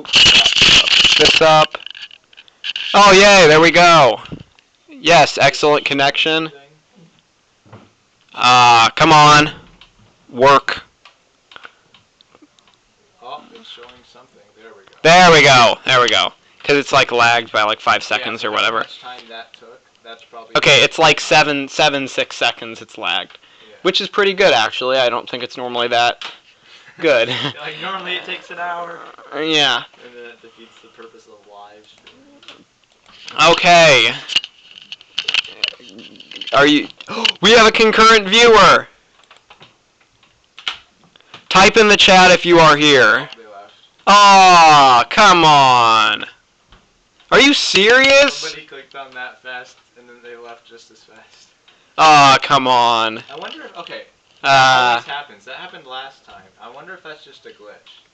This up. Oh, yay, there we go. Yes, excellent connection. Come on. Work. Oh, it's showing something. There we go. There we go. There we go. Because it's like lagged by like 5 seconds or whatever. How much time that took? That's probably... Okay, it's like 6 seconds it's lagged. Yeah. Which is pretty good, actually. I don't think it's normally that good. Like, normally it takes an hour. Yeah. And then it defeats the purpose of live streaming. Okay. Are you... We have a concurrent viewer! Type in the chat if you are here. They left. Aw, come on. Are you serious? Somebody clicked on that fast, and then they left just as fast. Aw, come on. I wonder if... Okay. That always happens. That happened last time. I wonder if that's just a glitch.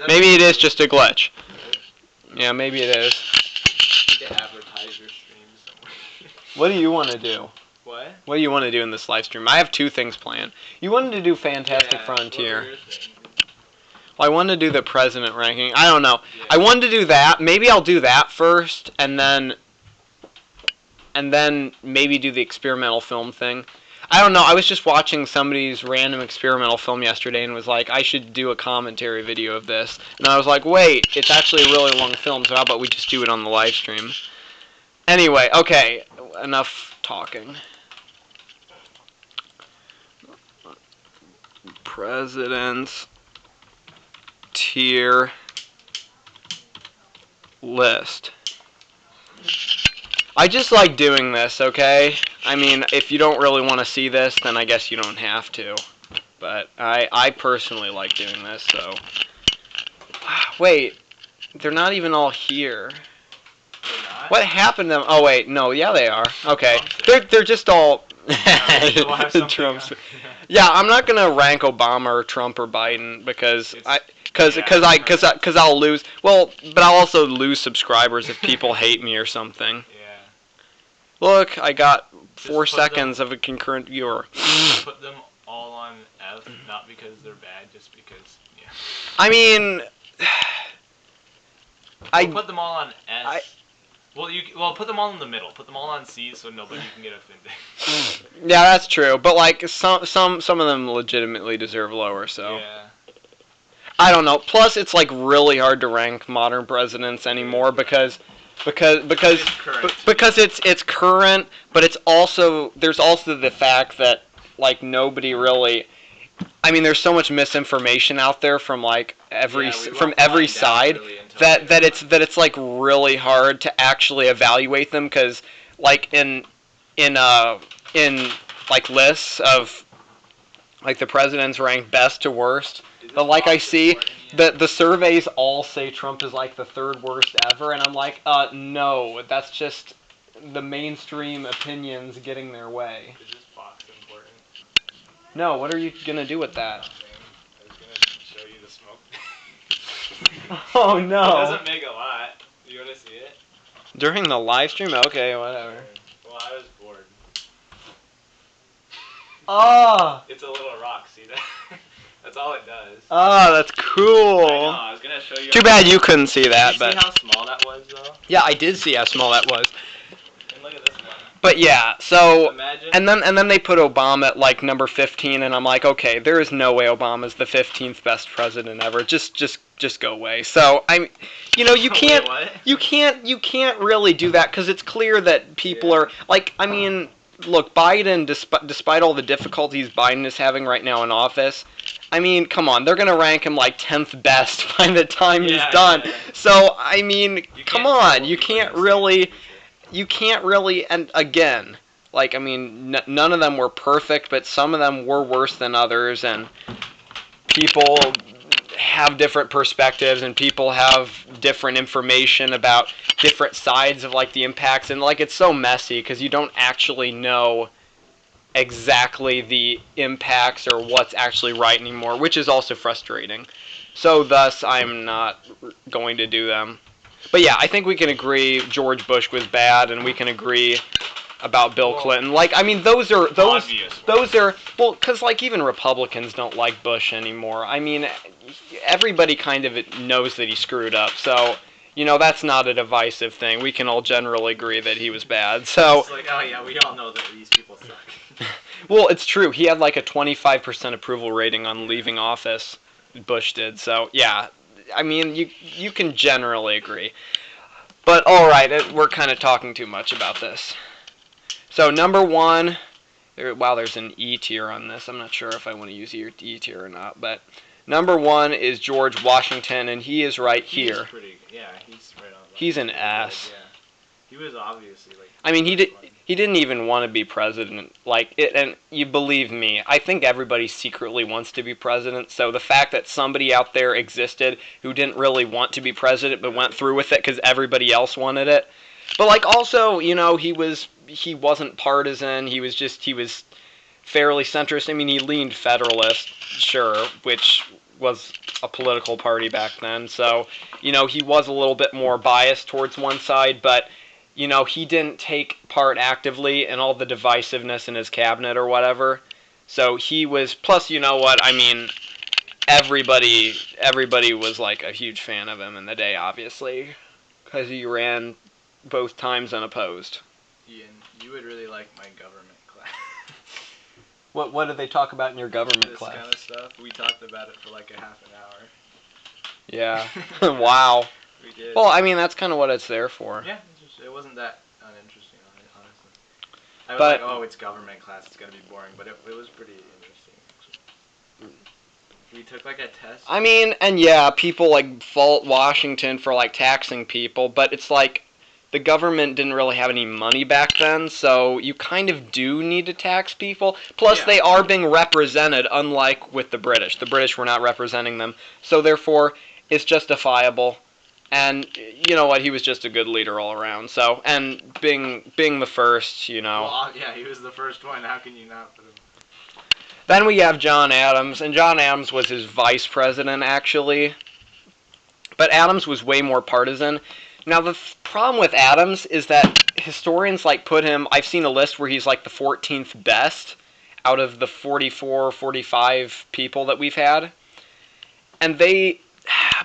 Maybe it is just a glitch. Yeah, maybe it is. You can advertise your streams somewhere. What do you want to do? What? What do you want to do in this live stream? I have 2 things planned. You wanted to do Fantastic Frontier. What were your things? Well, I wanted to do the president ranking. I don't know. Yeah. I wanted to do that. Maybe I'll do that first, and then maybe do the experimental film thing. I don't know. I was just watching somebody's random experimental film yesterday and was like, I should do a commentary video of this. And I was like, wait, it's actually a really long film, so how about we just do it on the live stream? Anyway, okay, enough talking. President's tier list. I just like doing this, okay? I mean, if you don't really want to see this, then I guess you don't have to. But I personally like doing this, so... Wait, they're not even all here. What happened to them? Oh, wait, no, yeah, they are. Okay, they're just all... Trump's. Yeah, I'm not gonna rank Obama or Trump or Biden because I'll lose. Well, but I'll also lose subscribers if people hate me or something. Yeah. Look, I got 4 seconds of a concurrent viewer. Put them all on F, not because they're bad, just because, yeah. I mean, We'll put them all on S. Well, put them all in the middle. Put them all on C so nobody can get offended. Yeah, that's true. But like some of them legitimately deserve lower. So Yeah. I don't know. Plus, it's like really hard to rank modern presidents anymore because it's current, but it's also there's also the fact that like nobody really. I mean, there's so much misinformation out there from like every side that it's like really hard to actually evaluate them because like in like lists of like the presidents ranked best to worst, but like I see the surveys all say Trump is like the 3rd worst ever, and I'm like, no, that's just the mainstream opinions getting their way. Is this box important? No, what are you gonna do with that? I was gonna show you the smoke. Oh no! It doesn't make a lot. You wanna see it? During the live stream? Okay, whatever. Well, I was bored. Oh! It's a little rock, see that? That's all it does. Oh, that's cool. I know, I was gonna show you. Too bad you couldn't see that, Did you but see how small that was, though? yeah, I did see how small that was. And look at this one. But yeah, so Imagine. and then they put Obama at like number 15, and I'm like, okay, there is no way Obama's the 15th best president ever. Just go away. So you can't Wait, what? you can't really do that because it's clear that people are like, I mean, look, Biden, despite all the difficulties Biden is having right now in office, I mean, come on, they're gonna rank him like 10th best by the time he's done. Yeah. So I mean, come on, you can't really, and again, like, I mean, none of them were perfect, but some of them were worse than others, and people have different perspectives, and people have different information about different sides of like the impacts, and like it's so messy because you don't actually know exactly the impacts or what's actually right anymore, which is also frustrating. So thus, I'm not going to do them. But yeah, I think we can agree George Bush was bad, and we can agree about Bill Clinton. Like, I mean, those are well, because like even Republicans don't like Bush anymore. I mean, everybody kind of knows that he screwed up. So, you know, that's not a divisive thing. We can all generally agree that he was bad. So it's like, oh yeah, we all know that these people suck. Well, it's true. He had like a 25% approval rating on leaving office. Bush did. So yeah, I mean, you can generally agree. But all right, we're kind of talking too much about this. So number one, wow, there's an E tier on this. I'm not sure if I want to use E tier or not, but number one is George Washington, and he is right here. He's pretty, yeah, he's right on. He's an S. Yeah. He was obviously like. I mean, he didn't even want to be president. Like it, and you believe me, I think everybody secretly wants to be president. So the fact that somebody out there existed who didn't really want to be president but went through with it because everybody else wanted it. But like also, you know, he wasn't partisan. He was fairly centrist. I mean, he leaned Federalist, sure, which was a political party back then. So, you know, he was a little bit more biased towards one side, but you know, he didn't take part actively in all the divisiveness in his cabinet or whatever. So he was, plus, you know what, I mean, everybody was like a huge fan of him in the day, obviously, because he ran both times unopposed. Ian, you would really like my government class. What did they talk about in your government class? This kind of stuff. We talked about it for like a half an hour. Yeah. Wow. We did. Well, I mean, that's kind of what it's there for. Yeah. It wasn't that uninteresting, honestly. I was but, like, oh, it's government class, it's going to be boring, but it was pretty interesting, actually. We took, like, a test. I mean, and yeah, people, like, fault Washington for, like, taxing people, but it's like the government didn't really have any money back then, so you kind of do need to tax people. Plus, they are being represented, unlike with the British. The British were not representing them, so therefore, it's justifiable. And you know what? He was just a good leader all around. So, and being the first, you know. Well, yeah, he was the first one. How can you not put him? Then we have John Adams, and John Adams was his vice president, actually. But Adams was way more partisan. Now, the problem with Adams is that historians like put him. I've seen a list where he's like the 14th best out of the 44, 45 people that we've had, and they.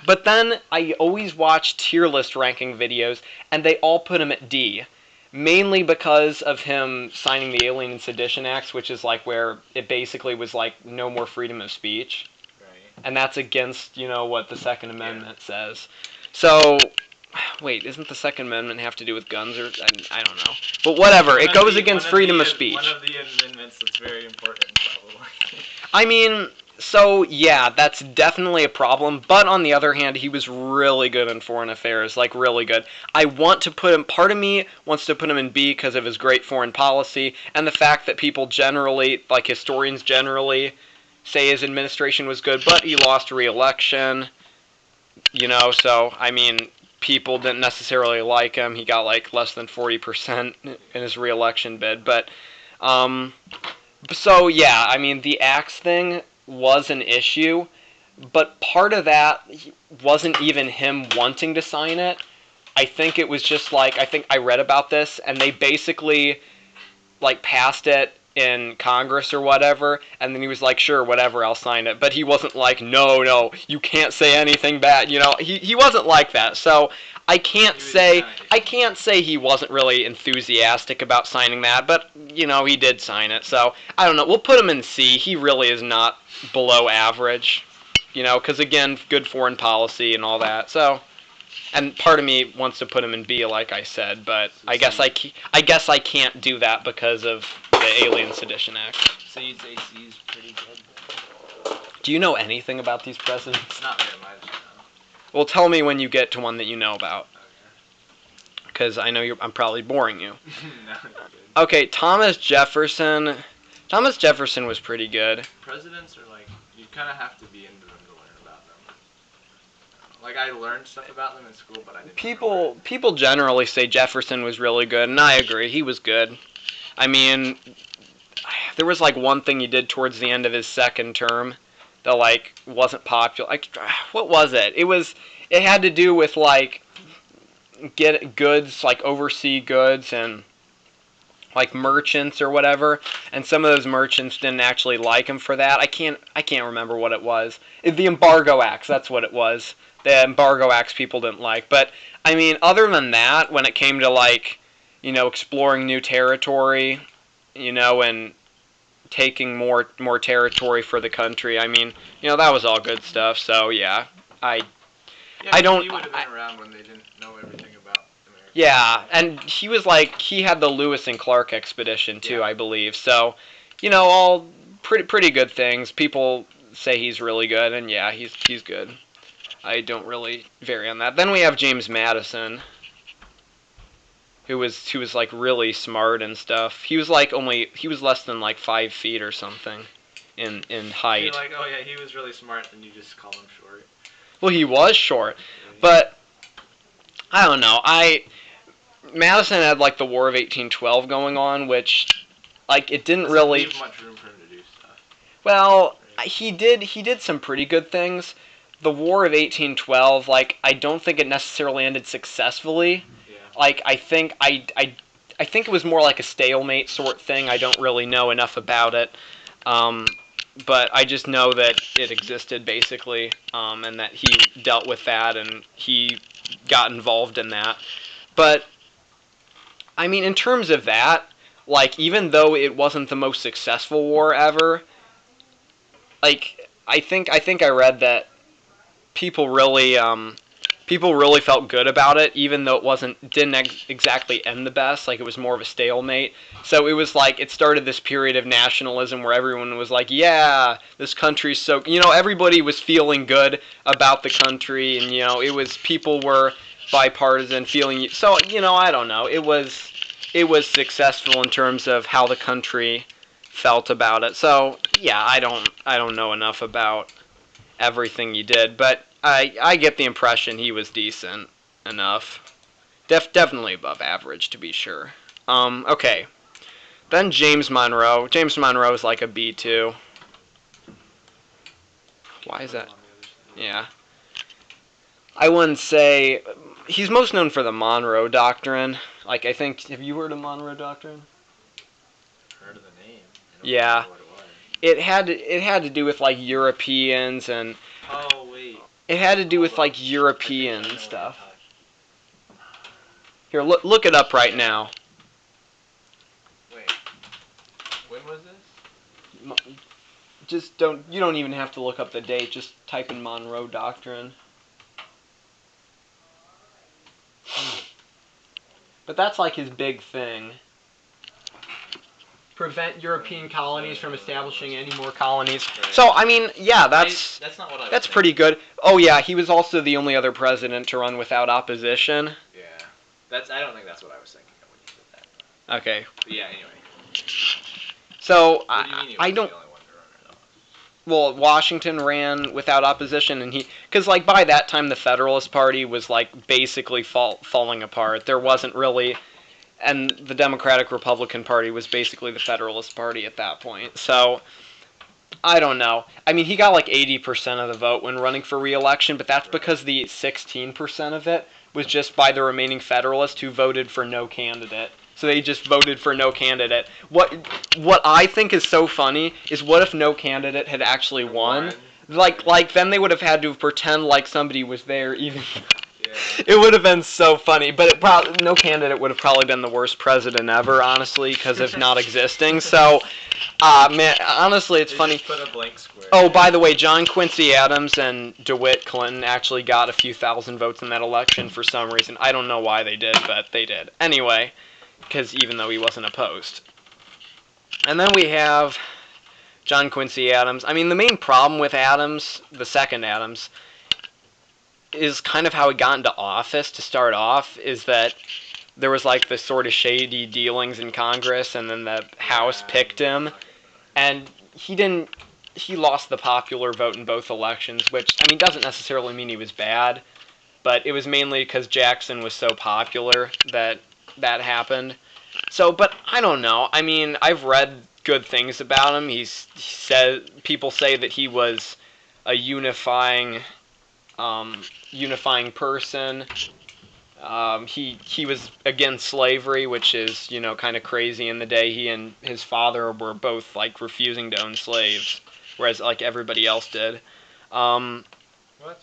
But then I always watch tier list ranking videos, and they all put him at D, mainly because of him signing the Alien and Sedition Acts, which is like where it basically was like no more freedom of speech, right. And that's against, you know, what the Second Amendment says. So, wait, isn't the Second Amendment have to do with guns or I don't know, but whatever. It goes against freedom of speech. One of the amendments that's very important, probably. I mean. So, yeah, that's definitely a problem, but on the other hand, he was really good in foreign affairs, like, really good. I want to put him, part of me wants to put him in B because of his great foreign policy, and the fact that people generally, like historians generally, say his administration was good, but he lost re-election, you know, so, I mean, people didn't necessarily like him. He got, like, less than 40% in his re-election bid, but, so, yeah, I mean, the axe thing was an issue, but part of that wasn't even him wanting to sign it. I think it was just like, I think I read about this, and they basically, like, passed it in Congress or whatever, and then he was like, sure, whatever, I'll sign it. But he wasn't like, no, you can't say anything bad, you know, he wasn't like that, so I can't say he wasn't really enthusiastic about signing that, but, you know, he did sign it, so, I don't know, we'll put him in C. He really is not below average, you know, because, again, good foreign policy and all that, so, and part of me wants to put him in B, like I said, but I guess I can't do that because of the Alien Sedition Act. So you'd say C is pretty good? Do you know anything about these presidents? Not very much, no. Well, tell me when you get to one that you know about. Okay. Because I know I'm probably boring you. No, okay, Thomas Jefferson. Thomas Jefferson was pretty good. Presidents are like, you kind of have to be into them to learn about them. Like, I learned stuff about them in school, but I didn't People generally say Jefferson was really good, and I agree, he was good. I mean, there was like one thing he did towards the end of his second term that like wasn't popular. Like, what was it? It had to do with like get goods, like overseas goods, and like merchants or whatever, and some of those merchants didn't actually like him for that. I can't remember what it was. The Embargo Acts, that's what it was. The Embargo Acts people didn't like. But I mean, other than that, when it came to like, exploring new territory, and taking more territory for the country, I mean, that was all good stuff. So yeah, I don't. He would have been around when they didn't know everything about America. Yeah, and he was like, he had the Lewis and Clark expedition too, I believe. So, all pretty good things. People say he's really good, and yeah, he's good. I don't really vary on that. Then we have James Madison, who was like really smart and stuff. He was less than like 5 feet or something in height. You're like, oh yeah, he was really smart, and you just call him short. Well, he was short, but I don't know. Madison had like the War of 1812 going on, which like it didn't really leave much room for him to do stuff. Well, he did some pretty good things. The War of 1812, like I don't think it necessarily ended successfully. Yeah. Like I think it was more like a stalemate sort thing. I don't really know enough about it. But I just know that it existed basically, and that he dealt with that and he got involved in that. But I mean, in terms of that, like, even though it wasn't the most successful war ever, like, I think I read that people really felt good about it, even though it didn't exactly end the best. Like, it was more of a stalemate. So it was like, it started this period of nationalism where everyone was like, yeah, this country's so, everybody was feeling good about the country, and, people were bipartisan feeling, so, I don't know, it was successful in terms of how the country felt about it. So yeah, I don't know enough about everything he did, but I get the impression he was decent enough. Definitely above average, to be sure. Okay, then James Monroe. James Monroe is like a B2. Why is that? Yeah, I wouldn't say. He's most known for the Monroe Doctrine. Like, I think, have you heard of Monroe Doctrine? Heard of the name. Yeah. It had to do with like Europeans and. Oh wait. It had to do with like European stuff. Here, look it up right now. Wait. When was this? You don't even have to look up the date. Just type in Monroe Doctrine. But that's like his big thing. Prevent European colonies from establishing any more colonies. Right. So, I mean, yeah, that's not what I that's pretty good. Oh yeah, he was also the only other president to run without opposition. Yeah. I don't think that's what I was thinking of when you said that. Okay. But yeah, anyway. So, What do you mean he was I don't... the only one to run it off? Well, Washington ran without opposition, and because like by that time the Federalist Party was like basically falling apart. There wasn't really, and the Democratic Republican Party was basically the Federalist Party at that point. So I don't know. I mean, he got like 80% of the vote when running for re-election, but that's because the 16% of it was just by the remaining Federalists who voted for no candidate. So they just voted for no candidate. What I think is so funny is, what if no candidate had actually won? Like then they would have had to pretend like somebody was there even. Yeah. It would have been so funny, but no candidate would have probably been the worst president ever, honestly, because of not existing. So, man, honestly, it's funny. Just put a blank square. Oh, by the way, John Quincy Adams and DeWitt Clinton actually got a few thousand votes in that election for some reason. I don't know why they did, but they did. Anyway, because even though he wasn't opposed. And then we have John Quincy Adams. I mean, the main problem with Adams, the second Adams, is kind of how he got into office to start off, is that there was like this sort of shady dealings in Congress, and then the House picked him, and he lost the popular vote in both elections, which, I mean, doesn't necessarily mean he was bad, but it was mainly because Jackson was so popular that happened. So, but I don't know. I mean, I've read good things about him. People say that he was a unifying person. He was against slavery, which is, you know, kind of crazy in the day. He and his father were both like refusing to own slaves, whereas like everybody else did. What?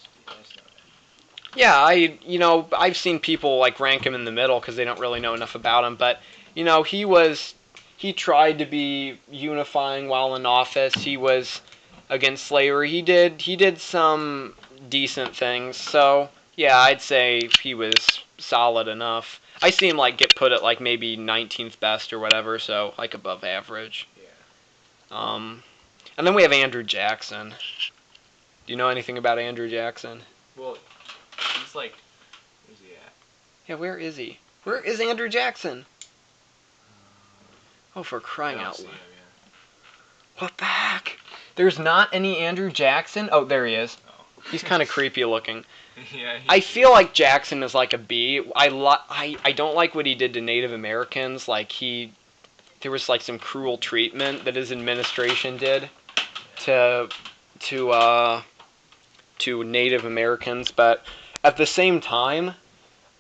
Yeah, I've seen people like rank him in the middle because they don't really know enough about him. But you know, he tried to be unifying while in office. He was against slavery. He did some decent things. So yeah, I'd say he was solid enough. I see him like get put at like maybe 19th best or whatever. So like above average. Yeah. And then we have Andrew Jackson. Do you know anything about Andrew Jackson? Well, he's like, where's he at? Yeah, where is he? Where is Andrew Jackson? Oh, for crying out loud. What the heck? There's not any Andrew Jackson? Oh, there he is. Oh. He's kind of creepy looking. Yeah. I feel like Jackson is like a B. I don't like what he did to Native Americans. Like there was like some cruel treatment that his administration did to Native Americans, but at the same time,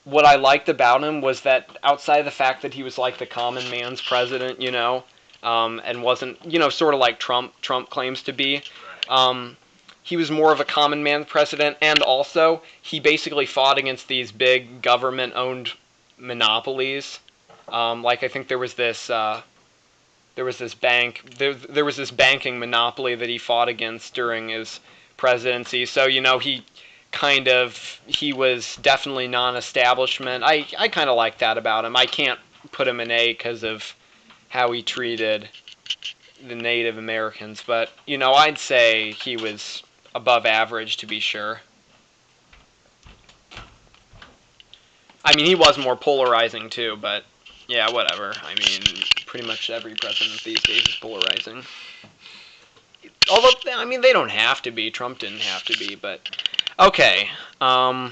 what I liked about him was that outside of the fact that he was like the common man's president, you know, and wasn't, you know, sort of like Trump claims to be, he was more of a common man president, and also he basically fought against these big government-owned monopolies. Like I think there was this banking monopoly that he fought against during his presidency. So, you know, he was definitely non-establishment. I kind of like that about him. I can't put him in A because of how he treated the Native Americans, but, you know, I'd say he was above average to be sure. I mean, he was more polarizing too, but yeah, whatever. I mean, pretty much every president these days is polarizing. Although, I mean, they don't have to be. Trump didn't have to be, but okay. Then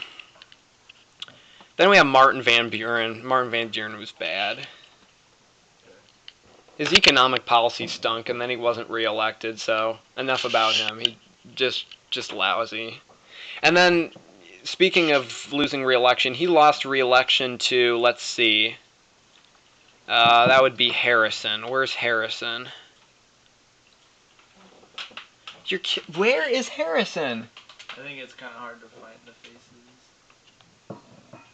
we have Martin Van Buren. Martin Van Buren was bad. His economic policy stunk, and then he wasn't reelected, so enough about him. He just lousy. And then, speaking of losing reelection, he lost reelection to, let's see, that would be Harrison. Where's Harrison? Where is Harrison? I think it's kind of hard to find the faces.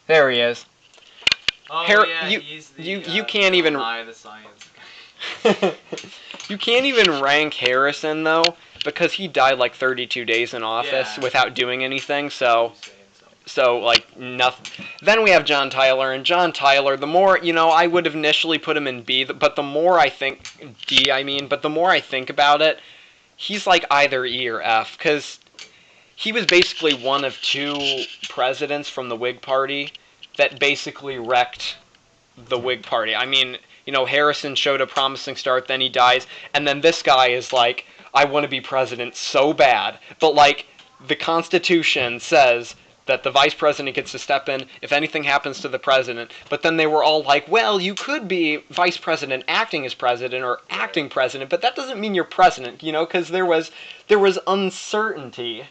There he is. Oh yeah, he's the you can't even the science guy. You can't even rank Harrison though, because he died like 32 days in office without doing anything. So like nothing. Then we have John Tyler, and John Tyler. The more, you know, I would have initially put him in B, but the more I think D, I mean, but the more I think about it, he's like either E or F, because he was basically one of two presidents from the Whig Party that basically wrecked the Whig Party. I mean, you know, Harrison showed a promising start, then he dies, and then this guy is like, I want to be president so bad, but like, the Constitution says that the vice president gets to step in if anything happens to the president, but then they were all like, well, you could be vice president acting as president or acting president, but that doesn't mean you're president, you know, because there was uncertainty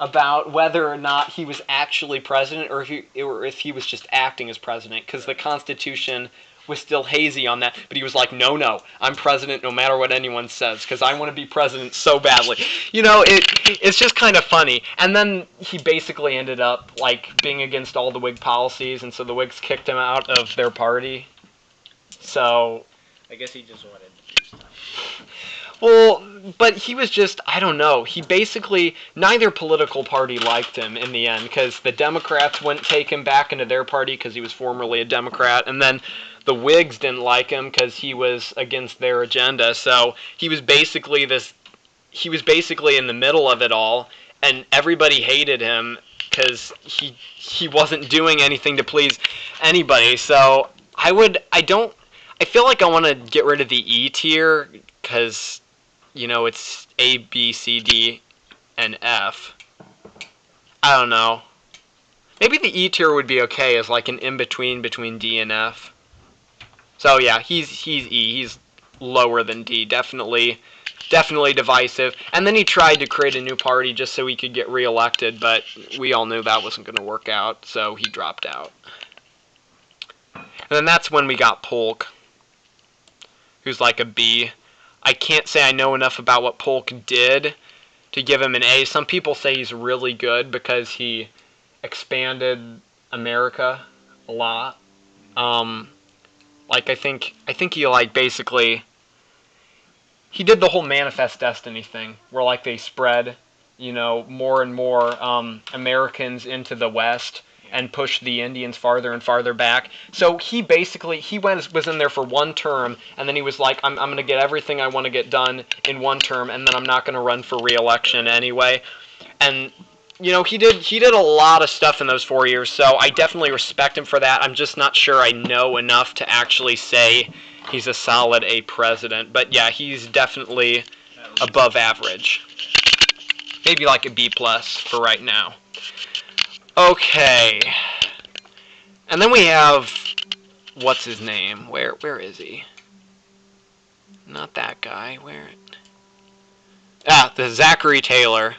about whether or not he was actually president or if he was just acting as president, because the Constitution was still hazy on that, but he was like, no, I'm president no matter what anyone says, because I want to be president so badly. You know, it's just kind of funny. And then he basically ended up, like, being against all the Whig policies, and so the Whigs kicked him out of their party. So I guess he just wanted to do stuff. Well, but he was just, I don't know, he basically, neither political party liked him in the end, because the Democrats wouldn't take him back into their party because he was formerly a Democrat, and then the Whigs didn't like him because he was against their agenda, so he was basically in the middle of it all, and everybody hated him because he wasn't doing anything to please anybody, so I feel like I want to get rid of the E tier, because, you know, it's A, B, C, D, and F. I don't know. Maybe the E tier would be okay as like an in-between between D and F. So yeah, he's E. He's lower than D. Definitely divisive. And then he tried to create a new party just so he could get reelected, but we all knew that wasn't going to work out, so he dropped out. And then that's when we got Polk, who's like a B. I can't say I know enough about what Polk did to give him an A. Some people say he's really good because he expanded America a lot. Like I think he like basically he did the whole Manifest Destiny thing where like they spread, you know, more and more Americans into the West and pushed the Indians farther and farther back. So he basically was in there for one term, and then he was like, I'm going to get everything I want to get done in one term, and then I'm not going to run for re-election anyway. And you know, he did a lot of stuff in those 4 years, so I definitely respect him for that. I'm just not sure I know enough to actually say he's a solid A president. But yeah, he's definitely above average. Maybe like a B plus for right now. Okay. And then we have, what's his name? Where is he? Not that guy. Where? The Zachary Taylor.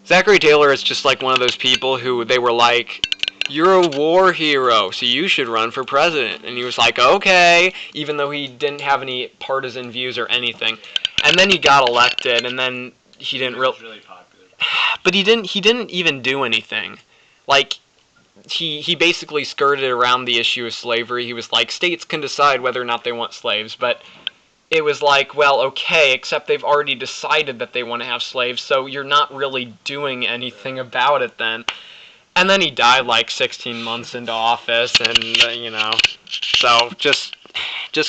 Zachary Taylor is just like one of those people who they were like, you're a war hero, so you should run for president. And he was like, okay, even though he didn't have any partisan views or anything. And then he got elected, and then he didn't really popular. But he didn't even do anything. Like, he basically skirted around the issue of slavery. He was like, states can decide whether or not they want slaves, but it was like, well, okay, except they've already decided that they want to have slaves, so you're not really doing anything about it then. And then he died like 16 months into office, and, you know, so just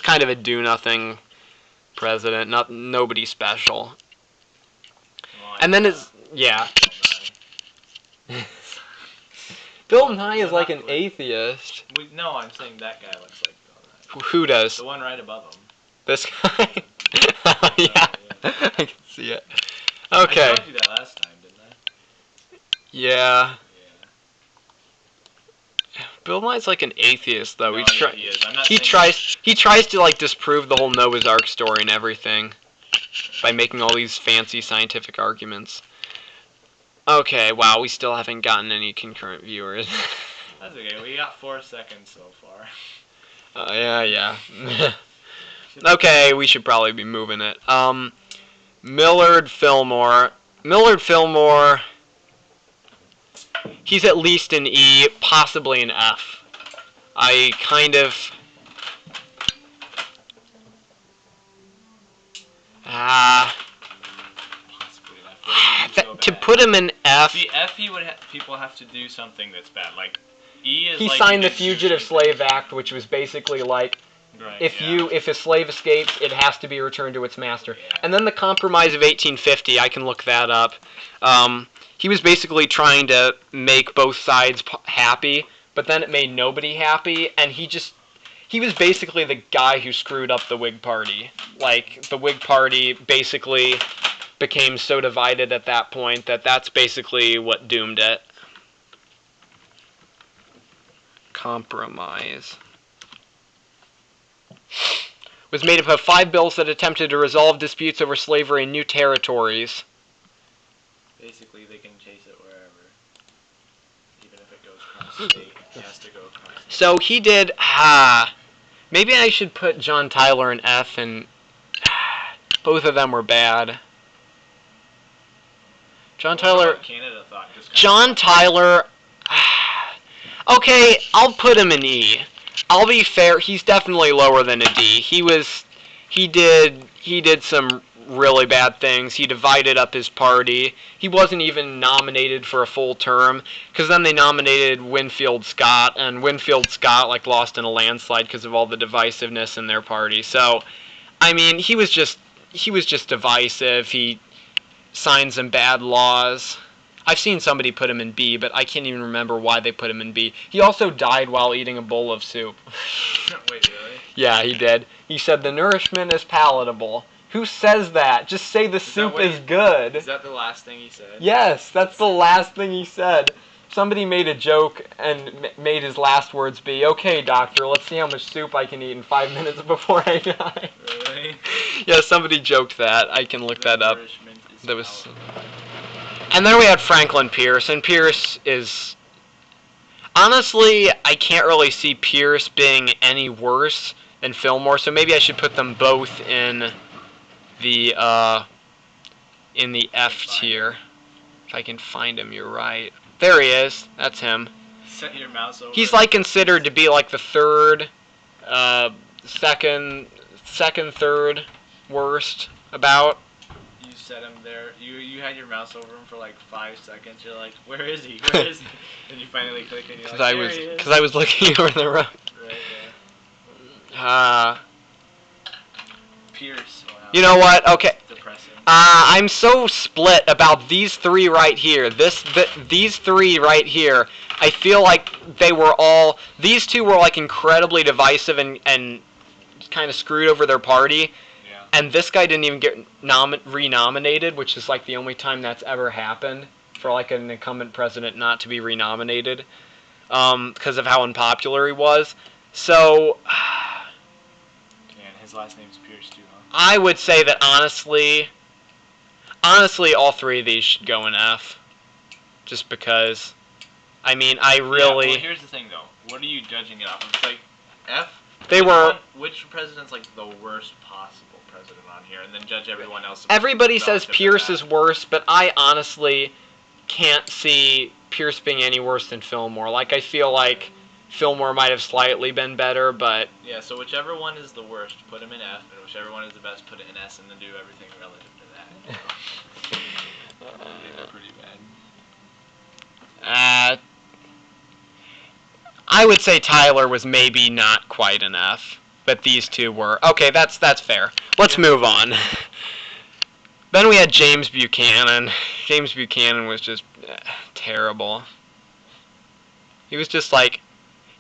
kind of a do-nothing president, nobody special. And then yeah. Bill Nye is like an atheist. No, I'm saying that guy looks like Bill Nye. Who does? The one right above him. This guy? Oh, yeah. I can see it. Okay. I told you that last time, didn't I? Yeah. Bill Nye's like an atheist, though. No, he tries to like disprove the whole Noah's Ark story and everything by making all these fancy scientific arguments. Okay, wow, we still haven't gotten any concurrent viewers. That's okay. We got 4 seconds so far. Yeah. Okay, we should probably be moving it. Millard Fillmore. He's at least an E, possibly an F. I kind of... to put him in F... See, F, people have to do something that's bad. Like, E is he like... signed the Fugitive Slave Act, which was basically like... Right, if a slave escapes, it has to be returned to its master. Yeah. And then the Compromise of 1850, I can look that up. He was basically trying to make both sides happy, but then it made nobody happy, and he was basically the guy who screwed up the Whig Party. Like, the Whig Party basically became so divided at that point that that's basically what doomed it. Compromise was made up of 5 bills that attempted to resolve disputes over slavery in new territories. Basically, they can chase it wherever. Even if it goes across the state, it has to go across the state. So he did, maybe I should put John Tyler in F, and both of them were bad. John Tyler, okay, I'll put him in E. I'll be fair, he's definitely lower than a D. He did some really bad things. He divided up his party. He wasn't even nominated for a full term, because then they nominated Winfield Scott, and Winfield Scott like lost in a landslide because of all the divisiveness in their party. So, I mean, he was just divisive. He signed some bad laws. I've seen somebody put him in B, but I can't even remember why they put him in B. He also died while eating a bowl of soup. Wait, really? Yeah, he did. He said, the nourishment is palatable. Who says that? Just say the soup is good. Is that the last thing he said? Yes, that's the last thing he said. Somebody made a joke and made his last words be, okay, doctor, let's see how much soup I can eat in 5 minutes before I die. Really? Yeah, somebody joked that. I can look that up. That was... And then we had Franklin Pierce, and Pierce is... Honestly, I can't really see Pierce being any worse than Fillmore, so maybe I should put them both in the F tier. If I can find him, you're right. There he is. That's him. Set your mouse over. He's like considered to be like the third, second, third worst about. You set him there. You had your mouse over him for like 5 seconds. You're like, where is he? Where is he? And you finally click and you're like, there he is. Because I was looking over the road. Right, yeah. Pierce. Wow. You know what? Okay. Depressing. I'm so split about these three right here. These three right here. I feel like these two were like incredibly divisive and kind of screwed over their party. Yeah. And this guy didn't even get renominated, which is like the only time that's ever happened for like an incumbent president not to be renominated because of how unpopular he was. So, and his last name's Pierce too, huh? I would say that honestly, all three of these should go in F, just because. I mean, I really. Yeah, well, here's the thing though. What are you judging it off of? It's like F. Which president's like the worst possible president on here, and then judge everyone else. Everybody says Pierce is worse, but I honestly can't see Pierce being any worse than Fillmore. Like, I feel like Fillmore might have slightly been better, but... Yeah, so whichever one is the worst, put him in F, and whichever one is the best, put it in S, and then do everything relative to that. So. Pretty bad. I would say Tyler was maybe not quite an F, but these two were. Okay, that's fair. Let's move on. Then we had James Buchanan. James Buchanan was just terrible. He was just like,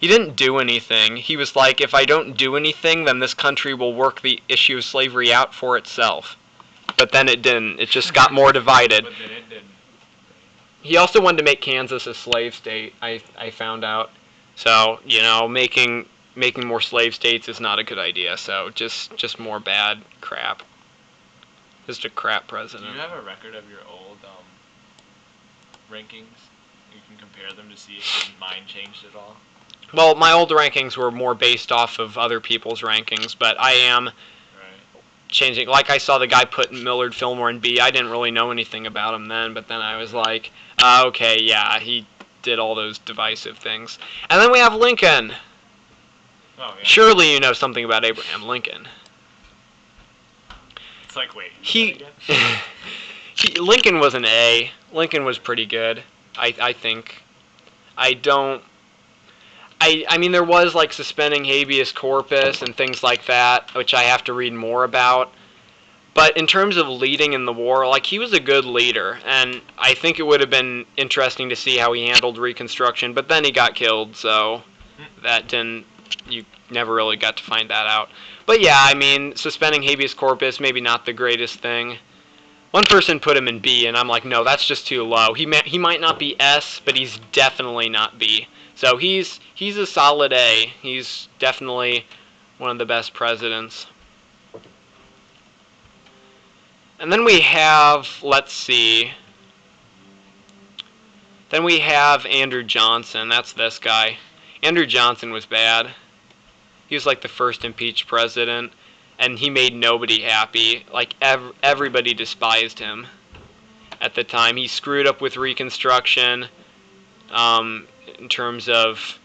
he didn't do anything. He was like, if I don't do anything, then this country will work the issue of slavery out for itself. But then it didn't. It just got more divided. But then it didn't. He also wanted to make Kansas a slave state, I found out. So, you know, making more slave states is not a good idea. So just more bad crap. Just a crap president. Do you have a record of your old rankings? You can compare them to see if your mind changed at all. Well, my old rankings were more based off of other people's rankings, but I am changing. Like, I saw the guy put Millard Fillmore in B. I didn't really know anything about him then, but then I was like, okay, yeah, he did all those divisive things. And then we have Lincoln. Oh, yeah. Surely you know something about Abraham Lincoln. It's like, wait. Lincoln was an A. Lincoln was pretty good, I think. I mean, there was, like, suspending habeas corpus and things like that, which I have to read more about. But in terms of leading in the war, like, he was a good leader, and I think it would have been interesting to see how he handled Reconstruction, but then he got killed, so you never really got to find that out. But yeah, I mean, suspending habeas corpus, maybe not the greatest thing. One person put him in B, and I'm like, no, that's just too low. He might not be S, but he's definitely not B. So he's a solid A. He's definitely one of the best presidents. And then we have, let's see. Then we have Andrew Johnson. That's this guy. Andrew Johnson was bad. He was like the first impeached president, and he made nobody happy. Like, everybody despised him at the time. He screwed up with Reconstruction in terms of,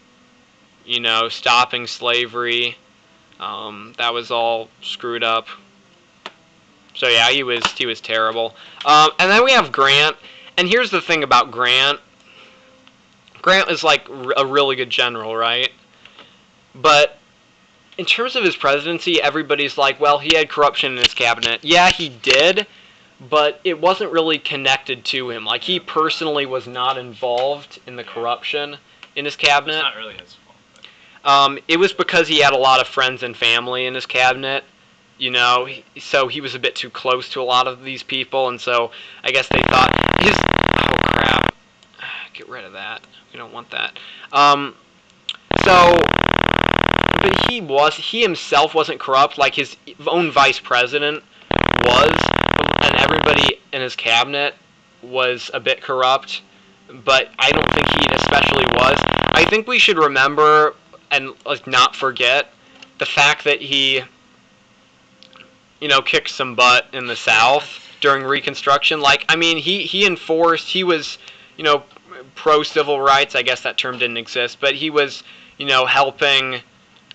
you know, stopping slavery. That was all screwed up. So yeah, he was terrible. And then we have Grant. And here's the thing about Grant. Grant is like a really good general, right? But in terms of his presidency, everybody's like, well, he had corruption in his cabinet. Yeah, he did, but it wasn't really connected to him. Like, he personally was not involved in the corruption in his cabinet. It's not really his fault. It was because he had a lot of friends and family in his cabinet. You know, so he was a bit too close to a lot of these people, and so I guess they thought oh crap, get rid of that. We don't want that. But he himself wasn't corrupt, like his own vice president was, and everybody in his cabinet was a bit corrupt, but I don't think he especially was. I I think we should remember and like not forget the fact that he, kicked some butt in the South during Reconstruction. Like, I mean, he enforced. He was, pro civil rights. I guess that term didn't exist, but he was, helping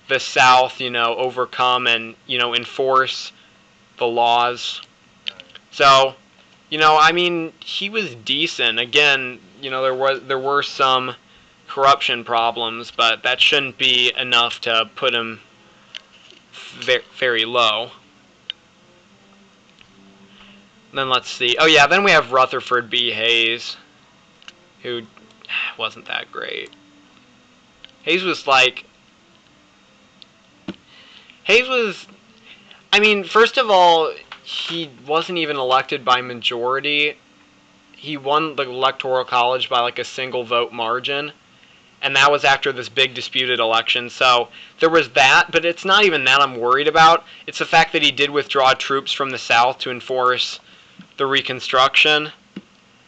the South, overcome and enforce the laws. So, I mean, he was decent. Again, there were some corruption problems, but that shouldn't be enough to put him very low. And then let's see. Oh yeah, then we have Rutherford B. Hayes, who wasn't that great. Hayes was, I mean, first of all, he wasn't even elected by majority. He won the Electoral College by a single vote margin, and that was after this big disputed election. So there was that, but it's not even that I'm worried about. It's the fact that he did withdraw troops from the South to enforce the Reconstruction. And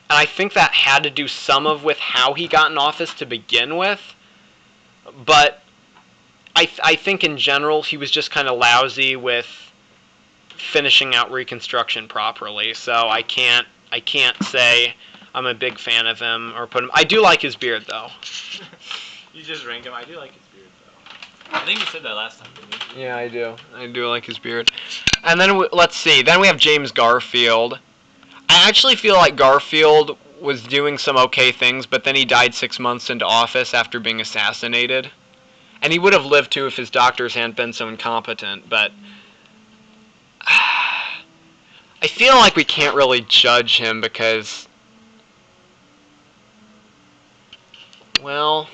I think that had to do with how he got in office to begin with. But I think in general he was just kind of lousy with finishing out Reconstruction properly. So I can't say I'm a big fan of him or put him. I do like his beard though. You just rank him. I do like his beard though. I think you said that last time, didn't you? Yeah, I do. I do like his beard. And then let's see. Then we have James Garfield. I actually feel like Garfield was doing some okay things, but then he died 6 months into office after being assassinated. And he would have lived too if his doctors hadn't been so incompetent, but I feel like we can't really judge him because, well,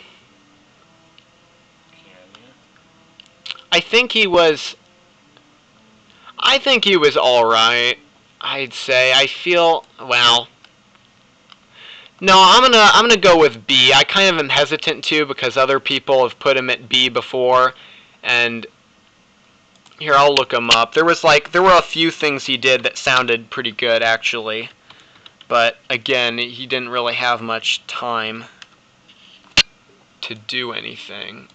I think he was alright, I'd say. I feel, well, no, I'm gonna go with B. I kind of am hesitant too because other people have put him at B before, and here, I'll look him up. There were a few things he did that sounded pretty good actually, but again, he didn't really have much time to do anything.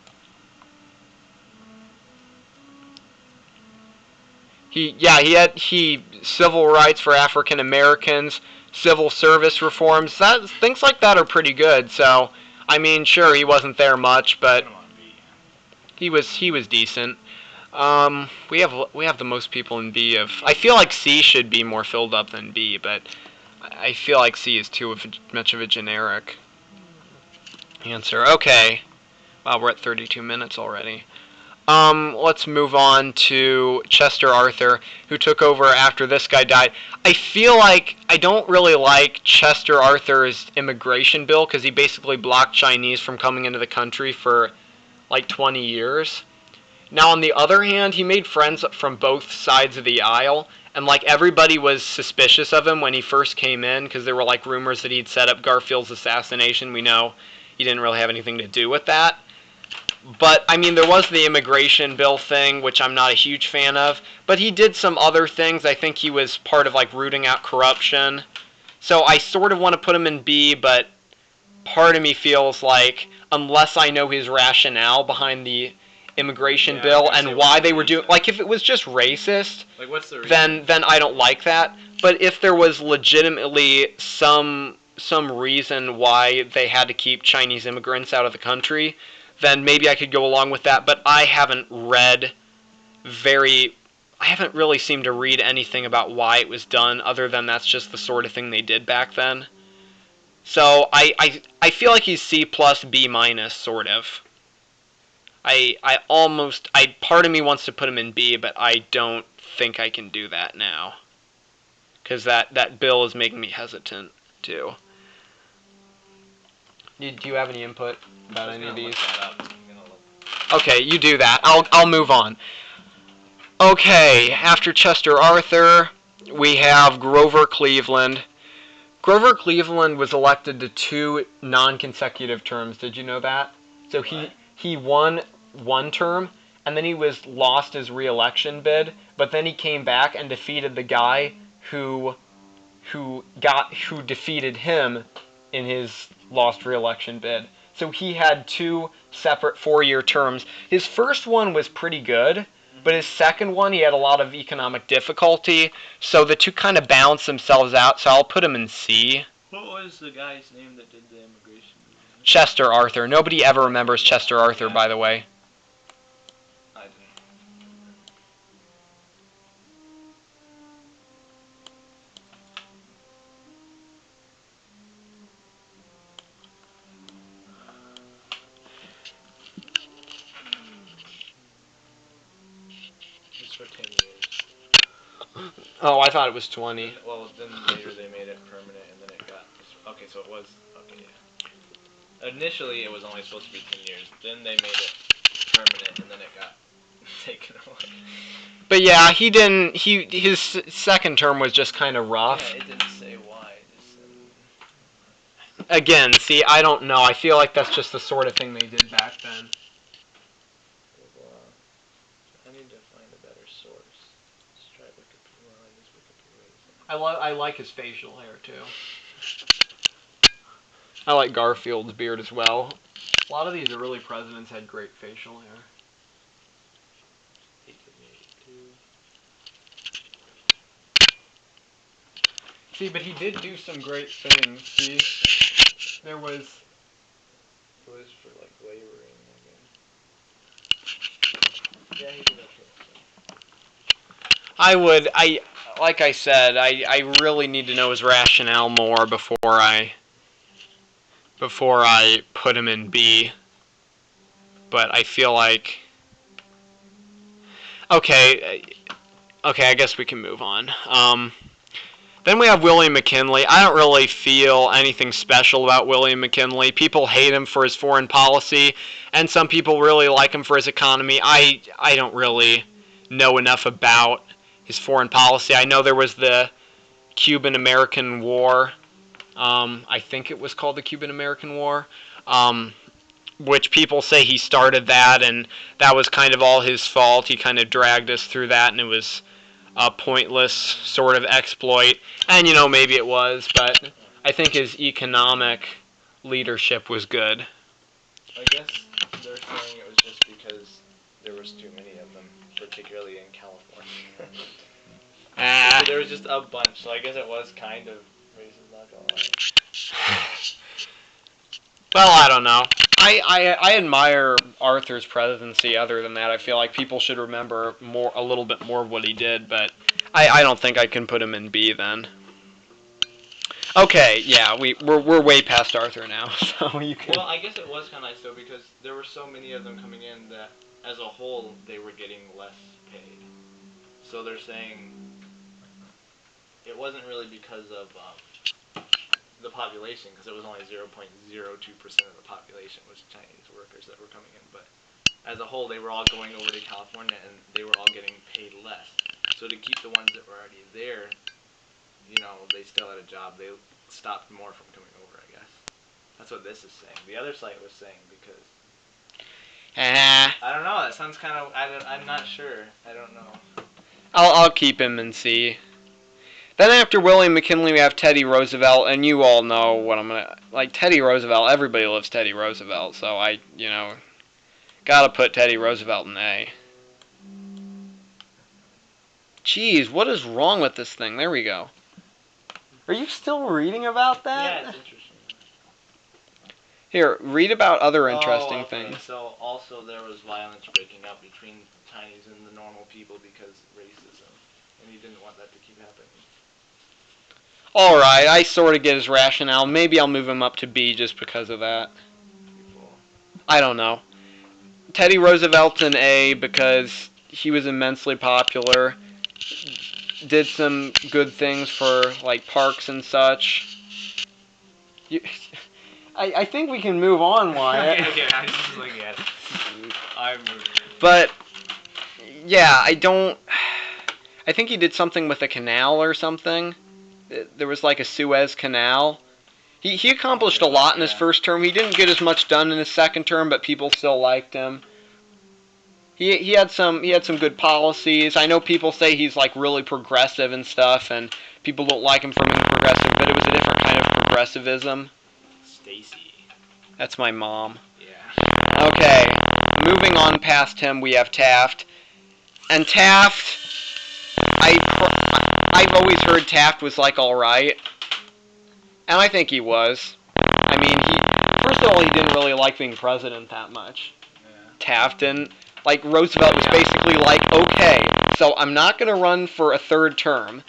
He had civil rights for African Americans, civil service reforms. Things like that are pretty good. So, I mean, sure, he wasn't there much, but he was decent. We have the most people in B of. I feel like C should be more filled up than B, but I feel like C is too much of a generic answer. Okay. Wow, we're at 32 minutes already. Let's move on to Chester Arthur, who took over after this guy died. I feel like I don't really like Chester Arthur's immigration bill because he basically blocked Chinese from coming into the country for 20 years. Now, on the other hand, he made friends from both sides of the aisle, and everybody was suspicious of him when he first came in because there were rumors that he'd set up Garfield's assassination. We know he didn't really have anything to do with that. But, I mean, there was the immigration bill thing, which I'm not a huge fan of. But he did some other things. I think he was part of, rooting out corruption. So I sort of want to put him in B, but part of me feels like, unless I know his rationale behind the immigration bill and why they were doing... if it was just racist, what's the reason? then I don't like that. But if there was legitimately some reason why they had to keep Chinese immigrants out of the country, then maybe I could go along with that. But I haven't really seemed to read anything about why it was done, other than that's just the sort of thing they did back then. So I feel like he's C plus B minus, sort of. Part of me wants to put him in B, but I don't think I can do that now. Because that bill is making me hesitant, too. Do you have any input about any of these? Okay, you do that. I'll move on. Okay, after Chester Arthur, we have Grover Cleveland. Grover Cleveland was elected to 2 non-consecutive terms. Did you know that? So he won 1 term, and then he lost his re-election bid, but then he came back and defeated the guy who defeated him in his lost re-election bid. So he had 2 separate 4-year terms. His first one was pretty good, but his second one, he had a lot of economic difficulty. So the two kind of balanced themselves out, so I'll put him in C. What was the guy's name that did the immigration? Chester Arthur. Nobody ever remembers Chester Arthur, by the way. I didn't. It's for 10 years. Oh, I thought it was 20. Well, then later they made it permanent, and then it got... Okay, so it was... Okay, yeah. Initially, it was only supposed to be 10 years. Then they made it permanent, and then it got taken away. But yeah, he didn't... His second term was just kind of rough. Yeah, it didn't say why. It just said... Again, see, I don't know. I feel like that's just the sort of thing they did back then. I need to find a better source. Let's try Wikipedia. Well, I use Wikipedia. I like his facial hair, too. I like Garfield's beard as well. A lot of these early presidents had great facial hair. 1882. See, but he did do some great things. See, there was... It was for, like, laboring, I guess. Yeah, he did okay. Like I said, I really need to know his rationale more before I put him in B. But I feel like... Okay, I guess we can move on. Then we have William McKinley. I don't really feel anything special about William McKinley. People hate him for his foreign policy, and some people really like him for his economy. I don't really know enough about his foreign policy. I know there was the Cuban-American War. I think it was called the Cuban-American War, which people say he started that, and that was kind of all his fault. He kind of dragged us through that, and it was a pointless sort of exploit. And, you know, maybe it was, but I think his economic leadership was good. I guess they're saying it was just because there was too many of them, particularly in California. So there was just a bunch, so I guess it was kind of racist, not gonna lie. Well, I don't know. I admire Arthur's presidency. Other than that, I feel like people should remember a little bit more of what he did, but I don't think I can put him in B then. Okay, yeah, we're way past Arthur now, so you can... Well, I guess it was kind of nice, though, because there were so many of them coming in that, as a whole, they were getting less paid. So they're saying it wasn't really because of the population, because it was only 0.02% of the population was Chinese workers that were coming in, but as a whole, they were all going over to California, and they were all getting paid less. So to keep the ones that were already there, you know, they still had a job. They stopped more from coming over, I guess. That's what this is saying. The other site was saying because... I don't know. That sounds kind of... I'm not sure. I don't know. I'll keep him in C. Then after William McKinley, we have Teddy Roosevelt, and you all know what I'm gonna... Like, Teddy Roosevelt, everybody loves Teddy Roosevelt, so gotta put Teddy Roosevelt in A. Jeez, what is wrong with this thing? There we go. Are you still reading about that? Yeah, it's interesting. Here, read about other interesting things. So also there was violence breaking out between Chinese and the normal people because racism, and he didn't want that to keep happening. Alright, I sort of get his rationale. Maybe I'll move him up to B just because of that. I don't know. Teddy Roosevelt's in A because he was immensely popular. Did some good things for, like, parks and such. I think we can move on, Wyatt. Okay, I was just looking at it. I'm moving. But, yeah, I think he did something with a canal or something. There was, like, a Suez Canal. He accomplished a lot in his first term. He didn't get as much done in his second term, but people still liked him. He had some good policies. I know people say he's like really progressive and stuff, and people don't like him for being progressive, but it was a different kind of progressivism. Stacy. That's my mom. Yeah. Okay, moving on past him, we have Taft. And Taft, I've always heard Taft was like alright. And I think he was. I mean, first of all, he didn't really like being president that much. Yeah. Taft didn't. Like, Roosevelt was basically like, okay, so I'm not going to run for a third term.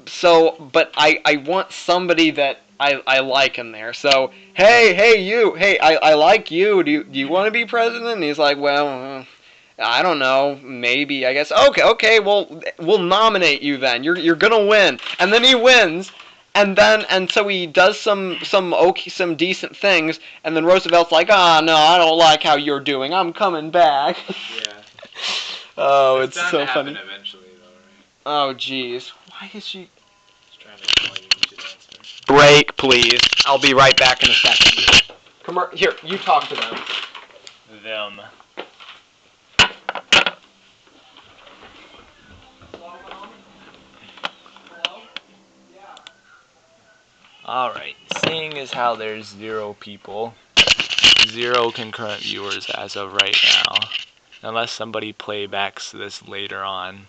So, but I want somebody that I like in there. So, hey, you, I like you. Do you want to be president? And he's like, well, I don't know, maybe, I guess. Okay, well, we'll nominate you then. You're gonna win. And then he wins. And so he does some decent things, and then Roosevelt's like, no, I don't like how you're doing. I'm coming back. Yeah. Oh, it's bound so to happen funny. Eventually, though, right? Oh, jeez. Why is she? Just trying to call you. You should answer. Break, please. I'll be right back in a second. Here, you talk to them. Them. Alright, seeing as how there's 0 people, 0 concurrent viewers as of right now, unless somebody playbacks this later on,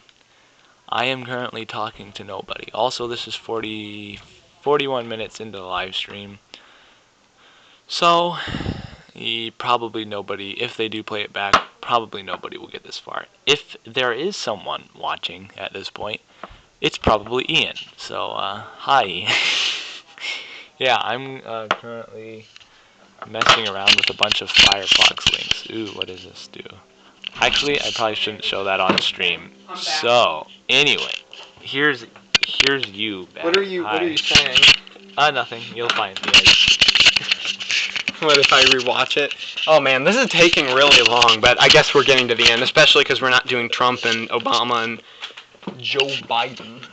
I am currently talking to nobody. Also, this is 41 minutes into the live stream, so probably nobody, if they do play it back, probably nobody will get this far. If there is someone watching at this point, it's probably Ian. So, hi. Yeah, I'm currently messing around with a bunch of Firefox links. Ooh, what does this do? Actually, I probably shouldn't show that on stream. So, anyway, here's you back. What are you saying? Nothing. You'll find me. What if I rewatch it? Oh man, this is taking really long, but I guess we're getting to the end, especially because we're not doing Trump and Obama and Joe Biden.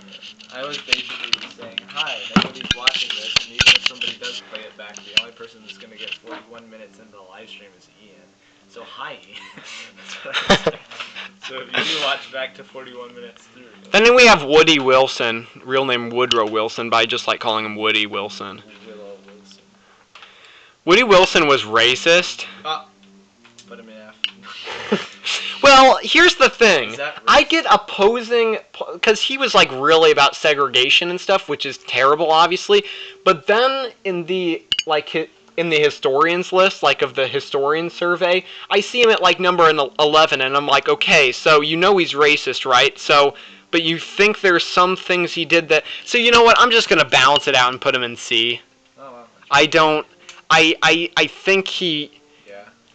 I was basically just saying, hi, nobody's watching this, and even if somebody does play it back, the only person that's going to get 41 minutes into the live stream is Ian. So, hi. So, if you do watch back to 41 minutes through. And then we have Woody Wilson, real name Woodrow Wilson, but I just like calling him Woody Wilson. Wilson. Woody Wilson was racist. Put him in F. Well, here's the thing. Is that racist? I get opposing, because he was like really about segregation and stuff, which is terrible, obviously. But then in the historians list, like of the historian survey, I see him at like number 11, and I'm like, okay, so you know he's racist, right? So, but you think there's some things he did that. So you know what? I'm just gonna balance it out and put him in C. Oh, wow. I think he.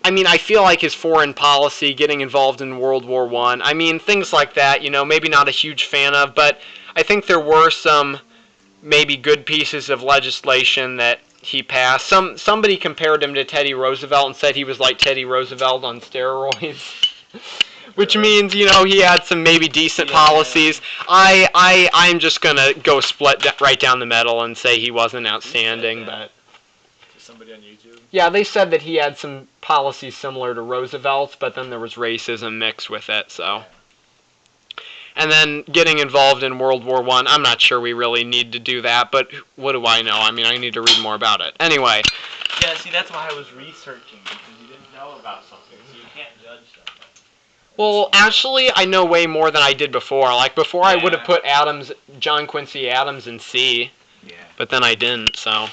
I mean, I feel like his foreign policy, getting involved in World War I, I mean, things like that, you know, maybe not a huge fan of, but I think there were some maybe good pieces of legislation that he passed. Somebody compared him to Teddy Roosevelt and said he was like Teddy Roosevelt on steroids. Which means, you know, he had some maybe decent policies. I'm just going to go split right down the middle and say he wasn't outstanding, but... Somebody on YouTube? Yeah, they said that he had some policies similar to Roosevelt's, but then there was racism mixed with it, so... And then getting involved in World War I, I'm not sure we really need to do that, but what do I know? I mean, I need to read more about it. Anyway. Yeah, see, that's why I was researching, because you didn't know about something, so you can't judge something. Well, actually, I know way more than I did before. Like, before I would have put John Quincy Adams in C, but then I didn't, so...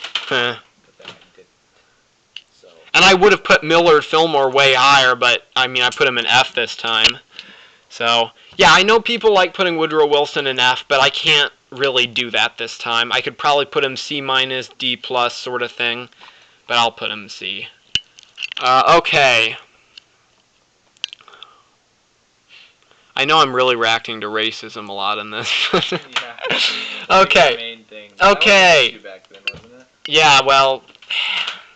And I would have put Millard Fillmore way higher, but, I mean, I put him in F this time. So, yeah, I know people like putting Woodrow Wilson in F, but I can't really do that this time. I could probably put him C-, D+ sort of thing, but I'll put him C. Okay. I know I'm really reacting to racism a lot in this. Okay. Okay. Yeah, well...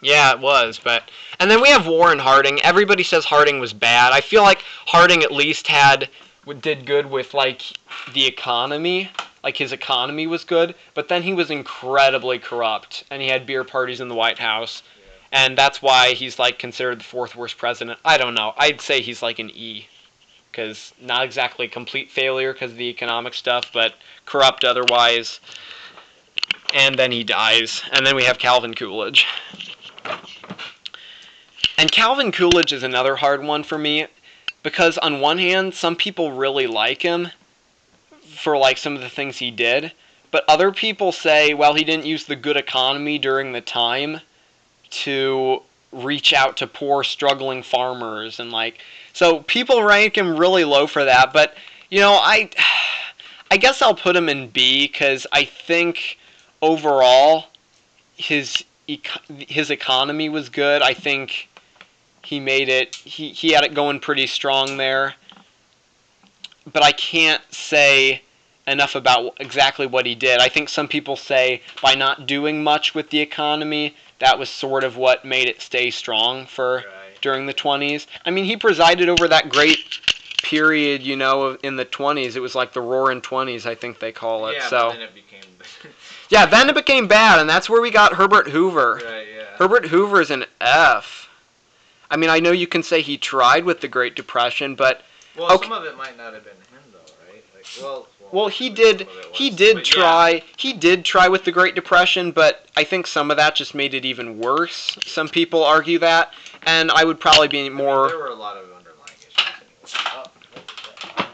Yeah, it was, but... And then we have Warren Harding. Everybody says Harding was bad. I feel like Harding at least did good with, like, the economy. Like, his economy was good. But then he was incredibly corrupt. And he had beer parties in the White House. Yeah. And that's why he's, like, considered the 4th worst president. I don't know. I'd say he's, like, an E. Because not exactly a complete failure because of the economic stuff, but corrupt otherwise. And then he dies. And then we have Calvin Coolidge. And Calvin Coolidge is another hard one for me, because on one hand, some people really like him for like some of the things he did, but other people say, well, he didn't use the good economy during the time to reach out to poor, struggling farmers, and like, so people rank him really low for that. But you know, I guess I'll put him in B, because I think overall his economy was good. I think he made it. He had it going pretty strong there. But I can't say enough about exactly what he did. I think some people say by not doing much with the economy, that was sort of what made it stay strong for during the 20s. I mean, he presided over that great period, you know, in the 20s. It was like the Roaring 20s, I think they call it. Yeah, so but then it became... yeah, then it became bad, and that's where we got Herbert Hoover. Right, yeah. Herbert Hoover's an F. I mean, I know you can say he tried with the Great Depression, but Well, okay. Some of it might not have been him, though, right? Like, well, he did. He did try. Yeah. He did try with the Great Depression, but I think some of that just made it even worse. Some people argue that, and I would probably be more. I mean, there were a lot of underlying issues.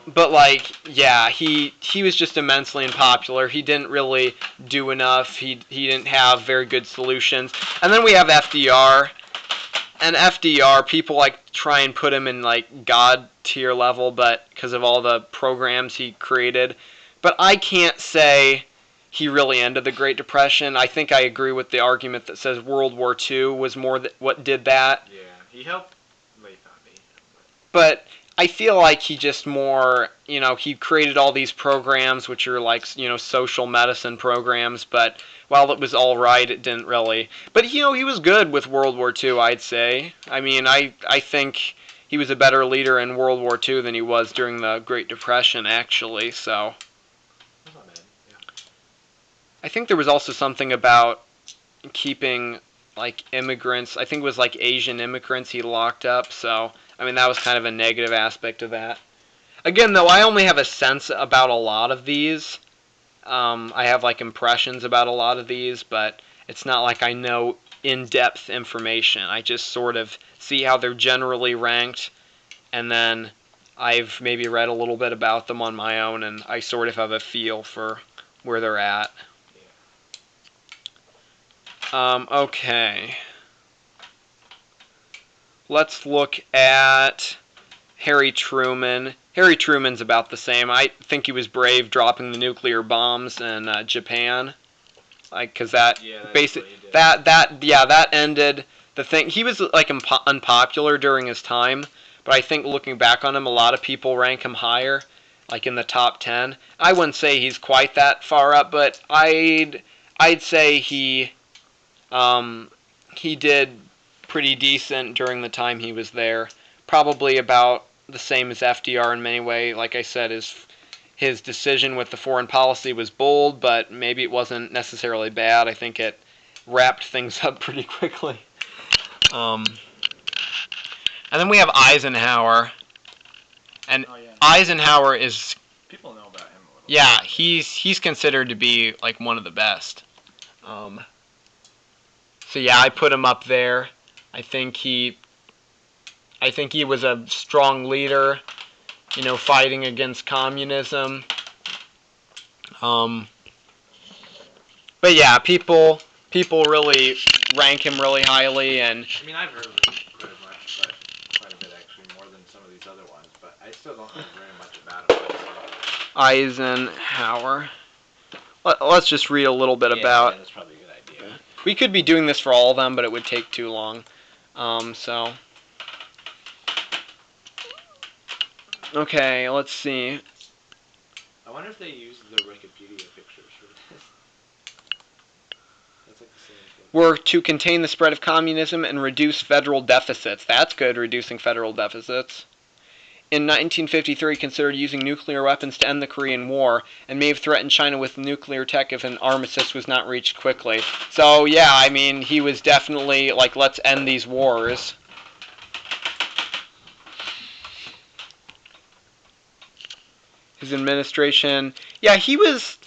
But like, yeah, he was just immensely unpopular. He didn't really do enough. He didn't have very good solutions. And then we have FDR. And FDR, people like try and put him in like God tier level, but because of all the programs he created. But I can't say he really ended the Great Depression. I think I agree with the argument that says World War II was more what did that. Yeah, he helped lay foundation. But I feel like he just more, you know, he created all these programs which are like, you know, social medicine programs, but while it was all right, it didn't really. But, you know, he was good with World War II, I'd say. I mean, I think he was a better leader in World War II than he was during the Great Depression, actually, so. That's not bad, yeah. I think there was also something about keeping, like, immigrants, I think it was like Asian immigrants he locked up, so, I mean, that was kind of a negative aspect of that. Again, though, I only have a sense about a lot of these. I have like impressions about a lot of these, but it's not like I know in-depth information. I just sort of see how they're generally ranked, and then I've maybe read a little bit about them on my own, and I sort of have a feel for where they're at. Okay. Let's look at Harry Truman. Harry Truman's about the same. I think he was brave dropping the nuclear bombs in Japan, like because that that ended the thing. He was like unpopular during his time, but I think looking back on him, a lot of people rank him higher, like in the top 10. I wouldn't say he's quite that far up, but I'd say he did pretty decent during the time he was there. Probably about the same as FDR in many ways. Like I said, his decision with the foreign policy was bold, but maybe it wasn't necessarily bad. I think it wrapped things up pretty quickly. And then we have Eisenhower. And Eisenhower is... People know about him a little. Yeah, he's considered to be like one of the best. So yeah, I put him up there. I think he was a strong leader, you know, fighting against communism. But yeah, people really rank him really highly, and I mean, I've heard of him quite a bit actually, more than some of these other ones, but I still don't know very much about him. Eisenhower. Let's just read a little bit about. Yeah, that's probably a good idea. We could be doing this for all of them, but it would take too long. So. Okay, let's see. I wonder if they use the Wikipedia pictures for this. That's like the same thing. Were to contain the spread of communism and reduce federal deficits. That's good, reducing federal deficits. In 1953, considered using nuclear weapons to end the Korean War, and may have threatened China with nuclear tech if an armistice was not reached quickly. So, yeah, I mean, he was definitely like, let's end these wars. His administration, yeah, he was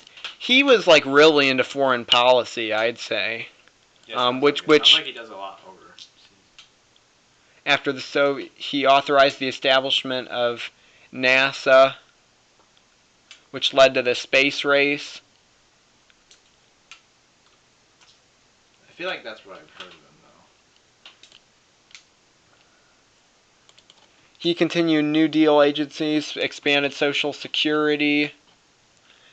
like really into foreign policy, I'd say. Yeah, which sounds like he does a lot overseas. After he authorized the establishment of NASA, which led to the space race. I feel like that's what I've heard of him, though. He continued New Deal agencies, expanded Social Security.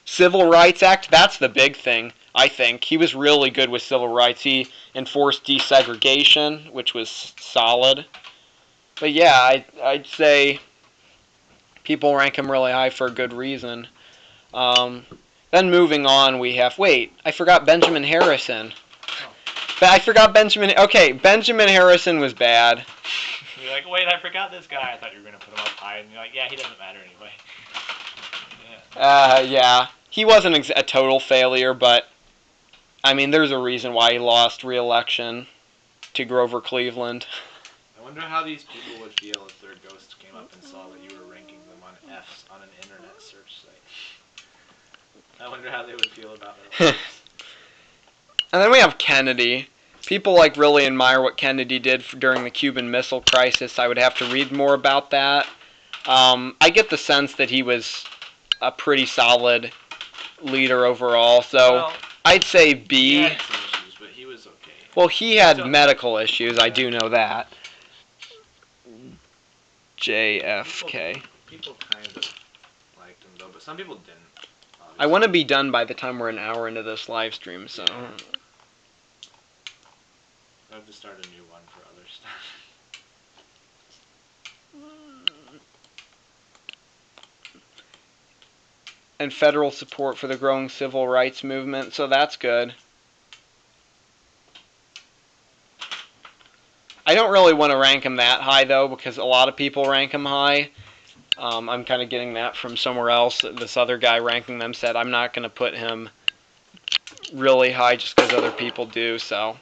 Civil Rights Act, that's the big thing, I think. He was really good with civil rights. He enforced desegregation, which was solid. But yeah, I'd say people rank him really high for a good reason. Then moving on, we have... Wait, I forgot Benjamin Harrison. Benjamin Harrison was bad. You're like, wait, I forgot this guy. I thought you were going to put him up high. And you're like, yeah, he doesn't matter anyway. Yeah. He wasn't a total failure, but... I mean, there's a reason why he lost re-election to Grover Cleveland. I wonder how these people would feel if their ghosts came up and saw that you were ranking them on Fs on an internet search site. I wonder how they would feel about their lives. And then we have Kennedy. People really admire what Kennedy did during the Cuban Missile Crisis. I would have to read more about that. I get the sense that he was a pretty solid leader overall, so Well, I'd say B. He had some issues, but he was okay. Well, he had medical issues, I do know that. JFK. People kind of liked him, though, but some people didn't. Obviously. I want to be done by the time we're an hour into this live stream, so... I have to start a new one for other stuff. And federal support for the growing civil rights movement, so that's good. I don't really want to rank him that high, though, because a lot of people rank him high. I'm kind of getting that from somewhere else. This other guy ranking them said I'm not going to put him really high just because other people do, so...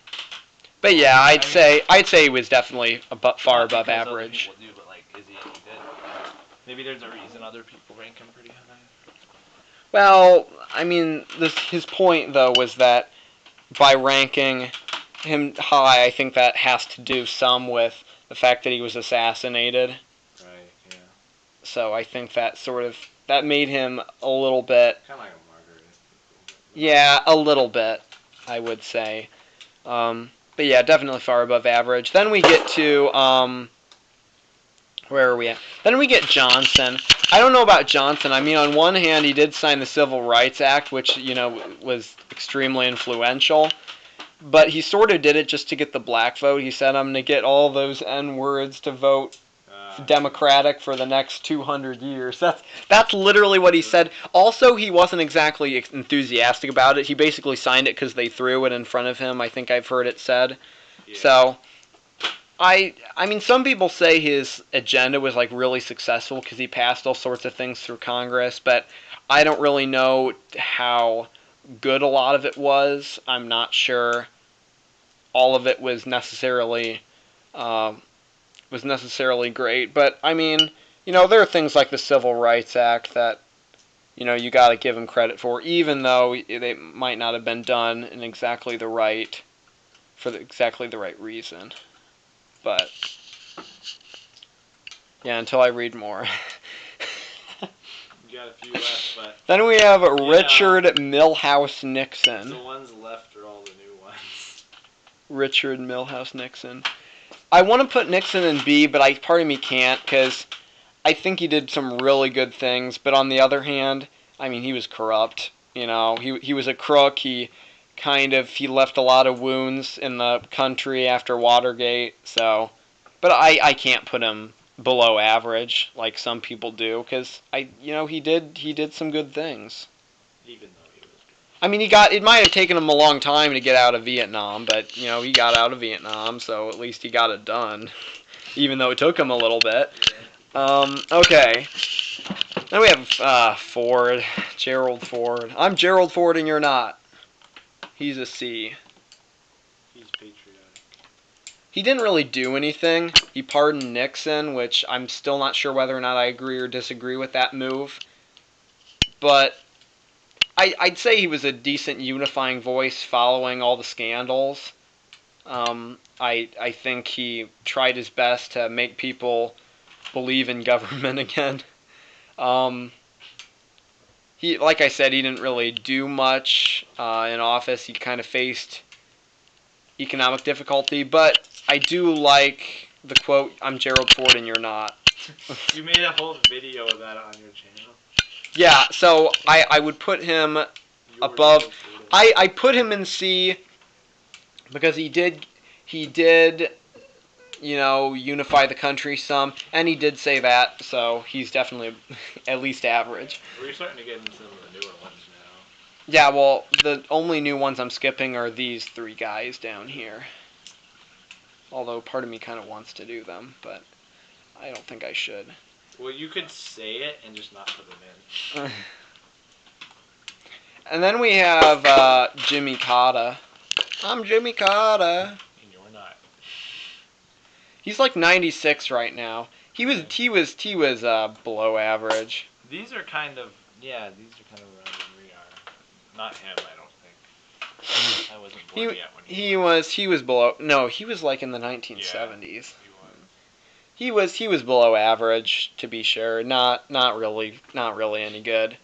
But yeah, I'd say he was definitely far above average. Other people do, but is he any good? Maybe there's a reason other people rank him pretty high. Well, I mean, his point though was that by ranking him high, I think that has to do some with the fact that he was assassinated. Right. Yeah. So I think that made him a little bit. Kind of like a martyr. Yeah, a little bit, I would say. But yeah, definitely far above average. Then we get to, where are we at? Then we get Johnson. I don't know about Johnson. I mean, on one hand, he did sign the Civil Rights Act, which, was extremely influential. But he sort of did it just to get the black vote. He said, I'm going to get all those N-words to vote Democratic for the next 200 years. That's literally what he said. Also, he wasn't exactly enthusiastic about it. He basically signed it because they threw it in front of him. I think I've heard it said. Yeah. So, I mean, some people say his agenda was really successful because he passed all sorts of things through Congress, but I don't really know how good a lot of it was. I'm not sure all of it was necessarily great, but I mean, there are things like the Civil Rights Act that you got to give him credit for, even though they might not have been done in exactly the right reason. But yeah, until I read more. You got a few left, but then we have Richard Milhouse Nixon. The ones left are all the new ones. Richard Milhouse Nixon. I want to put Nixon in B, but part of me can't, because I think he did some really good things. But on the other hand, I mean, he was corrupt. He was a crook. He left a lot of wounds in the country after Watergate. So, but I can't put him below average like some people do, because he did some good things. Even though he was good. I mean, it might have taken him a long time to get out of Vietnam, but, he got out of Vietnam, so at least he got it done, even though it took him a little bit. Okay. Then we have Ford, Gerald Ford. I'm Gerald Ford and you're not. He's a C. He's patriotic. He didn't really do anything. He pardoned Nixon, which I'm still not sure whether or not I agree or disagree with that move. But I'd say he was a decent unifying voice following all the scandals. I think he tried his best to make people believe in government again. He, like I said, he didn't really do much in office. He kind of faced economic difficulty, but I do like the quote, "I'm Gerald Ford and you're not." You made a whole video of that on your channel. Yeah, so I would put him above. I put him in C because he did unify the country some, and he did say that, so he's definitely at least average. We're starting to get into some of the newer ones now. Yeah, well, the only new ones I'm skipping are these three guys down here. Although part of me kind of wants to do them, but I don't think I should. Well, you could say it and just not put them in. And then we have Jimmy Cotta. I'm Jimmy Cotta. And you're not. He's like 96 right now. He was below average. These are kind of around where we are. Not him, I don't think. I wasn't born yet when he was below. No, he was like in the 1970s. Yeah, he was. He was below average, to be sure. Not really any good.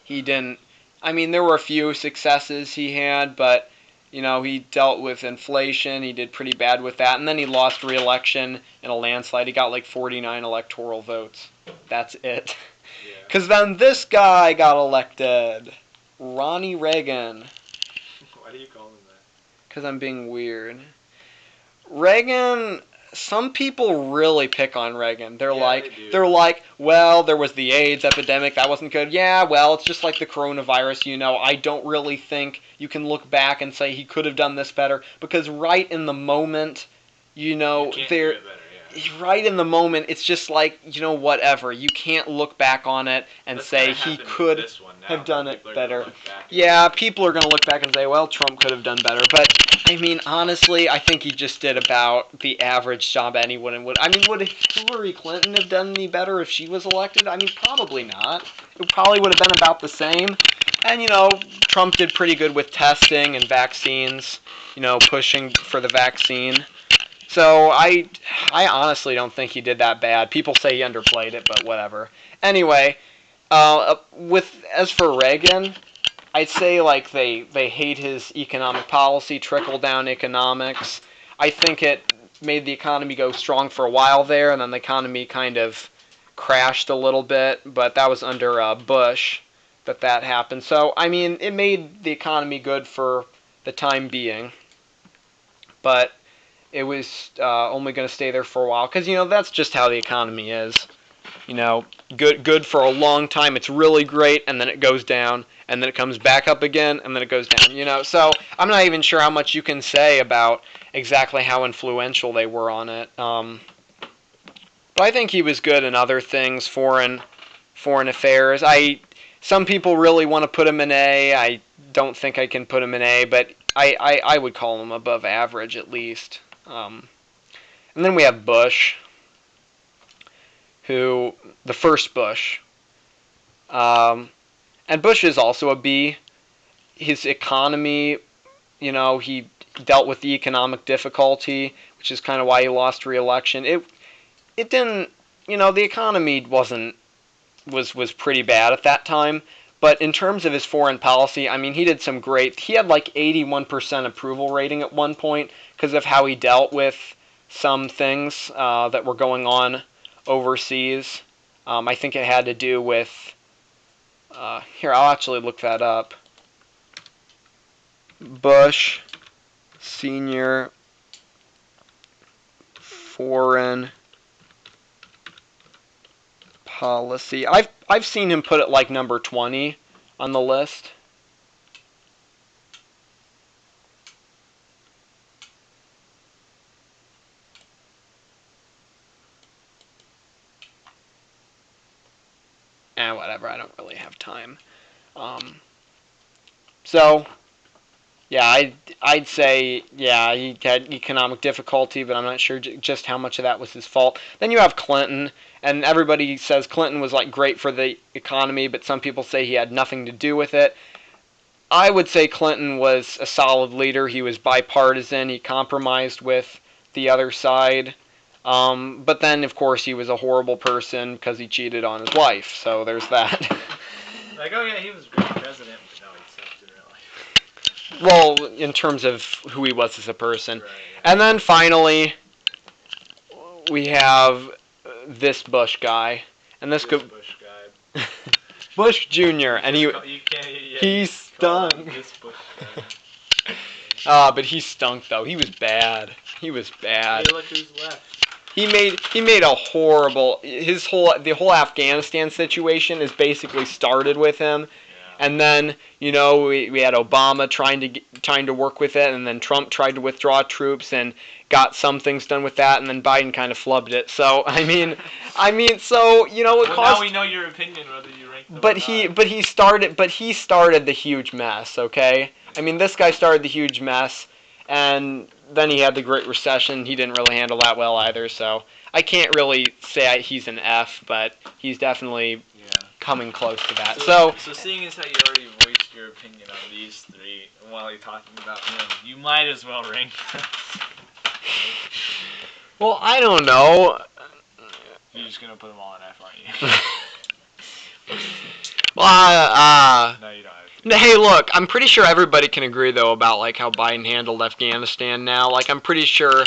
He didn't. I mean, there were a few successes he had, but he dealt with inflation. He did pretty bad with that, and then he lost re-election in a landslide. He got like 49 electoral votes. That's it. Because then this guy got elected, Ronnie Reagan. Why do you call him that? Because I'm being weird. Reagan. Some people really pick on Reagan. They're like, well, there was the AIDS epidemic, that wasn't good. Yeah, well, it's just like the coronavirus, I don't really think you can look back and say he could have done this better, because right in the moment, right in the moment, it's just like, whatever. You can't look back on it and say he could have done it better. Yeah, people are going to look back and say, well, Trump could have done better. But, I mean, honestly, I think he just did about the average job anyone would. I mean, would Hillary Clinton have done any better if she was elected? I mean, probably not. It probably would have been about the same. And, Trump did pretty good with testing and vaccines, pushing for the vaccine. So I honestly don't think he did that bad. People say he underplayed it, but whatever. Anyway, as for Reagan, I'd say like they hate his economic policy, trickle down economics. I think it made the economy go strong for a while there, and then the economy kind of crashed a little bit. But that was under Bush that happened. So I mean, it made the economy good for the time being, but it was only going to stay there for a while because that's just how the economy is. Good for a long time. It's really great, and then it goes down, and then it comes back up again, and then it goes down. So I'm not even sure how much you can say about exactly how influential they were on it. But I think he was good in other things, foreign affairs. Some people really want to put him in A. I don't think I can put him in A, but I would call him above average at least. And then we have Bush, the first Bush. And Bush is also a B. His economy, he dealt with the economic difficulty, which is kind of why he lost re-election. It didn't, the economy was pretty bad at that time. But in terms of his foreign policy, I mean, he did some great. He had like 81% approval rating at one point because of how he dealt with some things that were going on overseas. I think it had to do with. Here, I'll actually look that up. Bush Senior Foreign Policy. I've seen him put it like number 20 on the list. Whatever, I don't really have time. So, yeah, I'd say, yeah, he had economic difficulty, but I'm not sure just how much of that was his fault. Then you have Clinton, and everybody says Clinton was like great for the economy, but some people say he had nothing to do with it. I would say Clinton was a solid leader. He was bipartisan. He compromised with the other side. But then, of course, he was a horrible person because he cheated on his wife. So there's that. Like, oh yeah, he was a great president, but no, he sucked in real life. Well, in terms of who he was as a person. Right, yeah. And then finally, we have this Bush guy. And this Bush could guy. Bush Jr. And You can't, he stunk. This Bush guy. But he stunk though. He was bad. He was bad. Hey, look who's left. He made a horrible. The whole Afghanistan situation is basically started with him. Yeah. And then, you know, we had Obama trying to work with it, and then Trump tried to withdraw troops and got some things done with that, and then Biden kind of flubbed it. So I mean, so you know, it Well, caused. now we know your opinion whether you rank them. But or he not. started the huge mess. Okay, I mean, this guy started the huge mess, and then he had the Great Recession. He didn't really handle that well either. So I can't really say he's an F, but he's definitely coming close to that. So seeing as how you already voiced your opinion on these three while you're talking about him, you might as well rank them. Well, I don't know. You're just gonna put them all in F, aren't you? Well, No, you don't have to. hey, look, I'm pretty sure everybody can agree though about like how Biden handled Afghanistan now. Like, I'm pretty sure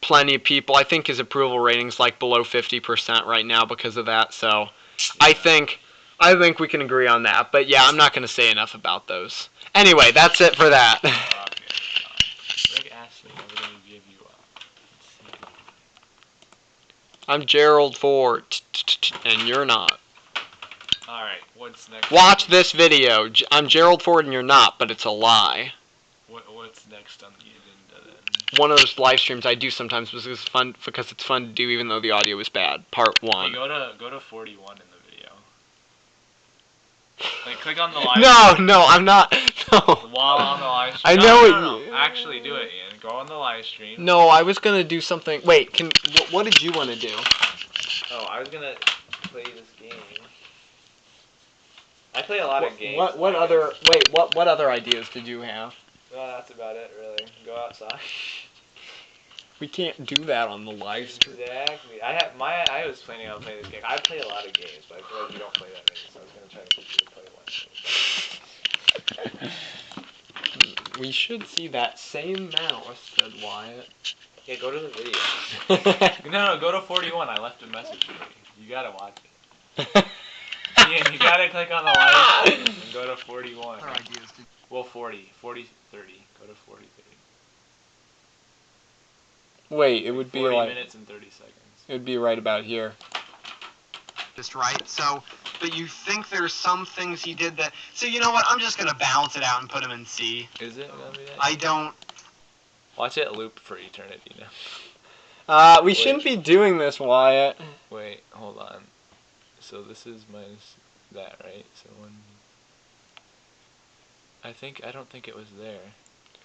plenty of people. I think his approval rating's like below 50% right now because of that. So, I think we can agree on that. But yeah, I'm not gonna say enough about those. Anyway, that's it for that. Rick Ashley, I'm gonna give you up. I'm Gerald Ford, and you're not. Alright, what's next? Watch this video. I'm Gerald Ford, and you're not, but it's a lie. What's next on the agenda then? One of those live streams I do sometimes because it's fun to do even though the audio is bad. Part 1. Hey, go to 41 in the video. Like, click on the live No, I'm not. No. While on the live stream. I know No. Actually do it, Ian. Go on the live stream. No, I was gonna do something. Wait, what did you want to do? Oh, I was gonna play this game. I play a lot of games. What other ideas did you have? Well, that's about it, really. Go outside. We can't do that on the live stream. Exactly. I was planning on playing this game. I play a lot of games, but I feel like you don't play that many, so I was gonna try to get you to play one. We should see that same mouse, said Wyatt. Yeah, go to the video. No, go to 41. I left a message for you. You gotta watch it. Ian, you gotta click on the live stream and go to 41. Well, 40, 30. Go to 40, 30. Wait, it would be 40 like minutes and 30 seconds. it would be right about here. Just right. So, but you think there's some things he did that. So you know what? I'm just gonna balance it out and put him in C. Is it gonna be that? I don't. Watch it loop for eternity now. We shouldn't be doing this, Wyatt. Wait, hold on. So this is minus that, right? So I don't think it was there.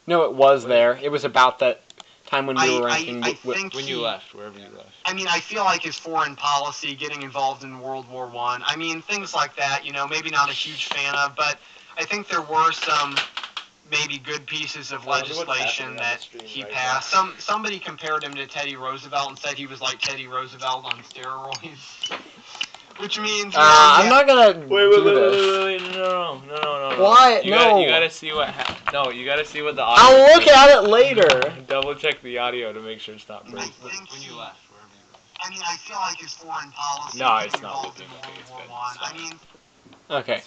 No, it was there. It was about that time when we were ranking. When you left, wherever you left. I mean, I feel like his foreign policy, getting involved in World War I. I mean, things like that. You know, maybe not a huge fan of, but I think there were some maybe good pieces of legislation that he passed. Somebody compared him to Teddy Roosevelt and said he was like Teddy Roosevelt on steroids. Which means I'm not gonna Wait, no. Why? No. You gotta see what. You gotta see what the audio. I'll look at it later. Double check the audio to make sure it's not breaking. When you left, wherever you left. I mean, I feel like his foreign policy. No, it's not looping. I mean. Okay.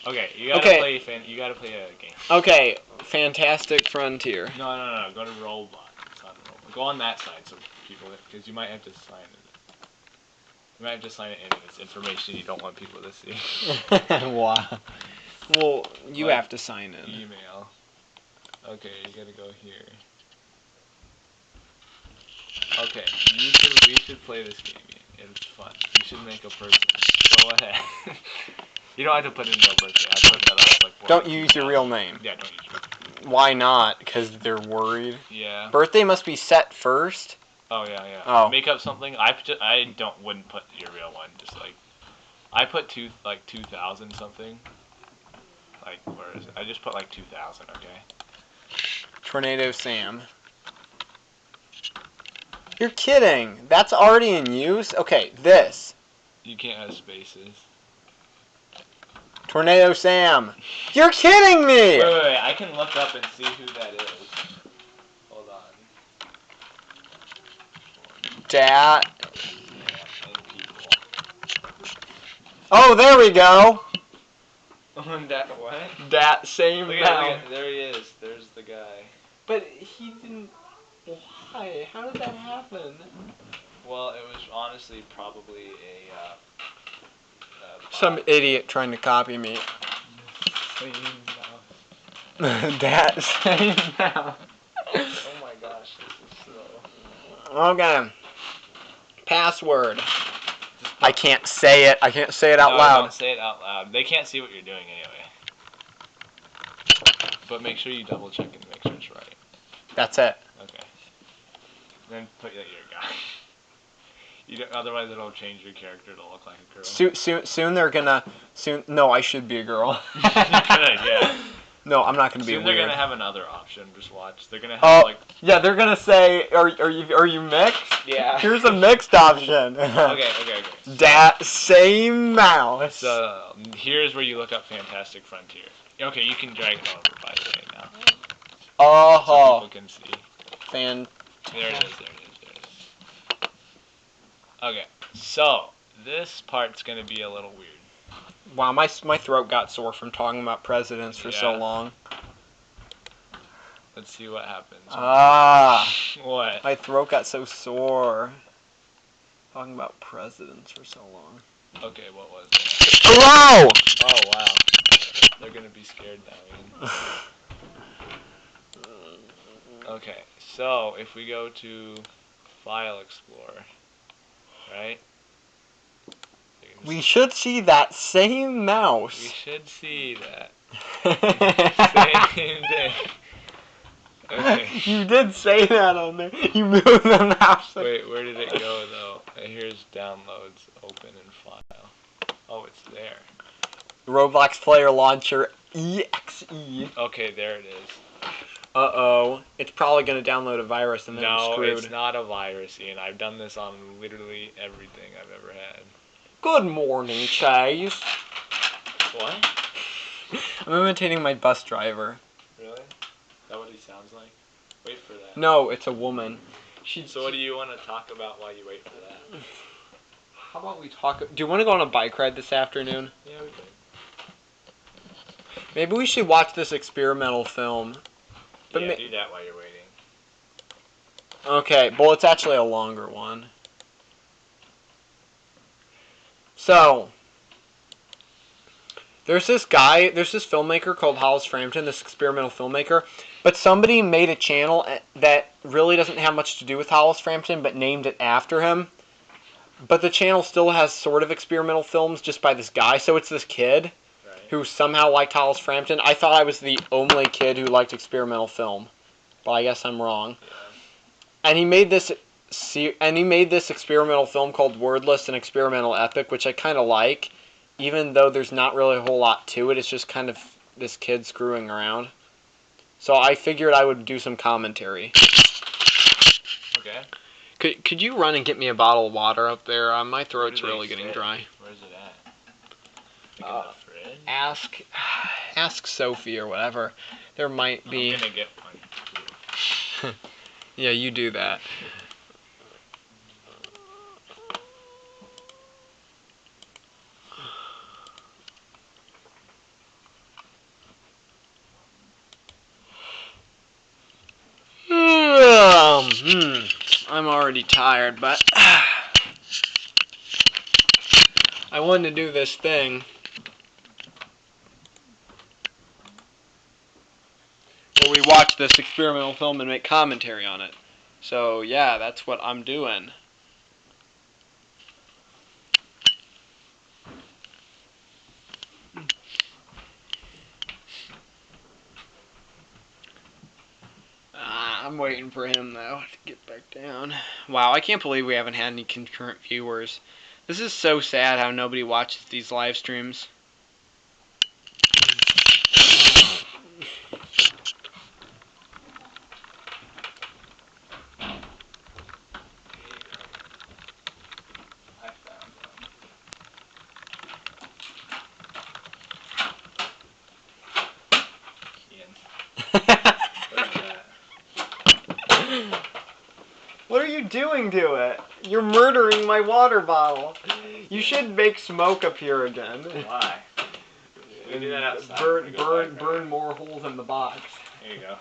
Okay, you gotta play a game. Okay, Fantastic Frontier. No. Go to Roblox. It's not Roblox. Go on that side so people, because you might have to sign it. You might have to sign it in. It's information you don't want people to see. Wow. Well, you have to sign in. Email. Okay, you gotta go here. Okay, we should play this game. It's fun. You should make a person. Go ahead. You don't have to put in no birthday. I put that off like. Don't use your real name. Yeah, don't use your real name. Why not? Because they're worried. Yeah. Birthday must be set first. Oh yeah. Oh. Make up something. Wouldn't put your real one. Just like, I put 2000 something. like, where is it? I just put like 2,000. Okay. Tornado Sam. You're kidding. That's already in use? Okay, this. You can't have spaces. Tornado Sam. You're kidding me! Wait. I can look up and see who that is. Hold on. Dat. And people. Oh, there we go. That what? Dat same Look now. at, there he is. There's the guy. But he didn't. Why? How did that happen? Well, it was honestly probably Some idiot trying to copy me. Dat same now. Oh my gosh, this is slow. Okay. Password. I can't say it. I can't say it out loud. Don't say it out loud. They can't see what you're doing anyway. But make sure you double check and make sure it's right. That's it. Okay. Then put that you're a guy. You don't, otherwise it'll change your character to look like a girl. Soon they're gonna. No, I should be a girl. You could, yeah. No, I'm not gonna be Soon weird. they're gonna have another option. Just watch. They're gonna have like. Yeah, they're gonna say, "Are you mixed?" Yeah. Here's a mixed option. Okay. Dat same mouse. So here's where you look up Fantastic Frontier. Okay, you can drag it over by the way now. Oh, So people can see. fan. There it is. Okay, so this part's gonna be a little weird. Wow, my throat got sore from talking about presidents for so Yeah. long. Let's see what happens. What? My throat got so sore. Talking about presidents for so long. Okay, what was it? Hello! Oh, wow. They're gonna be scared now, Ian. Okay, so if we go to File Explorer, right? We should see that same We mouse. should see that. Same thing. Okay. You did say that on there. You moved the mouse. Wait, where did it go though? Here's downloads, open and file. Oh, it's there. Roblox player launcher EXE. Okay, there it is. Uh-oh. It's probably going to download a virus and then I'm No, screwed. it's not a virus, Ian. I've done this on literally everything I've ever had. Good morning, Chase. What? I'm imitating my bus driver. Really? Is that what he sounds like? Wait for that. No, it's a woman. So what do you want to talk about while you wait for that? How about we talk... Do you want to go on a bike ride this afternoon? Yeah, we could. Maybe we should watch this experimental film. But Yeah, do that while you're waiting. Okay, well, it's actually a longer one. So, there's this filmmaker called Hollis Frampton, this experimental filmmaker, but somebody made a channel that really doesn't have much to do with Hollis Frampton, but named it after him. But the channel still has sort of experimental films just by this guy, so it's this kid who somehow liked Hollis Frampton. I thought I was the only kid who liked experimental film, but I guess I'm wrong. Yeah. And he made this experimental film called Wordless, an experimental epic, which I kind of like, even though there's not really a whole lot to it. It's just kind of this kid screwing around. So I figured I would do some commentary. Okay. Could you run and get me a bottle of water up there? My throat's really getting dry. Where's it at? Like in the fridge? Ask Sophie or whatever. There might be. I'm gonna get one too. Yeah, you do that. I'm already tired, but I wanted to do this thing where we watch this experimental film and make commentary on it. So yeah, that's what I'm doing. I'm waiting for him, though, to get back down. Wow, I can't believe we haven't had any concurrent viewers. This is so sad how nobody watches these live streams. are you doing to it? You're murdering my water bottle. You should make smoke appear again. Why? We do that outside. Burn more holes in the box. There you go.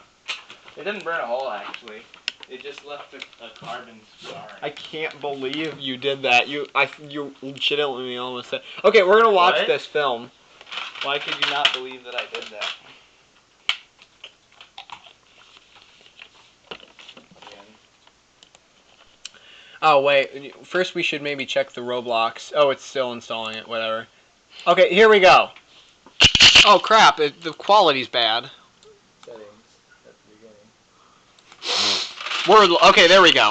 It didn't burn a hole, actually. It just left a carbon scar. I can't believe you did that. You legitimately almost said. Okay, we're gonna watch this film. Why could you not believe that I did that? Oh wait, first we should maybe check the Roblox. Oh, it's still installing it. Whatever. Okay, here we go. Oh crap! The quality's bad. Settings at the beginning. We're okay. There we go.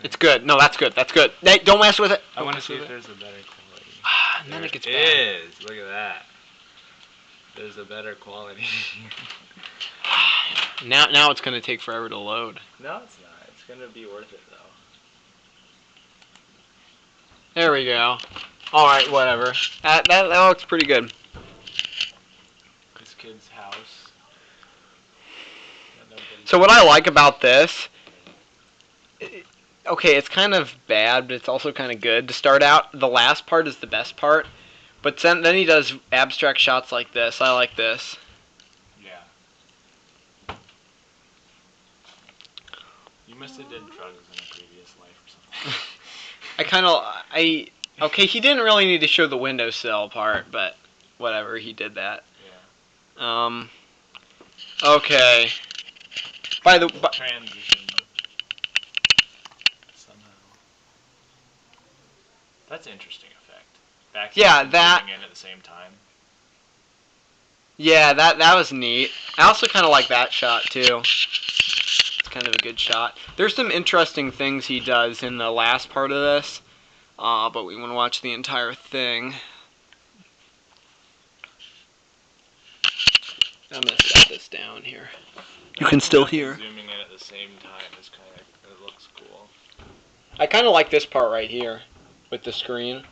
It's good. No, that's good. That's good. Hey, don't mess with it. I want to see if there's a better quality. And then it gets bad. Is. Look at that. There's a better quality. Now it's gonna take forever to load. No, it's not. It's gonna be worth it though. There we go. All right, whatever. That looks pretty good. This kid's house. So what I like about this, okay, it's kind of bad, but it's also kind of good. To start out, the last part is the best part, but then he does abstract shots like this. I like this. Yeah. You must have did drugs in a previous life or something. Okay, he didn't really need to show the windowsill part, but whatever, he did that. Yeah. Okay. Transition. Somehow. That's an interesting effect. Yeah, that. In at the same time. Yeah, that was neat. I also kind of like that shot too. It's kind of a good shot. There's some interesting things he does in the last part of this, but we want to watch the entire thing. I'm gonna set this down here. You can still hear. Zooming in at the same time is kind of, it looks cool. I kind of like this part right here with the screen.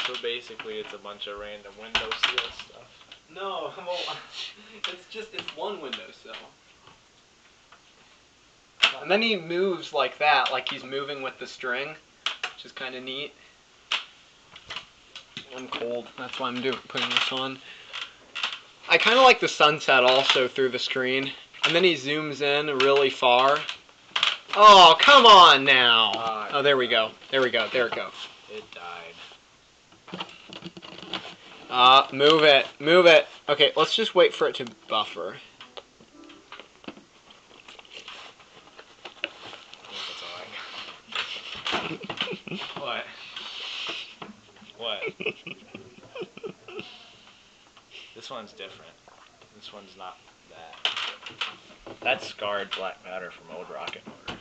So basically, it's a bunch of random windowsill stuff. No, it's one windowsill. And then he moves like that, like he's moving with the string, which is kind of neat. I'm cold, that's why I'm putting this on. I kind of like the sunset also through the screen. And then he zooms in really far. Oh, come on now! Oh, there we go. There we go. There it goes. It died. Move it. Move it. Okay, let's just wait for it to buffer. What? What? This one's different. This one's not that. That's scarred black matter from old rocket motor.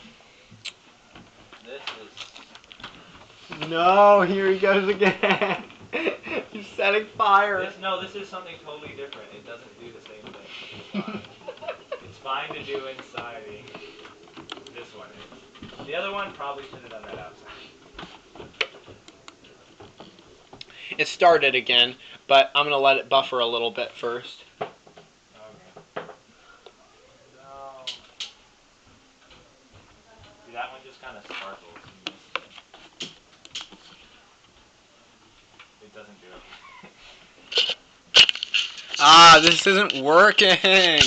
This is... No, here he goes again. He's setting fire. This is something totally different. It doesn't do the same thing. It's fine to do inside. This one is. The other one probably should have done that outside. It started again, but I'm going to let it buffer a little bit first. Okay. No. See, that one just kind of sparkles. It doesn't do it. Ah, this isn't working. I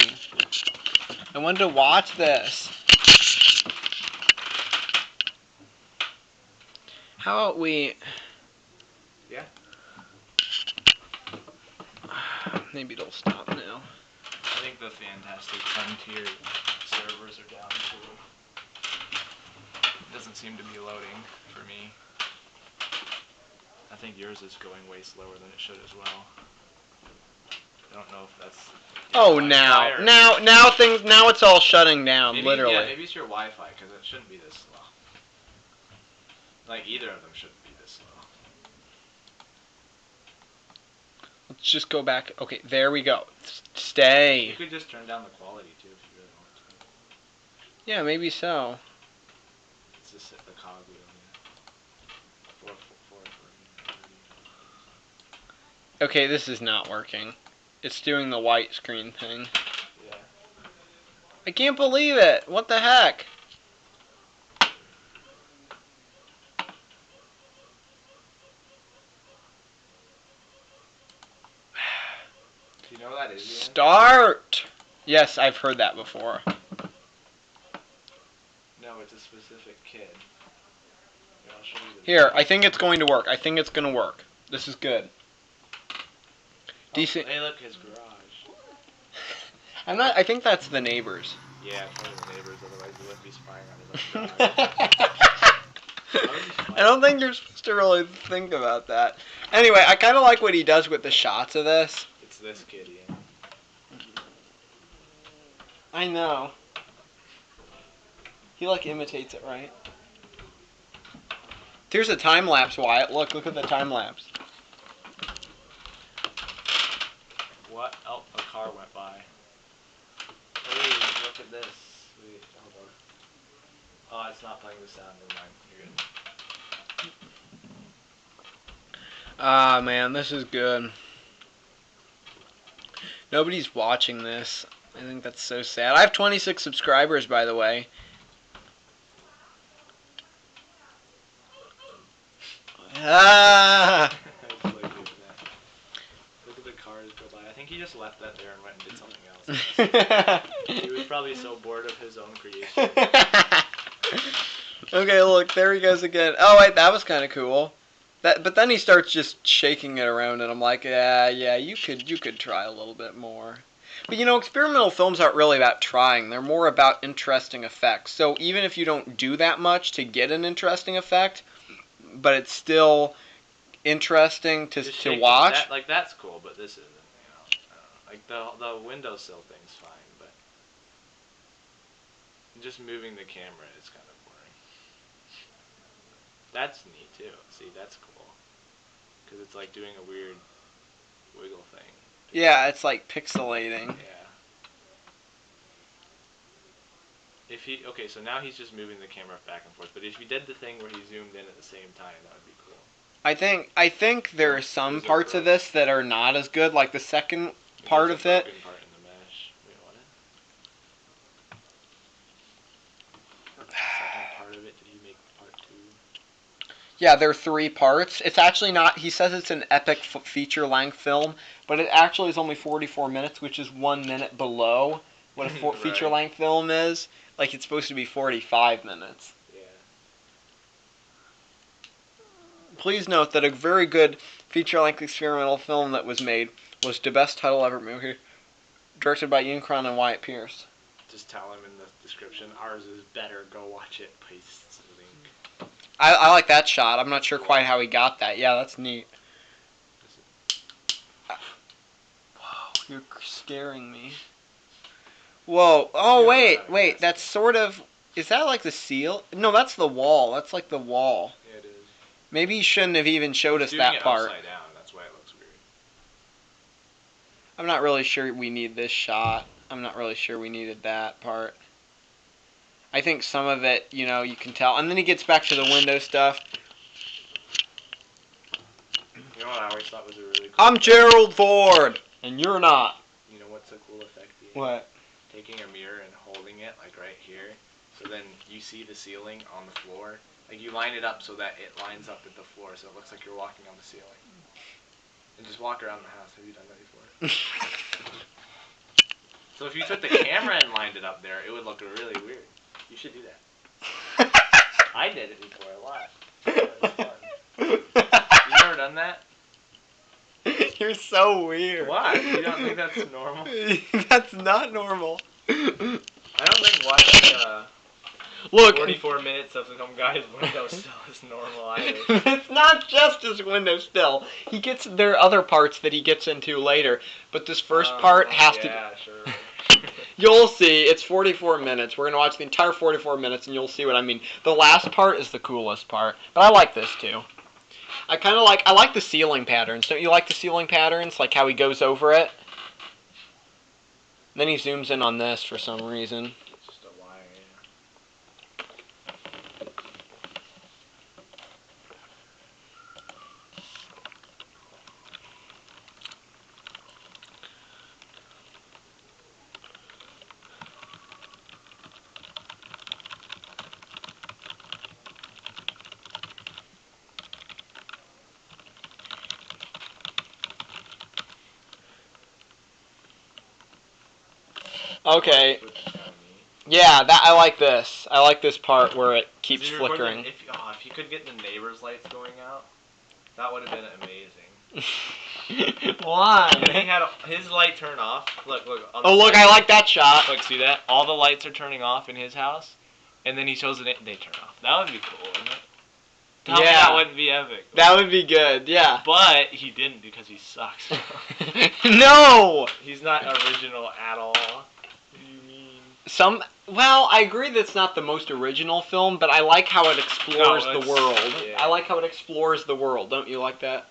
wanted to watch this. How about we... Yeah. Maybe it'll stop now. I think the Fantastic Frontier servers are down too. It doesn't seem to be loading for me. I think yours is going way slower than it should as well. I don't know if that's... Oh, now it's all shutting down, maybe, literally. Yeah, maybe it's your Wi-Fi, because it shouldn't be this slow. Like, either of them shouldn't be this slow. Let's just go back. Okay, there we go. Stay. You could just turn down the quality, too, if you really want to. Yeah, maybe so. Let's just hit the cog wheel here. 4, 4, 4, 4. Okay, this is not working. It's doing the white screen thing. Yeah. I can't believe it. What the heck? Do you know what that is? Ian? Start! Yes, I've heard that before. No, it's a specific kid. Here, I'll show you the Here, I think it's going to work. I think it's going to work. This is good. Decent. Hey, look, his garage. I think that's the neighbors. Yeah, it's probably the neighbors, otherwise he wouldn't be spying on his own garage. I don't think you're supposed to really think about that. Anyway, I kind of like what he does with the shots of this. It's this kid, Ian. I know. He like imitates it, right? Here's a time lapse, Wyatt. Look at the time lapse. What? Oh, a car went by. Hey, look at this. Wait, hold on. Oh, it's not playing the sound. Never mind. You're good. Ah, man, this is good. Nobody's watching this. I think that's so sad. I have 26 subscribers, by the way. Ah! Look at the cars go by. I think he just left that there and went and did something else. He was probably so bored of his own creation. Okay, look, there he goes again. Oh wait, that was kind of cool. But then he starts just shaking it around, and I'm like, yeah, you could try a little bit more. But you know, experimental films aren't really about trying. They're more about interesting effects. So even if you don't do that much to get an interesting effect, but it's still interesting to watch. That's cool, but this isn't. Like the windowsill thing's fine, but just moving the camera is kind of boring. That's neat too. See, that's cool. Because it's like doing a weird wiggle thing. Yeah, it's like pixelating. Yeah. Okay, so now he's just moving the camera back and forth. But if you did the thing where he zoomed in at the same time, that would be cool. I think there are some parts of this that are not as good. Like the second part of it. Part in the mesh. Wait, what? The second part of it. Did you make part 2? Yeah, there are 3 parts. It's actually not. He says it's an epic feature-length film, but it actually is only 44 minutes, which is 1 minute below what a Right. feature-length film is. Like it's supposed to be 45 minutes. Yeah. Please note that a very good feature-length experimental film that was made was The Best Title Ever Movie, directed by Ian Cron and Wyatt Pierce. Just tell him in the description, ours is better, go watch it, paste the link. I like that shot. I'm not sure quite how he got that. Yeah, that's neat. Whoa, you're scaring me. Whoa. Oh, wait. That's sort of... Is that like the seal? No, that's the wall. That's like the wall. Yeah, it is. Maybe he shouldn't have even showed us that part. Upside down. That's why it looks weird. I'm not really sure we need this shot. I'm not really sure we needed that part. I think some of it, you know, you can tell. And then he gets back to the window stuff. You know what I always thought was a really cool I'm Gerald Ford, and you're not. You know what's a cool effect? Ian? What? Taking a mirror and holding it, like right here, so then you see the ceiling on the floor. Like you line it up so that it lines up with the floor, so it looks like you're walking on the ceiling. And just walk around the house. Have you done that before? So if you took the camera and lined it up there, it would look really weird. You should do that. I did it before a lot. It was fun. You never done that? You're so weird. Why? You don't think that's normal? That's not normal. I don't think watching Look, 44 minutes of some guy's windowsill is normal either. It's not just his windowsill. There are other parts that he gets into later, but this first part has to. Yeah, sure. You'll see. It's 44 minutes. We're gonna watch the entire 44 minutes, and you'll see what I mean. The last part is the coolest part, but I like this too. I like the ceiling patterns. Don't you like the ceiling patterns? Like how he goes over it. Then he zooms in on this for some reason. It's just a wire, Okay. Which is kinda neat. Yeah, I like this. I like this part where it keeps See, recording- flickering. If you could get the neighbor's lights going out, that would have been amazing. Why? And he had his light turn off. Look. On the Oh, look, side. I like that shot. Look, see that? All the lights are turning off in his house, and then he shows it. They turn off. That would be cool, wouldn't it? Tell me that wouldn't be epic. That would be good, yeah. But he didn't because he sucks. No! He's not original at all. What do you mean? Well, I agree that it's not the most original film, but I like how it explores the world. Yeah. I like how it explores the world. Don't you like that?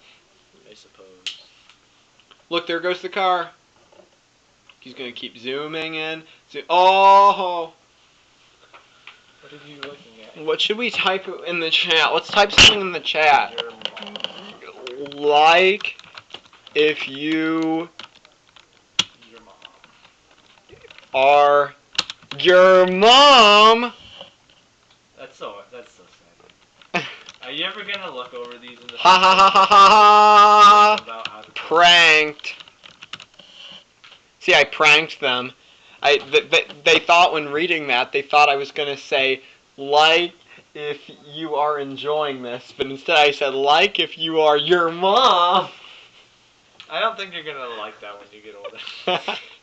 I suppose. Look, there goes the car. He's going to keep zooming in. Oh! What are you looking at? What should we type in the chat? Let's type something in the chat. Your mom. Like if you Your mom. are your mom. That's so sad. Are you ever gonna look over these in the Ha ha ha ha ha ha. about how to Pranked. See, I pranked them. They thought when reading that, they thought I was going to say, like if you are enjoying this. But instead I said, like if you are your mom. I don't think you're gonna like that when you get older.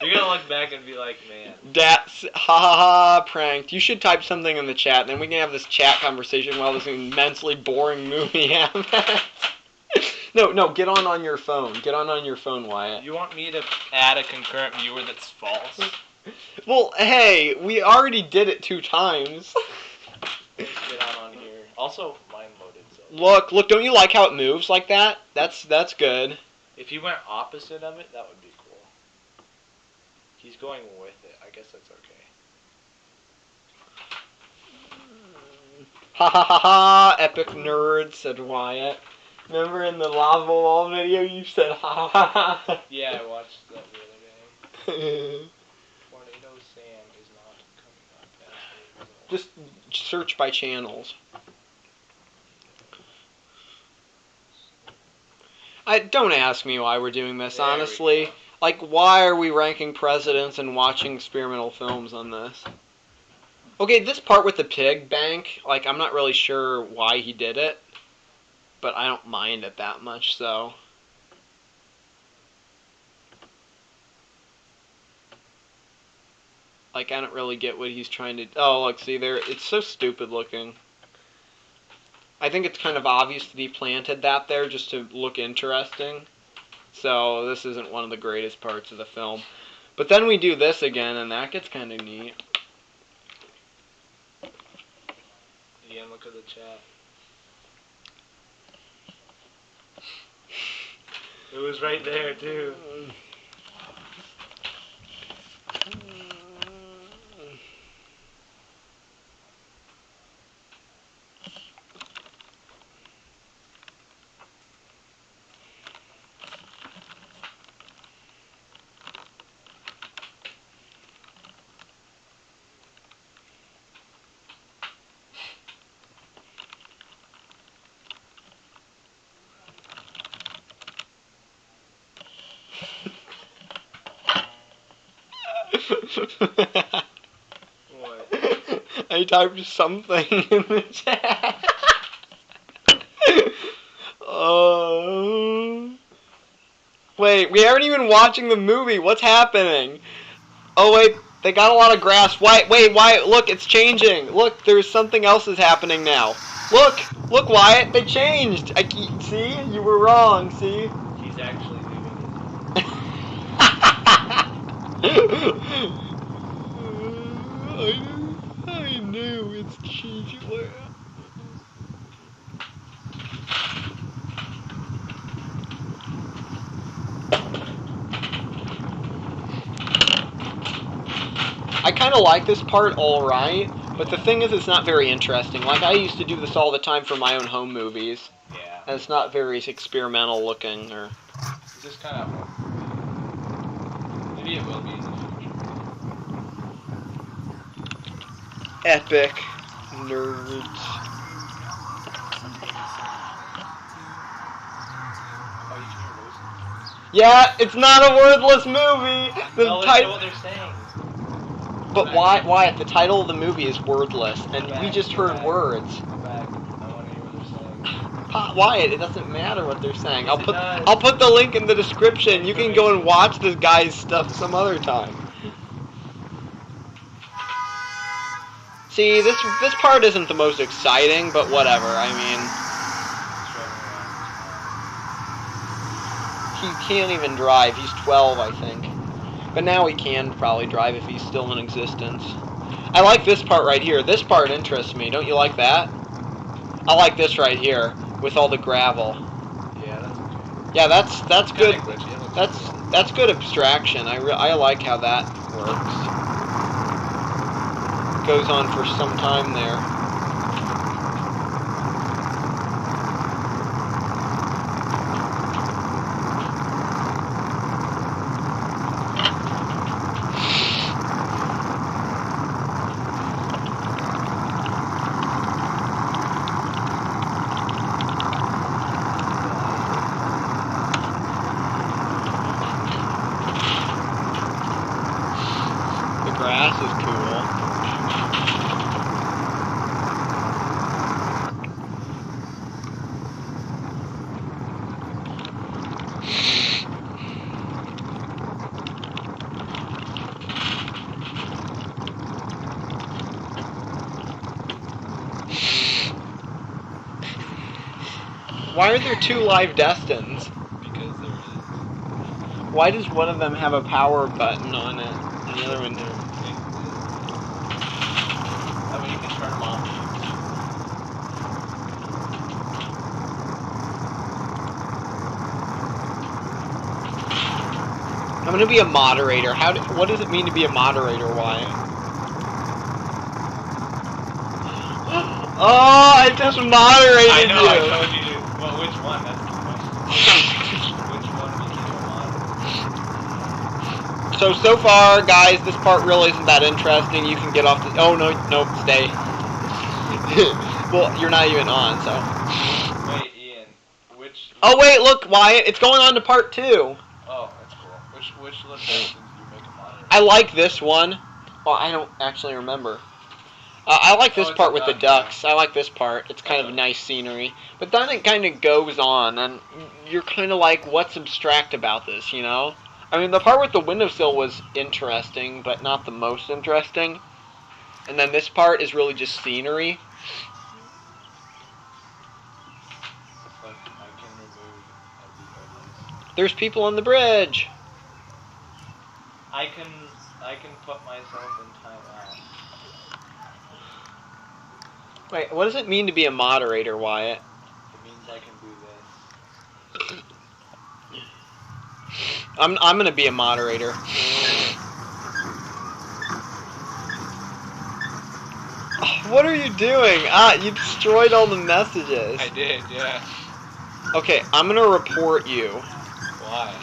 You're gonna look back and be like, man. That's ha ha ha pranked. You should type something in the chat, then we can have this chat conversation while this immensely boring movie happens. No, get on your phone. Get on your phone, Wyatt. You want me to add a concurrent viewer that's false? Well, hey, we already did it 2 times. Get on here. Also, mine loaded. So. Look, don't you like how it moves like that? That's good. If you went opposite of it, that would be cool. He's going with it. I guess that's okay. Ha ha ha ha, epic nerd, said Wyatt. Remember in the lava wall video you said ha ha ha? Yeah, I watched that the other day. Tornado Sam is not coming up as a result. Just search by channels. Don't ask me why we're doing this, honestly. Like, why are we ranking presidents and watching experimental films on this? Okay, this part with the pig bank, like, I'm not really sure why he did it. But I don't mind it that much, so. Like, I don't really get what he's trying to... Oh, look, see there, it's so stupid looking. I think it's kind of obvious that he planted that there just to look interesting. So, this isn't one of the greatest parts of the film. But then we do this again, and that gets kind of neat. Yeah, look at the chat. It was right there, too. What? I typed something in the chat. Wait, we aren't even watching the movie. What's happening? Oh wait, they got a lot of grass. Wait, Wyatt, look, it's changing. Look, there's something else is happening now. Look, Wyatt, they changed. See, you were wrong. See. He's actually doing I knew it's changing. I kind of like this part alright, but the thing is it's not very interesting. Like, I used to do this all the time for my own home movies. Yeah. And it's not very experimental looking, or... It's just kind of... Maybe it will be in the future. Epic nerds. Oh, you can hear voices. Yeah, it's not a wordless movie! No, listen to what they're saying. But why? The title of the movie is wordless, and we just heard words. Go back. I want to hear what they're saying. Wyatt, it doesn't matter what they're saying. Yes, it does. I'll put the link in the description. You can go and watch this guy's stuff some other time. See, this part isn't the most exciting, but whatever. I mean, he can't even drive. He's 12, I think. But now he can probably drive if he's still in existence. I like this part right here. This part interests me. Don't you like that? I like this right here with all the gravel. Yeah, that's okay. Yeah, that's good. Glitchy. That's good abstraction. I like how that works. Goes on for some time there. The grass is cool. Why are there two live destins? Because there is. Why does one of them have a power button on it and the other one doesn't? I mean, you can turn them off. I'm gonna be a moderator. What does it mean to be a moderator, Wyatt? Oh, I just moderated I know, you. I told you. Well, which one? That's the question. Which one became a moderator? So far, guys, this part really isn't that interesting. You can get off the... Oh, no, stay. Well, you're not even on, so... Wait, Ian, which... Oh, wait, look, Wyatt, it's going on to part 2. Oh, that's cool. Which locations do you make a moderator? I like this one. Well, I don't actually remember. I like this part with the ducks. I like this part. It's kind of nice scenery. But then it kind of goes on, and you're kind of like, what's abstract about this, you know? I mean, the part with the windowsill was interesting, but not the most interesting. And then this part is really just scenery. But I can remove every. There's people on the bridge. I can put myself in timeout. Wait, what does it mean to be a moderator, Wyatt? It means I can do this. I'm gonna be a moderator. What are you doing? You destroyed all the messages. I did, yeah. Okay, I'm gonna report you. Why?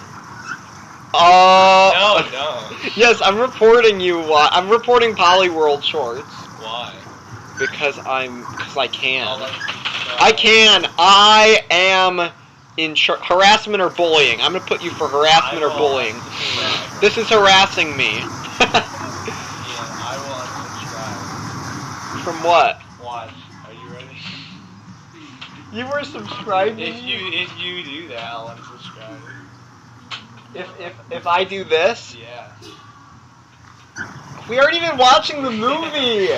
No, don't. Yes, I'm reporting you. I'm reporting Polyworld Shorts. Why? Because I can. I'll I can. I am in harassment or bullying. I'm gonna put you for harassment or bullying. This is harassing me. Ian, I will unsubscribe. From what? Watch. Are you ready? You were subscribed. If you do that, I'll unsubscribe. If I do this, Yeah. we aren't even watching the movie.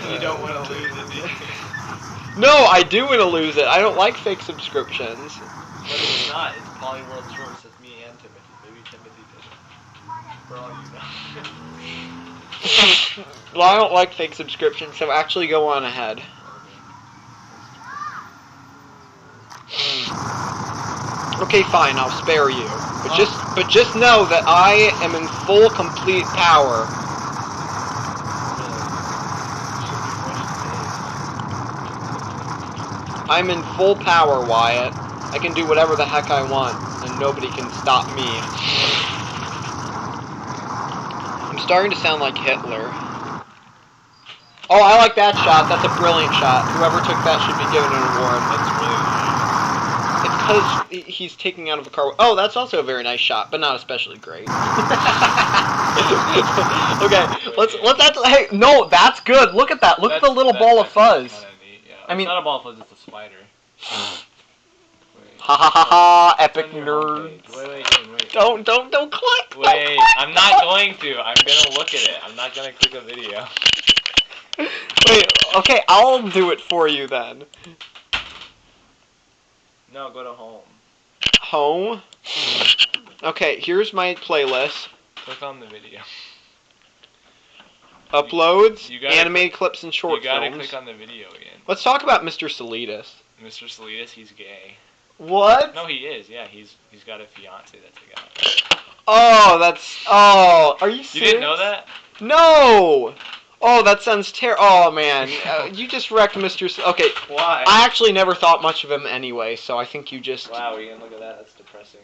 You don't want to lose it, do you? No, I do want to lose it. I don't like fake subscriptions. But it's not. It's Polyworld Shorts. It's me and Timothy. Maybe Timothy did it. For all you know. Well, I don't like fake subscriptions, so actually go on ahead. Okay, fine, I'll spare you. But just know that I am in full, complete power. I'm in full power, Wyatt. I can do whatever the heck I want, and nobody can stop me. I'm starting to sound like Hitler. Oh, I like that shot. That's a brilliant shot. Whoever took that should be given an award. That's really nice. It's because he's taking out of a car. Oh, that's also a very nice shot, but not especially great. Okay, let's actually. Hey, no, that's good. Look at that. Look at the little ball of fuzz. Kinda neat, yeah. I mean, it's not a ball of fuzz. It's a spider. ha ha ha ha! Epic It's on your nerd. homepage. Wait. Don't click. Wait, I'm not going to. I'm gonna look at it. I'm not gonna click a video. Wait. Okay, I'll do it for you then. No, go to home. Home. Okay, here's my playlist. Click on the video. Uploads, You gotta animated clips, and short You gotta films. click on the video again. Let's talk about Mr. Salidas. Mr. Salidas, he's gay. What? No, he is. Yeah, he's got a fiance that's a guy. Oh, are you serious? You didn't know that? No! Oh, that sounds terrible. Oh, man. You just wrecked Mr. Okay. Why? I actually never thought much of him anyway, so I think you just... Wow, Ian, look at that. That's depressing.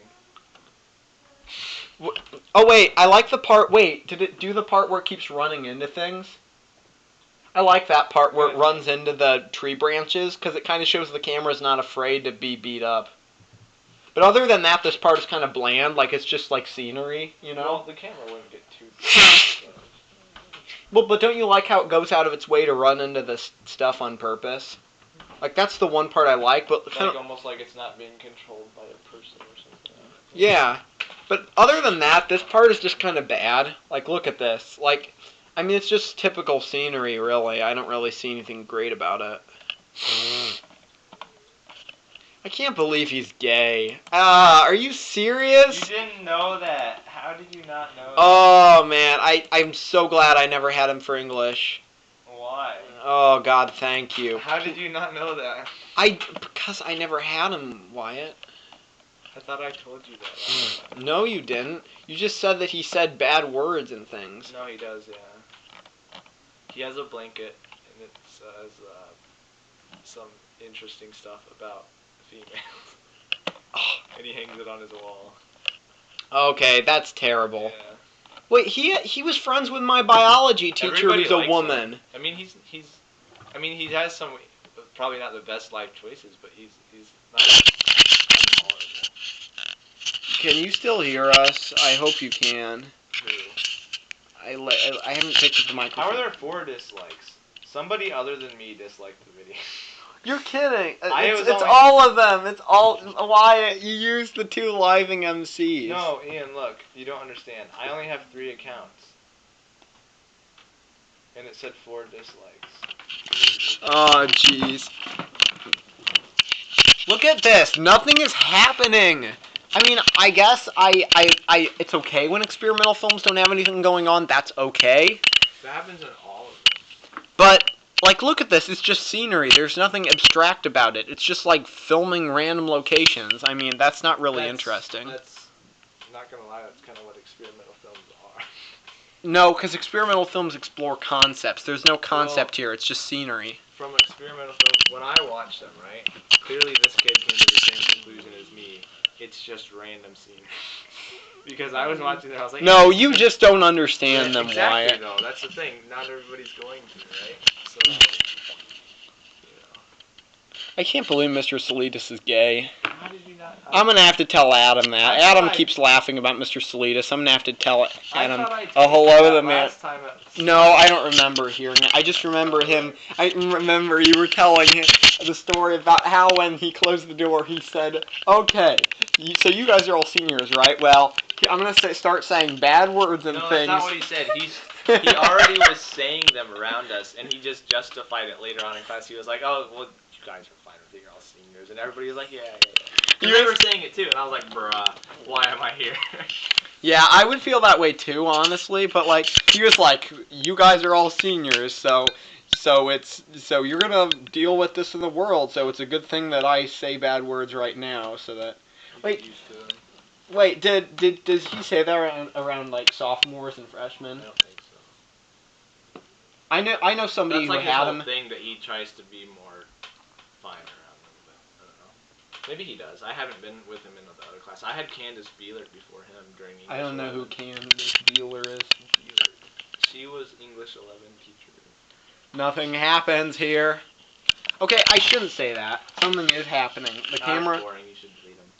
Oh, wait. I like the part... Wait, did it do the part where it keeps running into things? I like that part where it runs into the tree branches, because it kind of shows the camera's not afraid to be beat up. But other than that, this part is kind of bland. Like, it's just like scenery, you know? Well, the camera wouldn't get too... Well, but don't you like how it goes out of its way to run into this stuff on purpose? Like, that's the one part I like, but... Like, almost like it's not being controlled by a person or something. Yeah. But other than that, this part is just kind of bad. Like, look at this. Like, I mean, it's just typical scenery, really. I don't really see anything great about it. I can't believe he's gay. Are you serious? You didn't know that. How did you not know that? Oh, man. I'm so glad I never had him for English. Why? Oh, God, thank you. How did you not know that? Because I never had him, Wyatt. I thought I told you that. No, you didn't. You just said that he said bad words and things. No, he does, yeah. He has a blanket, and it says some interesting stuff about females. And he hangs it on his wall. Okay, that's terrible. Yeah. Wait, he was friends with my biology teacher Everybody who's a likes woman. him. I mean, he has some probably not the best life choices, but he's not horrible. Can you still hear us? I hope you can. Who? I haven't picked up the microphone. How are there 4 dislikes? Somebody other than me disliked the video. You're kidding. It's It's all of them. It's all... Wyatt, you used the 2 living MCs. No, Ian, look. You don't understand. I only have 3 accounts. And it said 4 dislikes. Oh, jeez. Look at this. Nothing is happening. I mean, I guess it's okay when experimental films don't have anything going on. That's okay. That happens in all of them. But, like, look at this. It's just scenery. There's nothing abstract about it. It's just like filming random locations. I mean, that's not really interesting. That's, not gonna lie, that's kind of what experimental films are. No, because experimental films explore concepts. There's no concept here. It's just scenery. From experimental films, when I watched them, right, clearly this kid came to the same conclusion as me. It's just random scenery. Because I was watching it, I was like... No, you just don't understand them, exactly, Wyatt. though. That's the thing. Not everybody's going to, right? So, I can't believe Mr. Salidas is gay. How did you not... I'm going to have to tell Adam that. I Adam thought keeps laughing about Mr. Salidas. I'm going to have to tell Adam I a hello to the man. last time No, I don't remember hearing it. I just remember him. I remember you were telling him the story about how when he closed the door, he said, okay, so you guys are all seniors, right? Well, I'm going to start saying bad words and No, things. that's not what he said. He already was saying them around us, and he just justified it later on in class. He was like, oh, well, you guys are fine with it. You're all seniors. And everybody was like, yeah. You were saying it, too. And I was like, bruh, why am I here? Yeah, I would feel that way, too, honestly. But, like, he was like, you guys are all seniors, so you're going to deal with this in the world. So it's a good thing that I say bad words right now so that... Wait, does he say that around like sophomores and freshmen? I don't think so. I know somebody That's like who his had whole him. thing that he tries to be more fine around them, but I don't know. Maybe he does. I haven't been with him in the other class. I had Candace Beeler before him during English 11. I don't know who Candace Beeler is. She was English 11 teacher. Nothing happens here. Okay, I shouldn't say that. Something is happening. The camera. That's boring. You should delete him.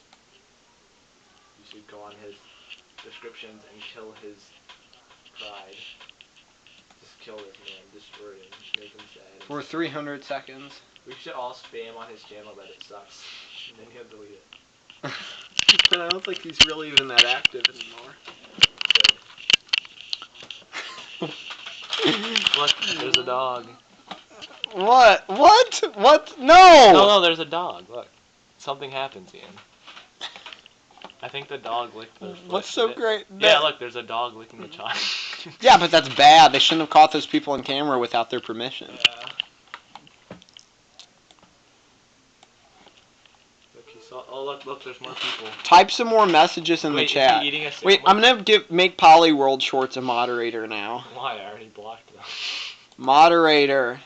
You should go on his descriptions and kill his pride. kill this man, destroy him, make him sad. For 300 seconds. We should all spam on his channel that it sucks, and then he'll delete it. But I don't think he's really even that active anymore. Look, there's a dog. What? What? What? No! No, there's a dog. Look. Something happens, Ian. I think the dog licked the foot. What's so great? Yeah, look, there's a dog licking the child. Yeah, but that's bad. They shouldn't have caught those people on camera without their permission. Yeah. Look, he saw. Oh, look, there's more people. Type some more messages in the chat. Is he eating a Wait, sandwich? I'm gonna make Polly World Shorts a moderator now. Why? I already blocked them. Moderator.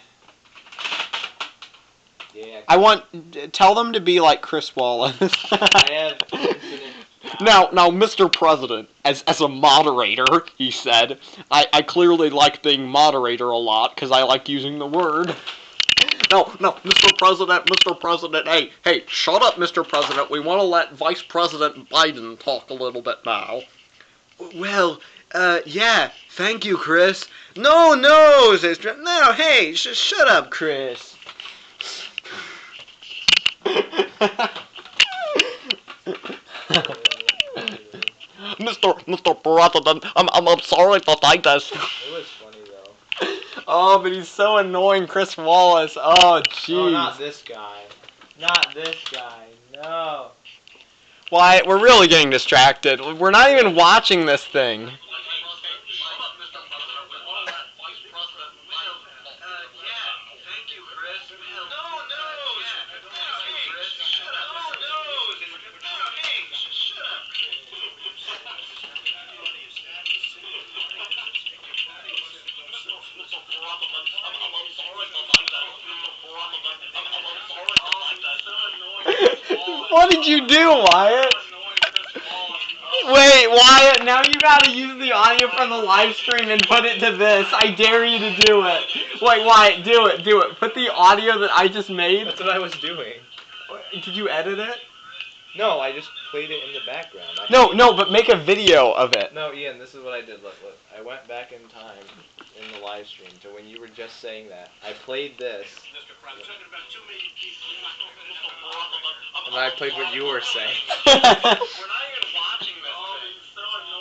Yeah. I want. Tell them to be like Chris Wallace. I have infinite. Now, Mr. President, as a moderator, he said, I clearly like being moderator a lot because I like using the word. No, Mr. President, hey, shut up, Mr. President. We want to let Vice President Biden talk a little bit now. Well, yeah, thank you, Chris. No, hey, shut up, Chris. Mr. President, I'm sorry to say this. It was funny though. Oh, but he's so annoying, Chris Wallace. Oh, jeez. No, not this guy. Not this guy. No. Wyatt, we're really getting distracted. We're not even watching this thing. What did you do, Wyatt? Wait, Wyatt, now you gotta use the audio from the live stream and put it to this. I dare you to do it. Wait, Wyatt, do it. Put the audio that I just made. That's what I was doing. Did you edit it? No, I just played it in the background. No, but make a video of it. No, Ian, this is what I did. Look. I went back in time in the live stream to when you were just saying that. I played this. And I played what you were saying.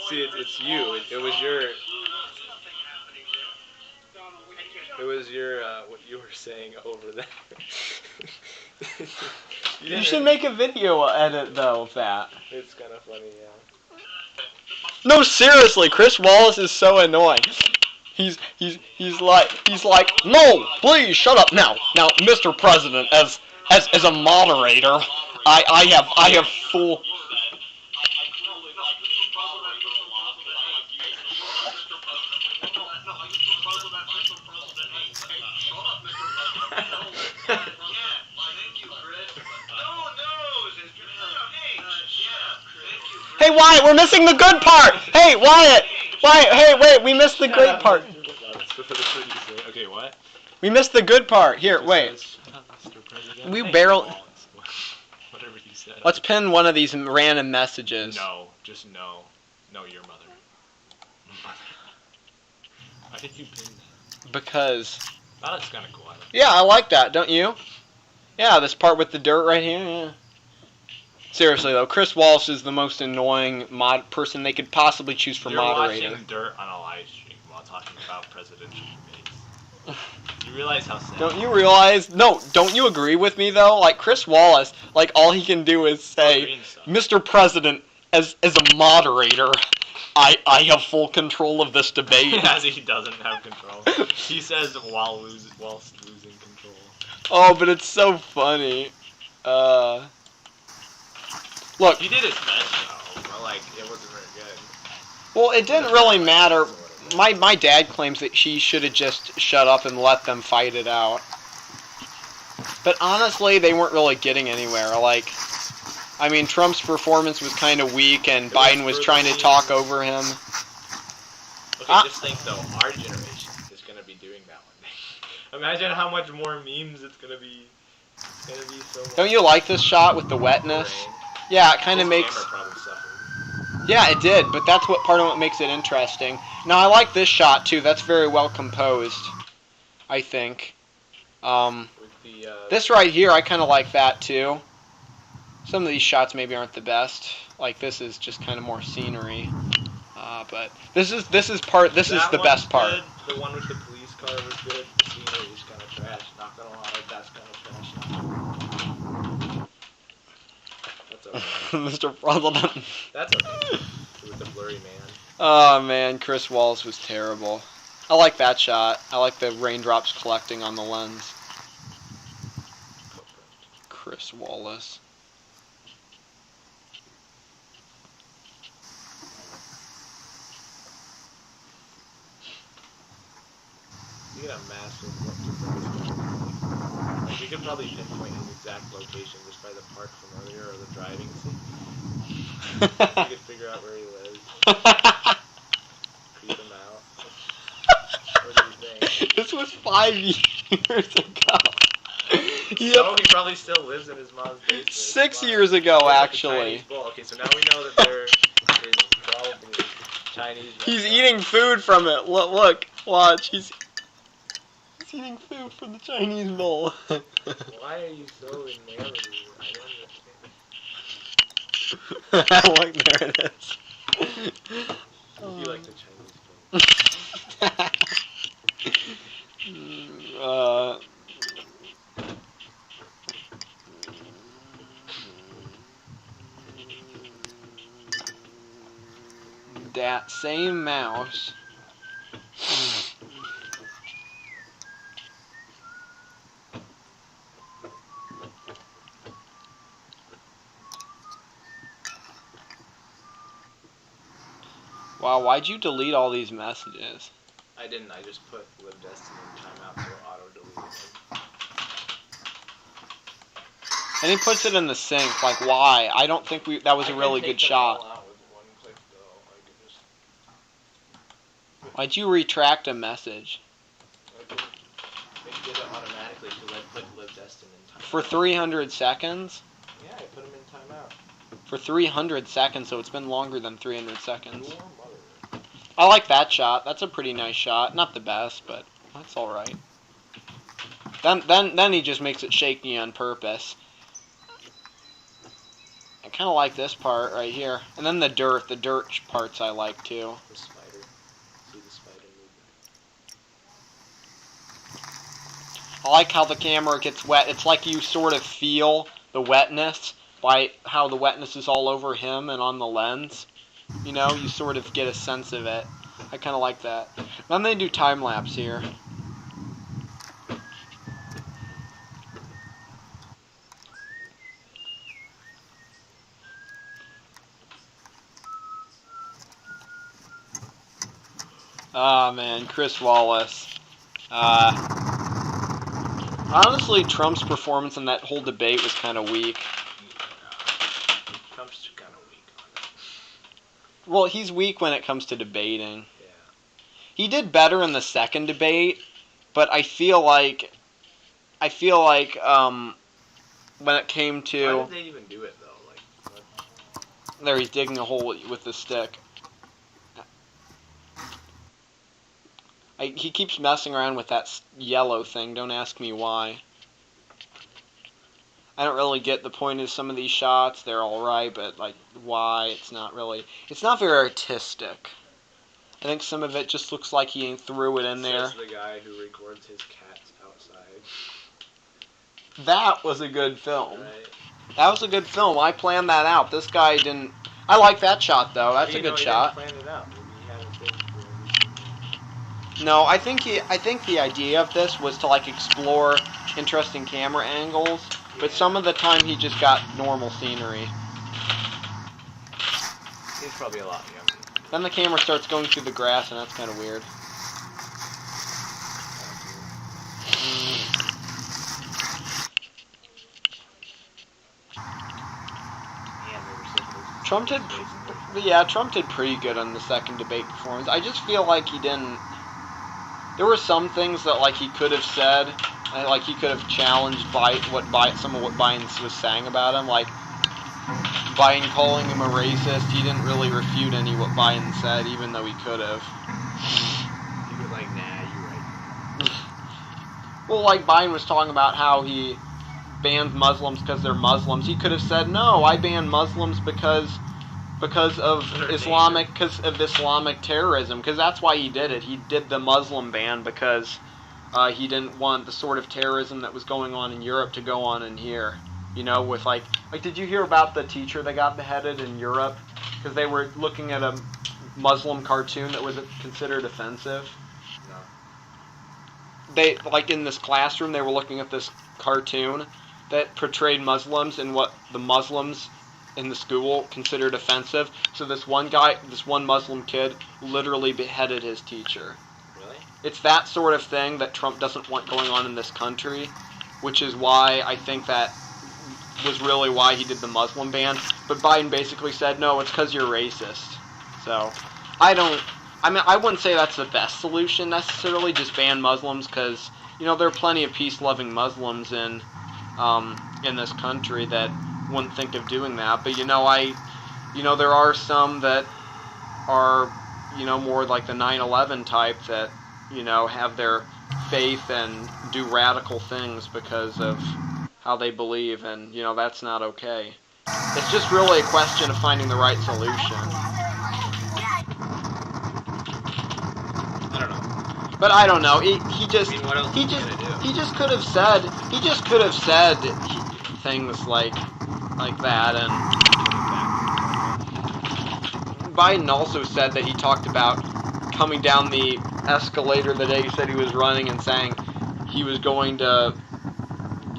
See, it's you. It was your what you were saying over there. You should make a video edit though of that. It's kind of funny, yeah. No, seriously, Chris Wallace is so annoying. He's like, no, please shut up now, Mr. President. As a moderator, I have full. Hey, Wyatt, we're missing the good part! Hey, Wyatt, hey, wait, we missed the great part. Okay, what? We missed the good part. Here, wait. We barely... Whatever you said. Let's pin one of these random messages. No, just no. No, your mother. Why did you pin that? Because... Oh, that's kind of cool. Yeah, I like that, don't you? Yeah, this part with the dirt right here, yeah. Seriously though, Chris Wallace is the most annoying person they could possibly choose for moderator. You're watching dirt on a live stream while talking about presidential debates. You realize how sad? Don't you realize? No, don't you agree with me though? Like Chris Wallace, like all he can do is say, "Mr. President, as a moderator, I have full control of this debate." As he doesn't have control. He says whilst losing control. Oh, but it's so funny. Look. He did his best though, but like it wasn't very good. Well, it didn't really matter. My dad claims that she should have just shut up and let them fight it out. But honestly, they weren't really getting anywhere. Like, I mean, Trump's performance was kind of weak, and Biden was trying to talk over him. Okay, just think though, our generation is gonna be doing that one day. Imagine how much more memes it's gonna be. It's gonna be so much. Don't you like this shot with the wetness? Yeah, it kind of makes... Yeah, it did, but that's what part of what makes it interesting. Now, I like this shot, too. That's very well composed, I think. With the, This right here, I kind of like that, too. Some of these shots maybe aren't the best. Like, this is just kind of more scenery. But this is the best part. Good. The one with the police car was good. The scenery's kind of trash. Not gonna lie, that's kind of trash. That's okay. Mr. Fraudulent. That's okay. With the blurry man. Oh, man, Chris Wallace was terrible. I like that shot. I like the raindrops collecting on the lens. Chris Wallace. You get a massive look to like, you could probably pinpoint his exact location just by the park from earlier or the driving scene. You could figure out where he lives. Creep him out. What do you think? This was 5 years ago. So he probably still lives in his mom's basement. 6 years ago, actually. Okay, so now we know that there is probably Chinese. He's eating food from it. Look, watch. He's eating food from the Chinese bowl. Why are you so enamored? I don't understand. Look, there it is. You like the Chinese food. That same mouse. Wow, why'd you delete all these messages? I didn't, I just put Live Destiny in timeout so it auto-deleted it. And he puts it in the sink, like why? I don't think that was a really good shot. Why'd you retract a message? It did it automatically because I put Live Destiny in timeout. For 300 seconds? Yeah, I put him in timeout. For 300 seconds, so it's been longer than 300 seconds. Your mother. I like that shot. That's a pretty nice shot. Not the best, but that's alright. Then he just makes it shaky on purpose. I kind of like this part right here. And then the dirt parts I like too. The spider. See the spider movement. I like how the camera gets wet. It's like you sort of feel the wetness by how the wetness is all over him and on the lens. You know, you sort of get a sense of it. I kind of like that. Then they do time-lapse here. Ah, man, Chris Wallace. Honestly, Trump's performance in that whole debate was kind of weak. Trump's kind of weak on it. Well, he's weak when it comes to debating. Yeah. He did better in the second debate, but I feel like when it came to... Why did they even do it, though? Like, what? There, he's digging a hole with the stick. He keeps messing around with that yellow thing. Don't ask me why. I don't really get the point of some of these shots. They're alright, but like, why? It's not very artistic. I think some of it just looks like he threw it in there. Says the guy who records his cats outside. That was a good film. Right. That was a good film. I planned that out. This guy didn't... I like that shot, though. That's a good shot. He didn't plan it out. Maybe he had a thing for No, I think the idea of this was to like explore interesting camera angles, but some of the time he just got normal scenery. He's probably a lot younger. Then the camera starts going through the grass, and that's kind of weird. Trump did pretty good on the second debate performance. I just feel like he didn't... There were some things that like he could have said, like he could have challenged some of what Biden was saying about him. Like Biden calling him a racist, he didn't really refute any what Biden said, even though he could have. He was like, nah, you're right. Well, like Biden was talking about how he banned Muslims because they're Muslims. He could have said, no, I ban Muslims because of Islamic terrorism, because that's why he did it. He did the Muslim ban because he didn't want the sort of terrorism that was going on in Europe to go on in here. You know, with like did you hear about the teacher that got beheaded in Europe because they were looking at a Muslim cartoon that was considered offensive? No. They, like, in this classroom, they were looking at this cartoon that portrayed Muslims and what the Muslims in the school considered offensive. So this one Muslim kid literally beheaded his teacher. Really? It's that sort of thing that Trump doesn't want going on in this country, which is why I think that was really why he did the Muslim ban. But Biden basically said, no, it's because you're racist. So, I wouldn't say that's the best solution necessarily, just ban Muslims, because, you know, there are plenty of peace-loving Muslims in this country that wouldn't think of doing that. But, there are some that are, more like the 9/11 type that, have their faith and do radical things because of how they believe, and, that's not okay. It's just really a question of finding the right solution. I don't know. But I don't know. He just I mean, what else is he gonna do? he just could have said things like that. And Biden also said that he talked about coming down the escalator the day he said he was running and saying he was going to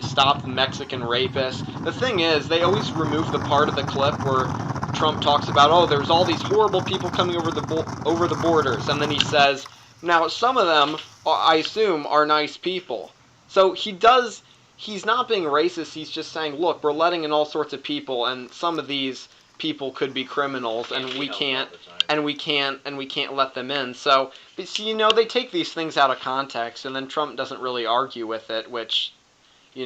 stop the Mexican rapists. The thing is, they always remove the part of the clip where Trump talks about, oh, there's all these horrible people coming over the borders, and then he says, now some of them, I assume, are nice people. So he's not being racist, he's just saying, look, we're letting in all sorts of people, and some of these people could be criminals, and we can't let them in. So, but see, they take these things out of context, and then Trump doesn't really argue with it, which, he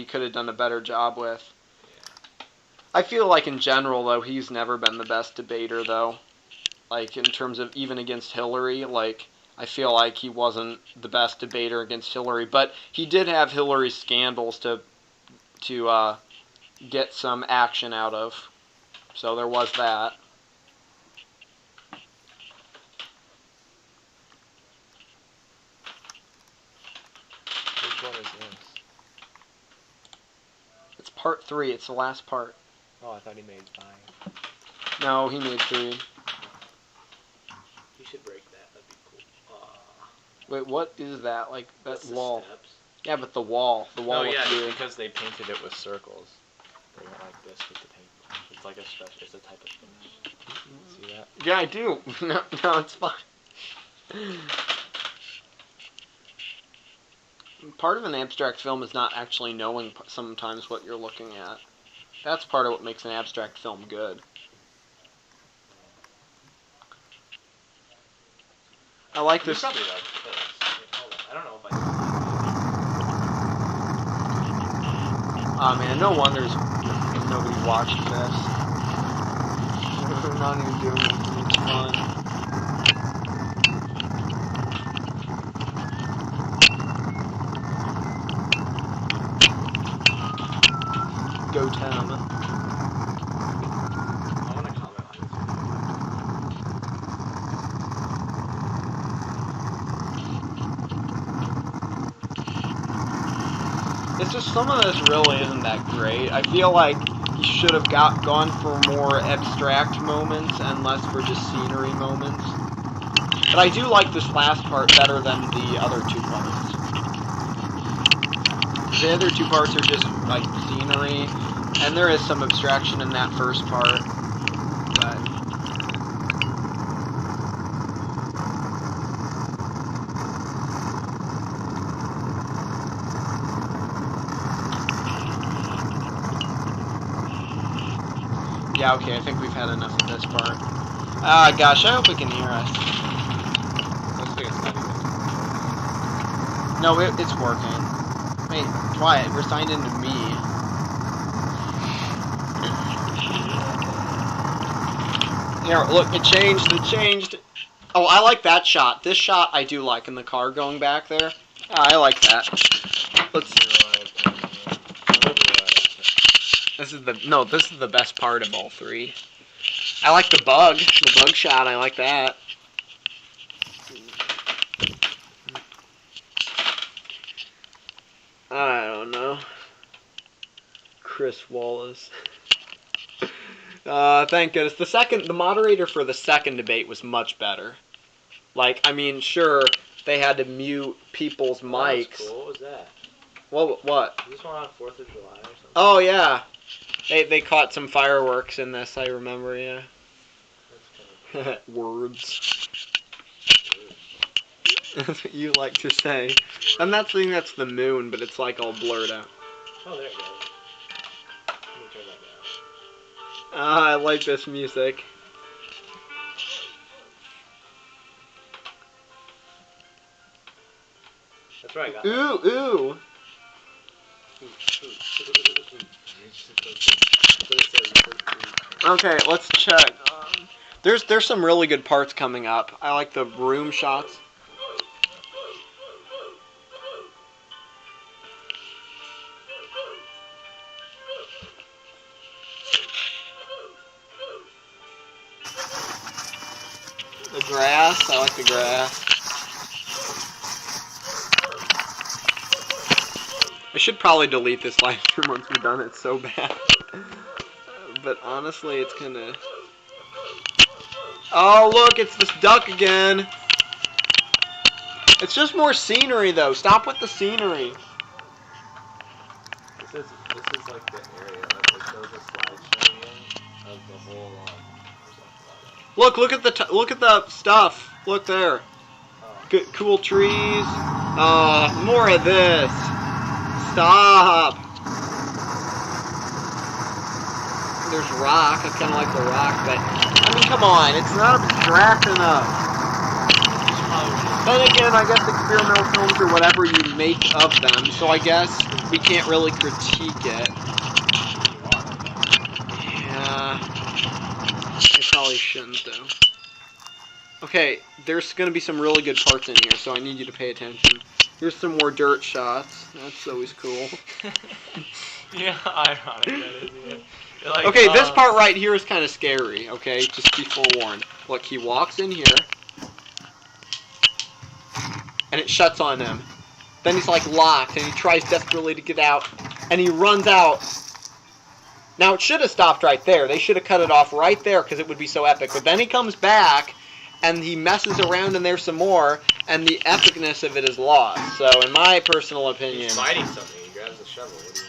could have done a better job with. Yeah. I feel like in general, though, he's never been the best debater, though. Like, in terms of even against Hillary, I feel like he wasn't the best debater against Hillary, but he did have Hillary's scandals to get some action out of. So there was that. Which one is this? It's part 3. It's the last part. Oh, I thought he made 5. No, he made 3. You should break that. That'd be cool. Wait, what is that? Like, that wall? Steps. Yeah, but the wall. The wall Oh, with yeah, you. because they painted it with circles. They went like this with the paint. It's like it's a type of finish. See that? Yeah, I do. No, it's fine. Part of an abstract film is not actually knowing sometimes what you're looking at. That's part of what makes an abstract film good. I like this. Probably like this. Hold on. I don't know if I Oh man, no wonder nobody watches this. We're not even doing anything. It's fun. Go Tim. I want to comment on it. It's just some of this really isn't that great. I feel like he should have gone for more abstract moments and less for just scenery moments. But I do like this last part better than the other 2 parts. The other 2 parts are just like scenery, and there is some abstraction in that first part. But yeah, okay, I think we've had enough of this part. Ah, gosh, I hope it can hear us. Looks like it's not even. No, it's working. Wait, Wyatt, we're signed into me. Here, look, it changed. It changed. Oh, I like that shot. This shot I do like in the car going back there. I like that. Let's. This is the best part of all three. I like the bug shot. I like that. I don't know. Chris Wallace. Thank goodness. The moderator for the second debate was much better. Like, I mean, sure, they had to mute people's mics. That's cool. What was that? What? Is this one on 4th of July or something? Oh, yeah. They caught some fireworks in this, I remember, yeah. That's kind of Words. That's what you like to say. And that's the moon, but it's like all blurred out. Oh, there it goes. Let me turn that down. I like this music. That's right, I got Ooh. Okay, let's check. There's some really good parts coming up. I like the room shots. The grass, I like the grass. I should probably delete this live stream once we're done, it's so bad. But honestly, it's kinda... Oh, look, it's this duck again. It's just more scenery, though. Stop with the scenery. This is like the area that shows a slideshow of the whole Look at the stuff. Look there. Good, cool trees. More of this. Stop. There's rock. I kind of like the rock, but I mean, come on, it's not abstract enough. Then again, I guess experimental films are whatever you make of them, so I guess we can't really critique it. Yeah. I probably shouldn't, though. Okay, there's going to be some really good parts in here, so I need you to pay attention. Here's some more dirt shots. That's always cool. Yeah, ironic, that is, yeah. Like, okay, this part right here is kind of scary, okay? Just be forewarned. Look, he walks in here, and it shuts on him. Then he's, like, locked, and he tries desperately to get out, and he runs out. Now, it should have stopped right there. They should have cut it off right there, because it would be so epic. But then he comes back, and he messes around in there some more, and the epicness of it is lost. So, in my personal opinion... He's fighting something. He grabs a shovel. What do you mean?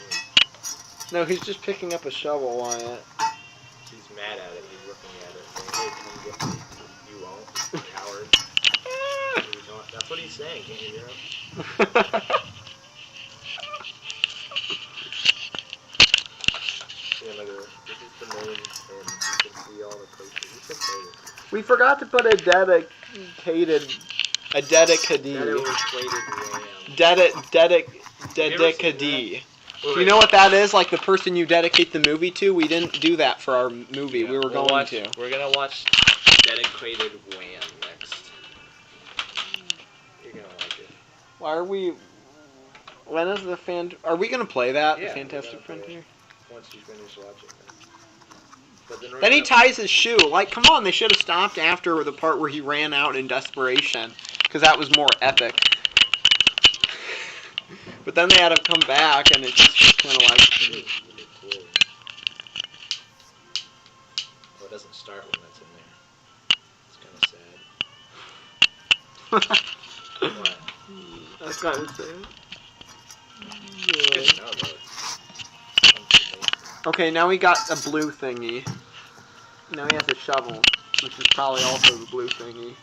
No, he's just picking up a shovel, Wyatt. He's mad at it. He's looking at it saying, hey, come get me. You won't, you coward. That's what he's saying. Can't you hear him? Yeah, look at this. This is the moon, and you can see all the places. You can play this. We forgot to put a dedicated You know what that is? Like the person you dedicate the movie to? We didn't do that for our movie. Yeah, we were going to. We're going to watch Dedicated Wham next. You're going to like it. Why are we... When is the Are we going to play that? Yeah, the Fantastic Frontier? Once you finish watching it. But then he ties his shoe. Like, come on, they should have stopped after the part where he ran out in desperation. Because that was more epic. But then they had to come back, and it's just kind of like... Really cool. Oh, it doesn't start when that's in there. It's kind of sad. What? That's kind of sad. Good to know, though. Okay, now we got a blue thingy. Now he has a shovel, which is probably also the blue thingy.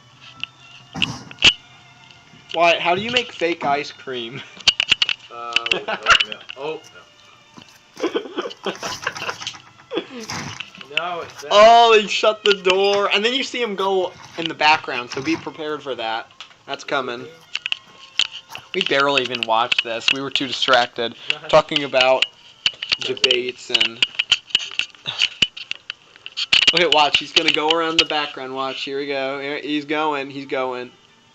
Why? How do you make fake ice cream? No. Oh, no. No, it's that. Oh, he shut the door. And then you see him go in the background, so be prepared for that. That's coming. We barely even watched this. We were too distracted talking about debates and... Okay, watch. He's gonna go around the background. Watch. Here we go. He's going. He's going.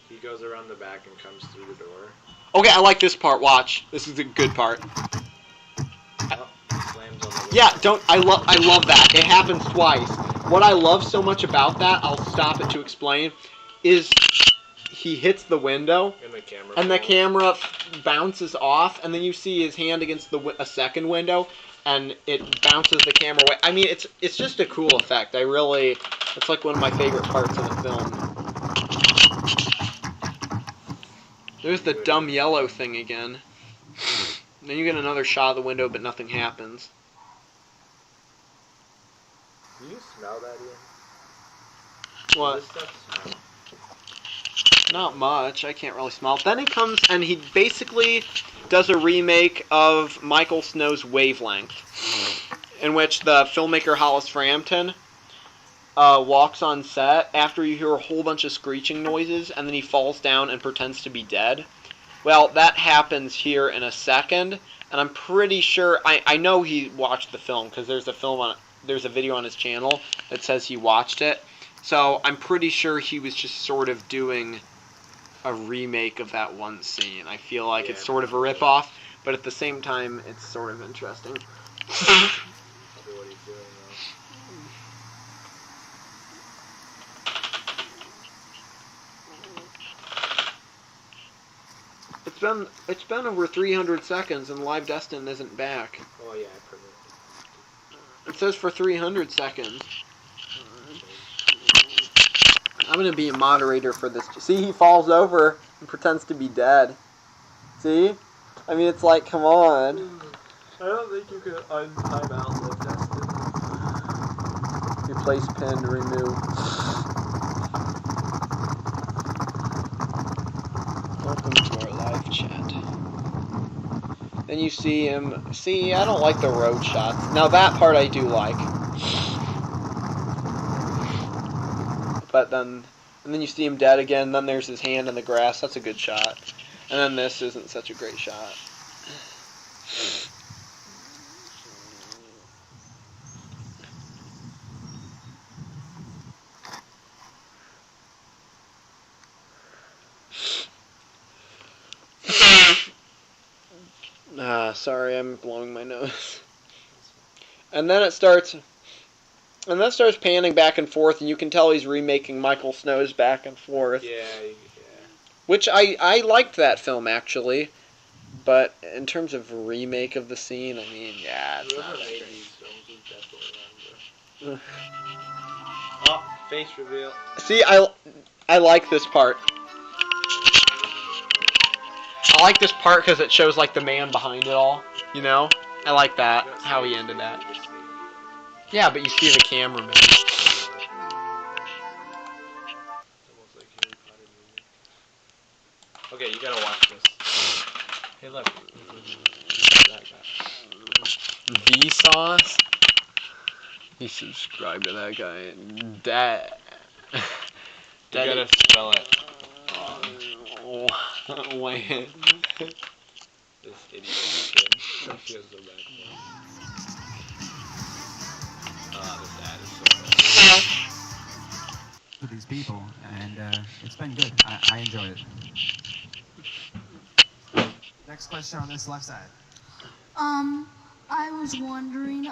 He goes around the back and comes through the door. Okay, I like this part. Watch. This is a good part. Oh, slams on the window. Yeah, don't. I love that. It happens twice. What I love so much about that, I'll stop it to explain, is he hits the window, and the camera bounces off, and then you see his hand against a second window, and it bounces the camera away. I mean, it's just a cool effect. It's like one of my favorite parts of the film. There's the dumb yellow thing again. Then you get another shot of the window, but nothing happens. Do you smell that, Ian? What? Does this stuff smell? Not much. I can't really smell it. Then he comes and he basically does a remake of Michael Snow's Wavelength, in which the filmmaker Hollis Frampton walks on set after you hear a whole bunch of screeching noises, and then he falls down and pretends to be dead. Well, that happens here in a second, and I'm pretty sure I know he watched the film because there's a video on his channel that says he watched it. So I'm pretty sure he was just sort of doing a remake of that one scene. I feel like it's sort of a ripoff, but at the same time, it's sort of interesting. Probably what he's doing, though. It's been over 300 seconds, and Live Destin isn't back. Oh yeah, I forgot. It says for 300 seconds. I'm going to be a moderator for this. See, he falls over and pretends to be dead. See? I mean, it's like, come on. I don't think you can untime out Live Destin. Replace pin, remove. Welcome to our live chat. Then you see him. See, I don't like the road shots. Now, that part I do like. But then, and then you see him dead again, then there's his hand in the grass, that's a good shot. And then this isn't such a great shot. Sorry, I'm blowing my nose. And then it starts... And that starts panning back and forth, and you can tell he's remaking Michael Snow's back and forth. Yeah. Which I liked that film, actually. But in terms of remake of the scene, I mean, yeah, it's not that great. Oh, face reveal. See, I like this part. I like this part because it shows, like, the man behind it all, you know? I like that, how he ended that. Yeah, but you see the cameraman. It's almost like Harry Potter movie. Okay, you gotta watch this. Hey, look. That guy. Vsauce? You subscribe to that guy. Dad. You gotta spell it. Wait. This idiot kid. She has the back. This ad is so bad. To these people, and it's been good. I enjoy it. Next question on this left side. I was wondering,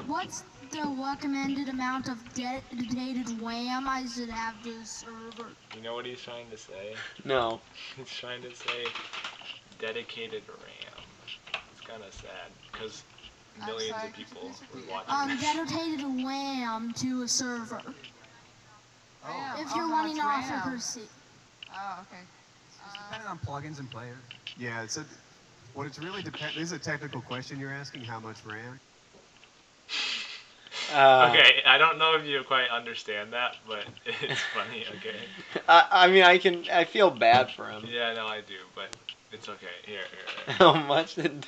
what's the recommended amount of dedicated RAM I should have to the server? You know what he's trying to say? No. He's trying to say dedicated RAM. It's kind of sad, because millions of people were watching. Dedicated RAM to a server. Oh. If you're running off a PC. Oh, okay. It's dependent on plugins and players. Yeah, it's what it's really depends. This is a technical question you're asking. How much RAM? Okay, I don't know if you quite understand that, but it's funny. Okay. I mean, I feel bad for him. Yeah, no, I do, but it's okay. Here. How much did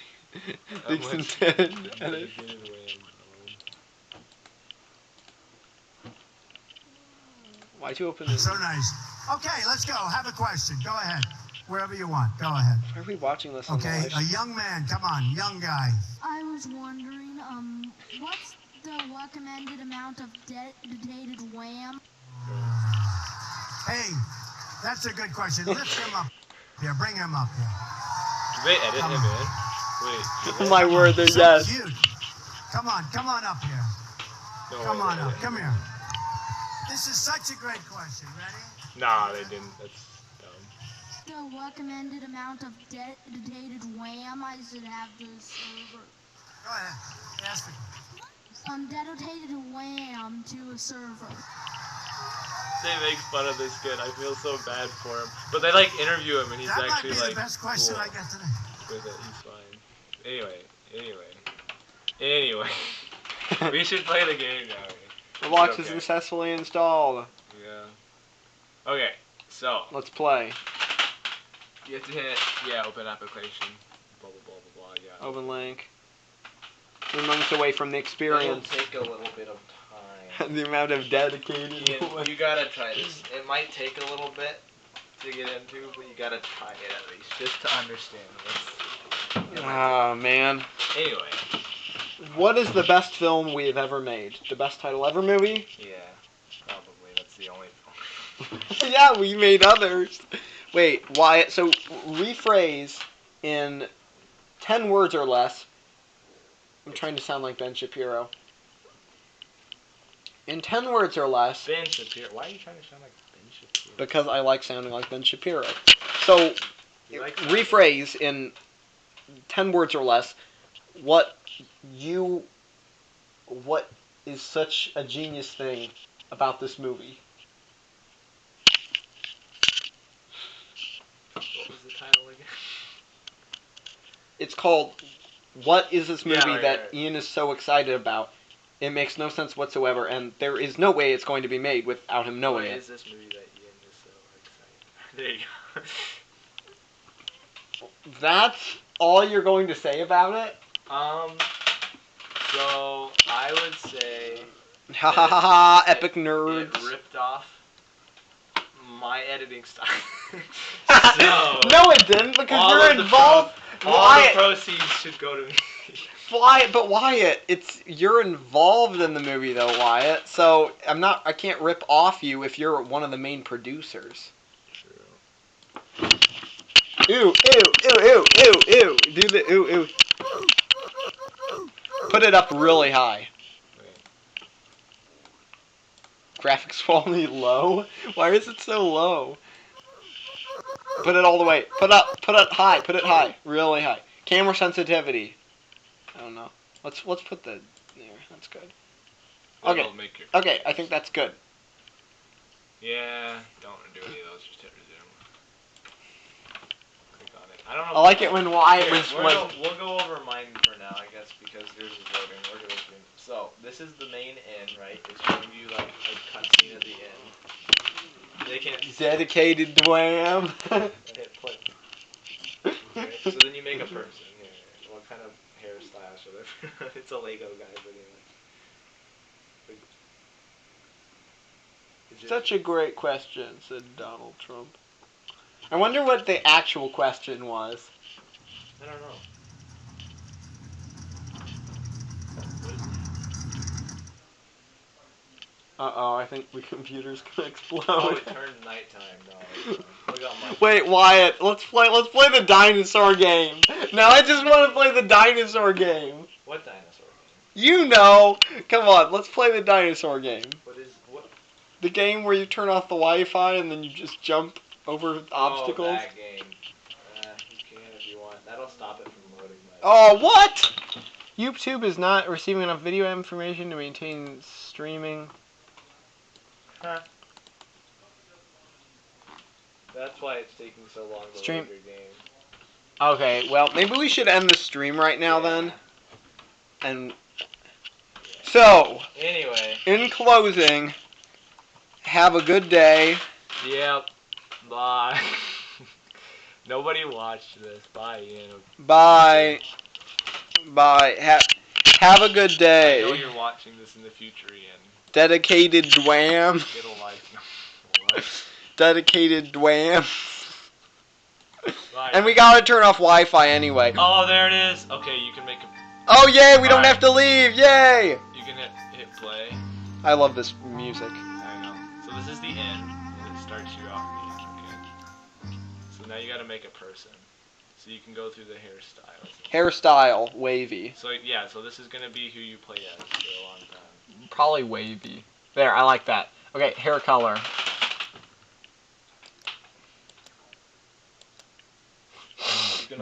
Dixon did? Why'd you open this? So nice. Okay, let's go. Have a question. Go ahead. Wherever you want. Go ahead. Why are we watching this on Okay, live? a young man. Come on, young guy. I was wondering, what's the recommended amount of dedicated RAM? Hey, that's a good question. Lift him up here. Bring him up here. Do they edit him in? Wait. My word, they're So yes. cute. Come on up here. No Come way on they up. edit Come him here. This is such a great question. Ready? in. Nah, they didn't. That's dumb. The recommended amount of dedicated RAM I should have to the server. Go ahead. Ask me. Dedicated RAM to a server. They make fun of this kid. I feel so bad for him. But they like interview him and he's That might actually be like the best question cool I get today. with it. He's fine. Anyway. We should play the game now. The box is Okay. successfully installed. Yeah. Okay, so Let's play. you have to hit open application. Blah blah blah blah blah. Yeah. Open link. 3 months away from the It'll experience. take a little bit of time. The amount of dedicated. Ian, you gotta try this. It might take a little bit to get into, but you gotta try it at least, just to understand this. Oh man. Anyway. What is the best film we have ever made? The best title ever movie? Yeah, probably. That's the only film. Yeah, we made others. Wait, Wyatt, so rephrase in 10 words or less. I'm trying to sound like Ben Shapiro. In 10 words or less, Ben Shapiro. Why are you trying to sound like Ben Shapiro? because I like sounding like Ben Shapiro. So, You like rephrase in 10 words or less what is such a genius thing about this movie. What was the title again? It's called What is this movie right, that right. Ian is so excited about? It makes no sense whatsoever, and there is no way it's going to be made without him knowing Why it. is this movie that Ian is so excited? There you go. That's all you're going to say about it? So I would say Ha ha ha ha, epic nerds. it ripped off my editing style. No, it didn't, because all you're of the involved. all the Wyatt, proceeds should go to me. Wyatt, you're involved in the movie though, Wyatt. So I can't rip off you if you're one of the main producers. True. Ew, ew, ew, ew, ew, ew. Do the ew, ew. Put it up really high. Wait. Graphics quality low? Why is it so low? Put it all the way. Put it high, really high. Camera sensitivity. I don't know. Let's put the there. That's good. Okay. That'll make your Okay, I think that's good. Yeah, don't do any of those. Just hit resume. Click on it. I don't know. I like it when Wyatt was We'll go over mine for now, I guess, because yours is loading. We're gonna stream. So this is the main end, right? It's showing you like a cutscene at the end. They can't see. dedicated Dwam. Hit play. Okay, so then you make a person. Yeah. What kind of hairstyle should it? It's a Lego guy, but anyway. Is it- Such a great question, said Donald Trump. I wonder what the actual question was. I don't know. Uh-oh, I think the computer's gonna explode. Oh, it turned nighttime. No, look on my. Wait, Wyatt, let's play the dinosaur game. Now I just want to play the dinosaur game. What dinosaur game? You know. Come on, let's play the dinosaur game. What? The game where you turn off the Wi-Fi and then you just jump over obstacles. Oh, that game. You can if you want. That'll stop it from loading. Oh, what? YouTube is not receiving enough video information to maintain streaming. Huh. That's why it's taking so long to Stream. load your game. Okay, well, maybe we should end the stream right now then. And so, Anyway. in closing, have a good day. Yep. Bye. Nobody watched this. Bye, Ian. Bye. Bye. Have a good I know day. you're watching this in the future, Ian. Dedicated Dwam. Get a life. What? Dedicated Dwam. Bye. And we gotta turn off Wi-Fi anyway. Oh, there it is. Okay, you can make a. Oh, yay, we don't Alright. have to leave. Yay. You can can hit play. I love this music. I know. So this is the end. And it starts you off the end, okay? So now you gotta make a person. So you can go through the hairstyles. Hairstyle, wavy. So yeah, so this is gonna be who you play as for a long time. Probably wavy. There, I like that. Okay, hair color.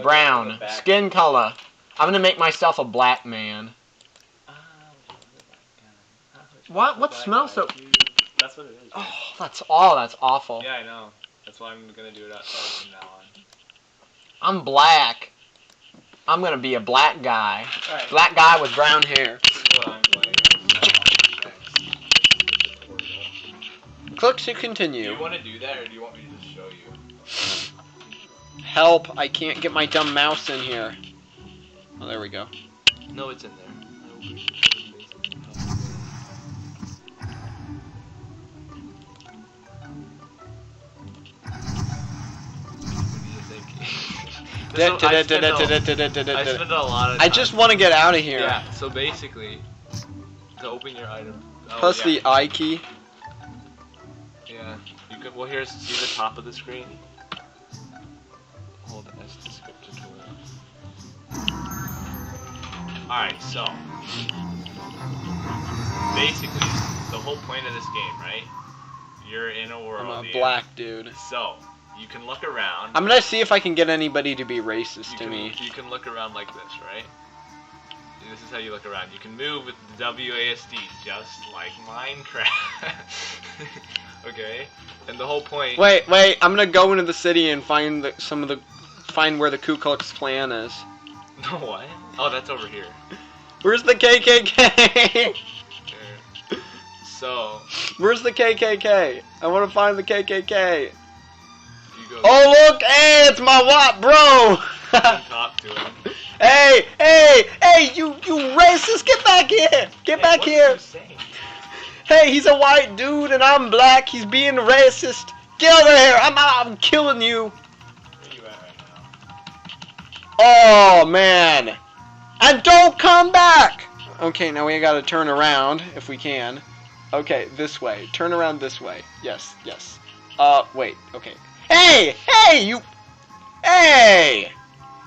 Brown. Skin color. I'm gonna make myself a black man. What? What smells so? That's what it is. Right? Oh, that's awful. Yeah, I know. That's why I'm gonna do it outside from now on. I'm black. I'm gonna be a black guy. Right. Black guy with brown hair. This is what I'm playing. Click to Do continue. you want to do that, or do you want me to just show you? Help! I can't get my dumb mouse in here. Oh, there we go. No, it's in there. I spent a lot of time. I just want to get out of here. Yeah, so basically, to open your item. Oh, Press yeah. the I key. Yeah. You could, well, here's, see the top of the screen? Hold S to skip tutorial. Alright, so. Basically, the whole point of this game, right? You're in a world. I'm a here. black dude. So, you can look around. I'm gonna see if I can get anybody to be racist to me. You can look around like this, right? This is how you look around. You can move with the WASD, just like Minecraft. Okay? And the whole point... Wait, I'm gonna go into the city and find find where the Ku Klux Klan is. No, what? Oh, that's over here. Where's the KKK? So... Where's the KKK? I wanna find the KKK. You go... Oh look, hey, it's my white bro! You can talk to him. Hey, you racist, get back here! Get back What here! are you saying? Hey, he's a white dude and I'm black, he's being racist. Get over here, I'm killing you. Where are you at right now? Oh, man. And don't come back! Okay, now we gotta turn around, if we can. Okay, this way. Turn around this way. Yes. Wait, okay. Hey, you... Hey!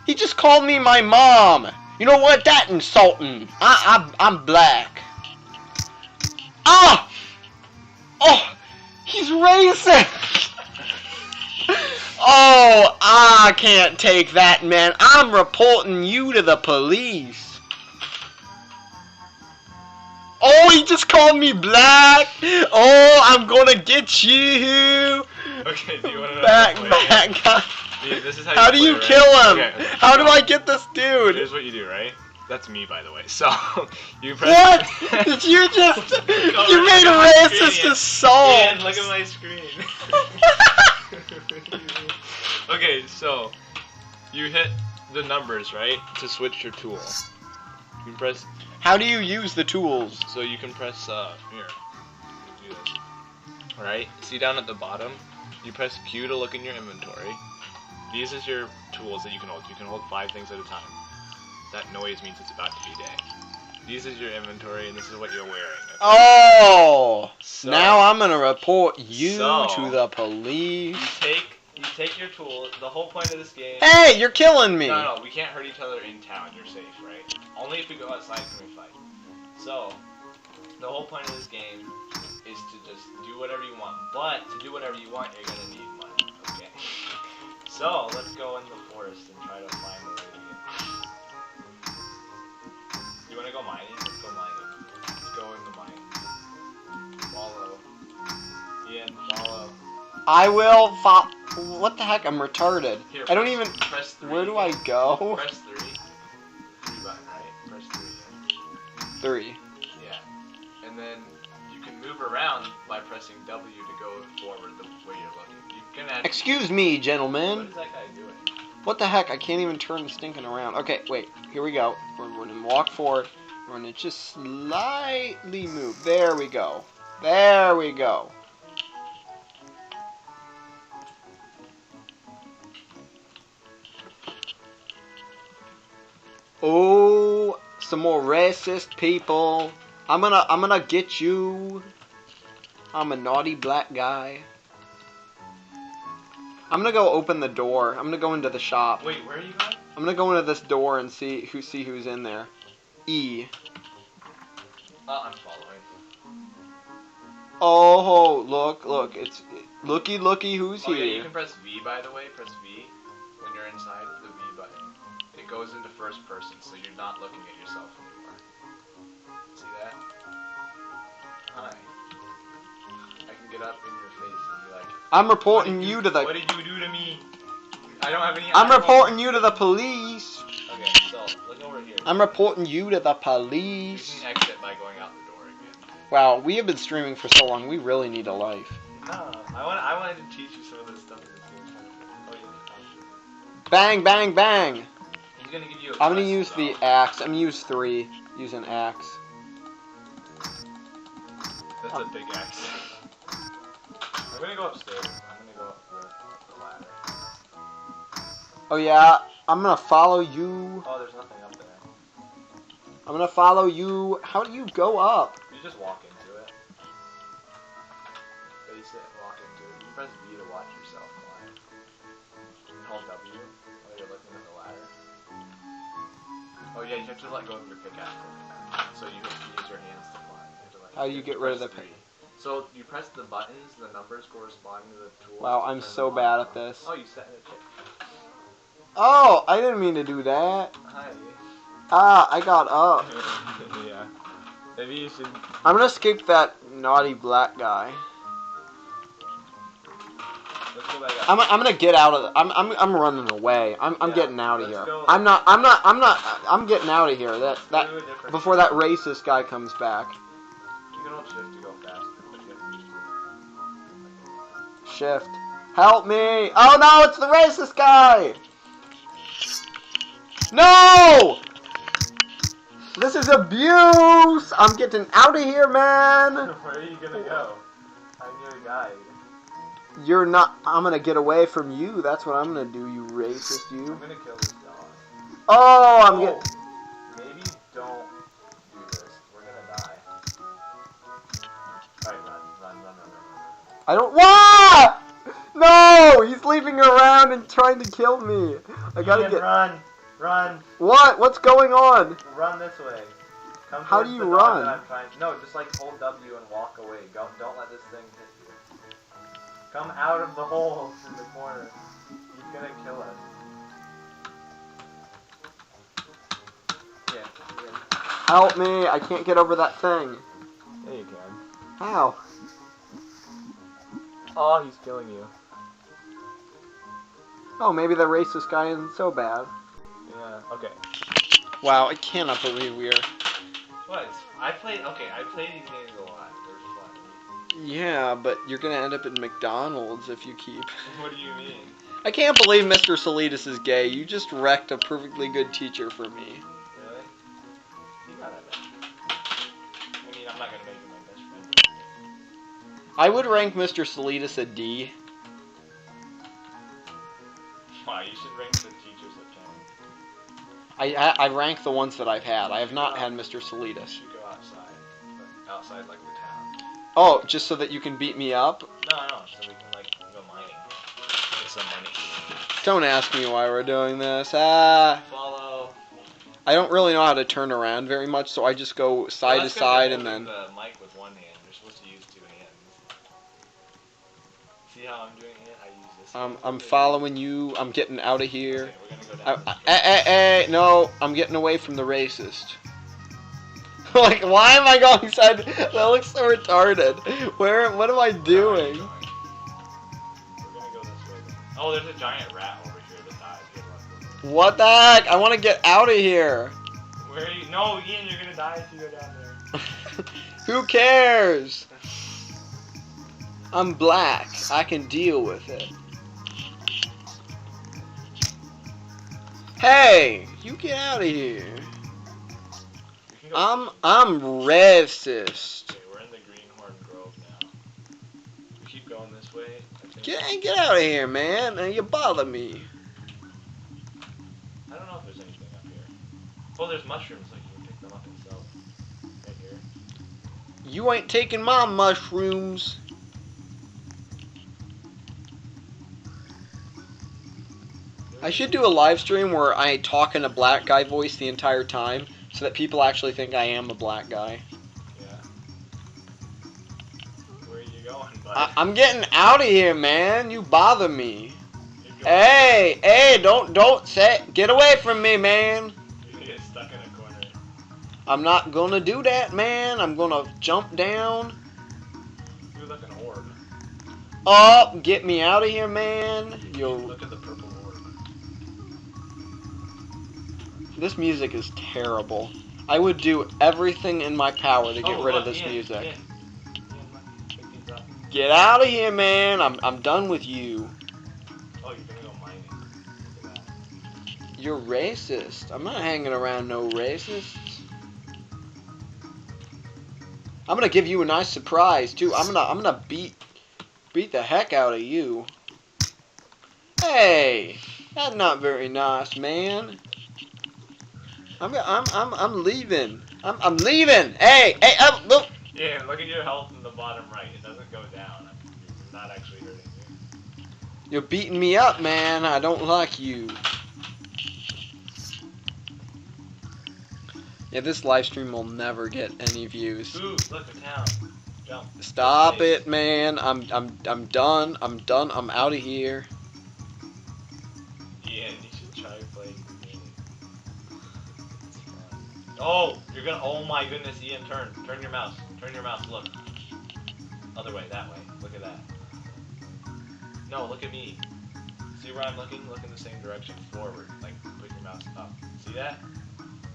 He just called me my mom. You know what? That insulting. I'm black. Ah! Oh! He's racist! Oh, I can't take that, man. I'm reporting you to the police. Oh, he just called me black. Oh, I'm gonna get you. Okay, do you want to know Back, guy. This is How do you play, kill right? him? Okay, How do I get this dude? Here's what you do, right? That's me, by the way. So, you press... What? Did you just... You made a racist assault. Ian, look at my screen. Okay, so, you hit the numbers, right? To switch your tool. You can press... How do you use the tools? So you can press, here. Do this. Alright, see down at the bottom? You press Q to look in your inventory. These is your tools that you can hold. You can hold 5 things at a time. That noise means it's about to be day. These is your inventory, and this is what you're wearing. Okay? Oh! So, now I'm gonna report you to the police. You take your tool. The whole point of this game... Hey, you're killing me! No, we can't hurt each other in town. You're safe, right? Only if we go outside can we fight. So, the whole point of this game is to just do whatever you want. But, to do whatever you want, you're gonna need money, okay? So, let's go in the forest and try to find the way to get. You wanna go mining? Let's go mining. Let's go in the mine. Follow. Ian, follow. I will follow. What the heck? I'm retarded. Here, I don't even... Press 3. Where do I go? Press 3. 3 button, right? Press 3. 3. Yeah. And then you can move around by pressing W to go forward the way you're looking. You can add... Excuse me, gentlemen. What is that guy doing? What the heck? I can't even turn the stinking around. Okay, wait. Here we go. We're gonna walk forward. We're gonna just slightly move. There we go. There we go. Oh, some more racist people. I'm gonna get you. I'm a naughty black guy. I'm gonna go open the door. I'm gonna go into the shop. Wait, where are you going? I'm gonna go into this door and see who's in there. E. I'm following. Oh, look, it's looky who's Oh, here. yeah, you can press V, by the way. Press V when you're inside the V button. It goes into first person, so you're not looking at yourself anymore. See that? Hi. I can get up in your face and be like, I'm reporting you to the. what did you do to me? I don't have any. I'm reporting you to the police. Okay, so look over here. I'm reporting you to the You police. can exit by going out the door again. Wow, we have been streaming for so long. We really need a life. No, I wanted to teach you some of this stuff in this game. Oh, yeah. Bang, bang, bang. He's gonna give you a I'm gonna quest, use though. the axe. I'm gonna use 3. Use an axe. That's a big axe. I'm gonna go upstairs. I'm gonna go up the ladder. Oh yeah, I'm gonna follow you. Oh, there's nothing up there. I'm gonna follow you. How do you go up? You just walk into it. Face it and walk into it. You press V to watch yourself climb. And hold W while you're looking at the ladder. Oh yeah, you have to let go of your pickaxe. So you have to use your hands to climb. You have to, like, How do you get rid of the press 3. So you press the buttons, the numbers corresponding to the tools. Wow, to I'm turn so them bad on. at this. Oh, you set in a chip. Oh, I didn't mean to do that. Hi. Ah, I got up. Yeah. Maybe you should. I'm gonna escape that naughty black guy. Let's go back up. I'm gonna get out of the, I'm running away. I'm Yeah, getting out of let's here. go. I'm getting out of here. That Do a different- before that racist guy comes back. You can hold shift to go faster, but you have to use it. Shift. Help me! Oh no, it's the racist guy! No! This is abuse! I'm getting out of here, man! Where are you gonna go? I'm your guide. You're not. I'm gonna get away from you. That's what I'm gonna do, you racist, you. I'm gonna kill this dog. Oh, I'm getting. Maybe don't do this. We're gonna die. Alright, run. I don't. Wah! No! He's leaving around and trying to kill me. I gotta Ian, get. Run. What? What's going on? Run this way. Come How towards do you the door run? that I'm trying. No, just like hold W and walk away. Don't let this thing hit you. Come out of the hole in the corner. He's gonna kill us. Yeah. Help me! I can't get over that thing. Yeah, you can. How? Oh, he's killing you. Oh, maybe the racist guy isn't so bad. Yeah, okay. Wow, I cannot believe we are. What? I played these games a lot. They're fun. Yeah, but you're gonna end up in McDonald's if you keep. What do you mean? I can't believe Mr. Salidas is gay. You just wrecked a perfectly good teacher for me. Really? You gotta know. I mean, I'm not gonna make him my best friend. I would rank Mr. Salidas a D. Wow, you should rank the teachers at 10. I rank the ones that I've had. I have not had Mr. You Salidas. should go outside. But outside, like, the town. Oh, just so that you can beat me up? No, so we can, like, go mining. Get some money. Don't ask me why we're doing this. Ah. Follow. I don't really know how to turn around very much, so I just go side to side and then... the mic with one hand. You're supposed to use 2 hands. See how I'm doing it? I use this hand. I'm following you. I'm getting out of here. Okay, we're gonna go down. Hey, no, I'm getting away from the racist. Like, why am I going side? That looks so retarded. What am I doing? We're gonna go this way. Oh, there's a giant rat over here that died. Good luck. What the heck? I want to get out of here. Where are you? No, Ian, you're gonna die if you go down there. Who cares? I'm black. I can deal with it. Hey, you get out of here. We can go I'm racist. Okay, we're in the Greenhorn Grove now. We keep going this way. I think. Get out of here, man. You bother me. I don't know if there's anything up here. Oh, there's mushrooms. Like you can pick them up and sell them. Right here. You ain't taking my mushrooms. I should do a live stream where I talk in a black guy voice the entire time, so that people actually think I am a black guy. Yeah. Where are you going, bud? I'm getting out of here, man. You bother me. Hey, don't say, get away from me, man. You're gonna get stuck in a corner. I'm not gonna do that, man. I'm gonna jump down. You're like an orb. Up, get me out of here, man. Yo, Look at the purple orb. this music is terrible. I would do everything in my power to get rid of this Ian, music. Ian, pick these up. Get out of here, man. I'm done with you. Oh, you're gonna go mining. Look at that. You're racist. I'm not hanging around no racists. I'm gonna give you a nice surprise too. I'm gonna beat the heck out of you. Hey, that's not very nice, man. I'm leaving. I'm leaving. Hey, look. Yeah, look at your health in the bottom right. It doesn't go down. It's not actually hurting you. You're beating me up, man. I don't like you. Yeah, this live stream will never get any views. Ooh, look, the town. Jump. Stop it, man. I'm done. I'm done. I'm out of here. Yeah, you should try playing the game. It's fun. Oh, you're gonna. Oh my goodness, Ian, turn. Turn your mouse. Turn your mouse. Look. Other way. That way. Look at that. No, look at me. See where I'm looking? Look in the same direction. Forward. Like, put your mouse up. See that?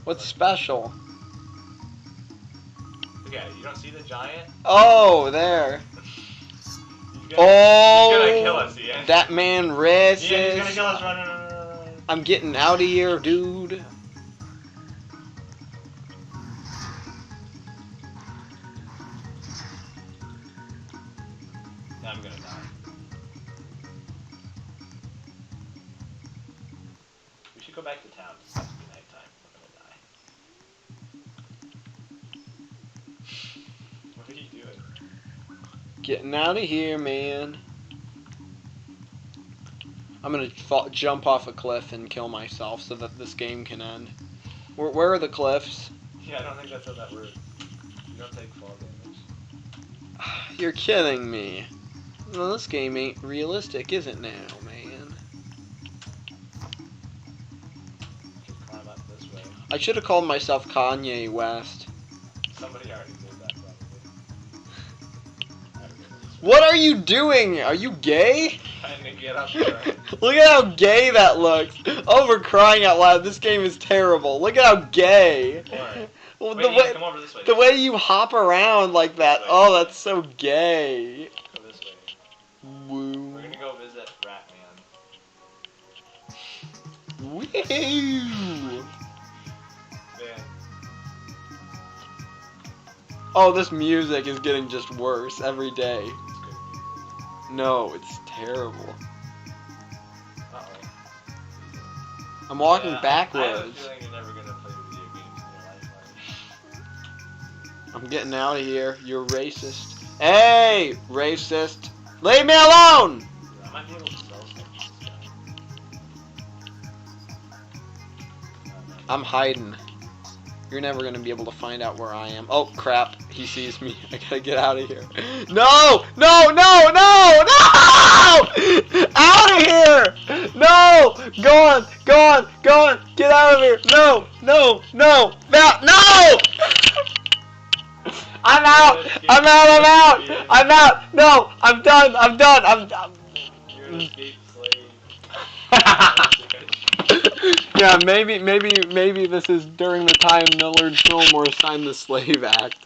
What's special? Look at it. You don't see the giant? Oh, there. He's gonna kill us, Oh, Ian. that man Ian, he's gonna racist. kill us. Run. I'm getting out of here, dude. Now I'm gonna die. We should go back to town. It's supposed to be nighttime. I'm gonna die. What are you doing? Getting out of here, man. I'm gonna jump off a cliff and kill myself so that this game can end. Where are the cliffs? Yeah, I don't think that's how that works. You don't take fall damage. You're kidding me. Well, this game ain't realistic, is it now, man? Just climb up this way. I should have called myself Kanye West. Somebody already did that, probably. I don't know this way. What are you doing? Are you gay? Trying to get up there. Look at how gay that looks. Oh, for crying out loud, this game is terrible. Look at how gay. Alright. Well, Wait, Ian, come over this way. the way you hop around like that, oh, that's so gay. Go this way. Woo. We're gonna go visit Ratman. Woo. Man. Oh, this music is getting just worse every day. It's good music. No, it's terrible. Uh-oh. I'm walking Yeah, I have a backwards. feeling you're never gonna play video games in your life, I'm getting out of here. You're racist. Hey, racist. Leave me alone! I might be able to sell stuff to this guy. I'm hiding. You're never gonna be able to find out where I am. Oh, crap. He sees me. I gotta get out of here. No! No! No! No! No! Out of here! No! Go on! Go on! Go on! Get out of here! No! No! No! No! No! I'm out! I'm out! I'm out! I'm out! No! I'm done! I'm done! I'm done! You're an escaped slave. Yeah, maybe this is during the time Millard Fillmore signed the Slave Act.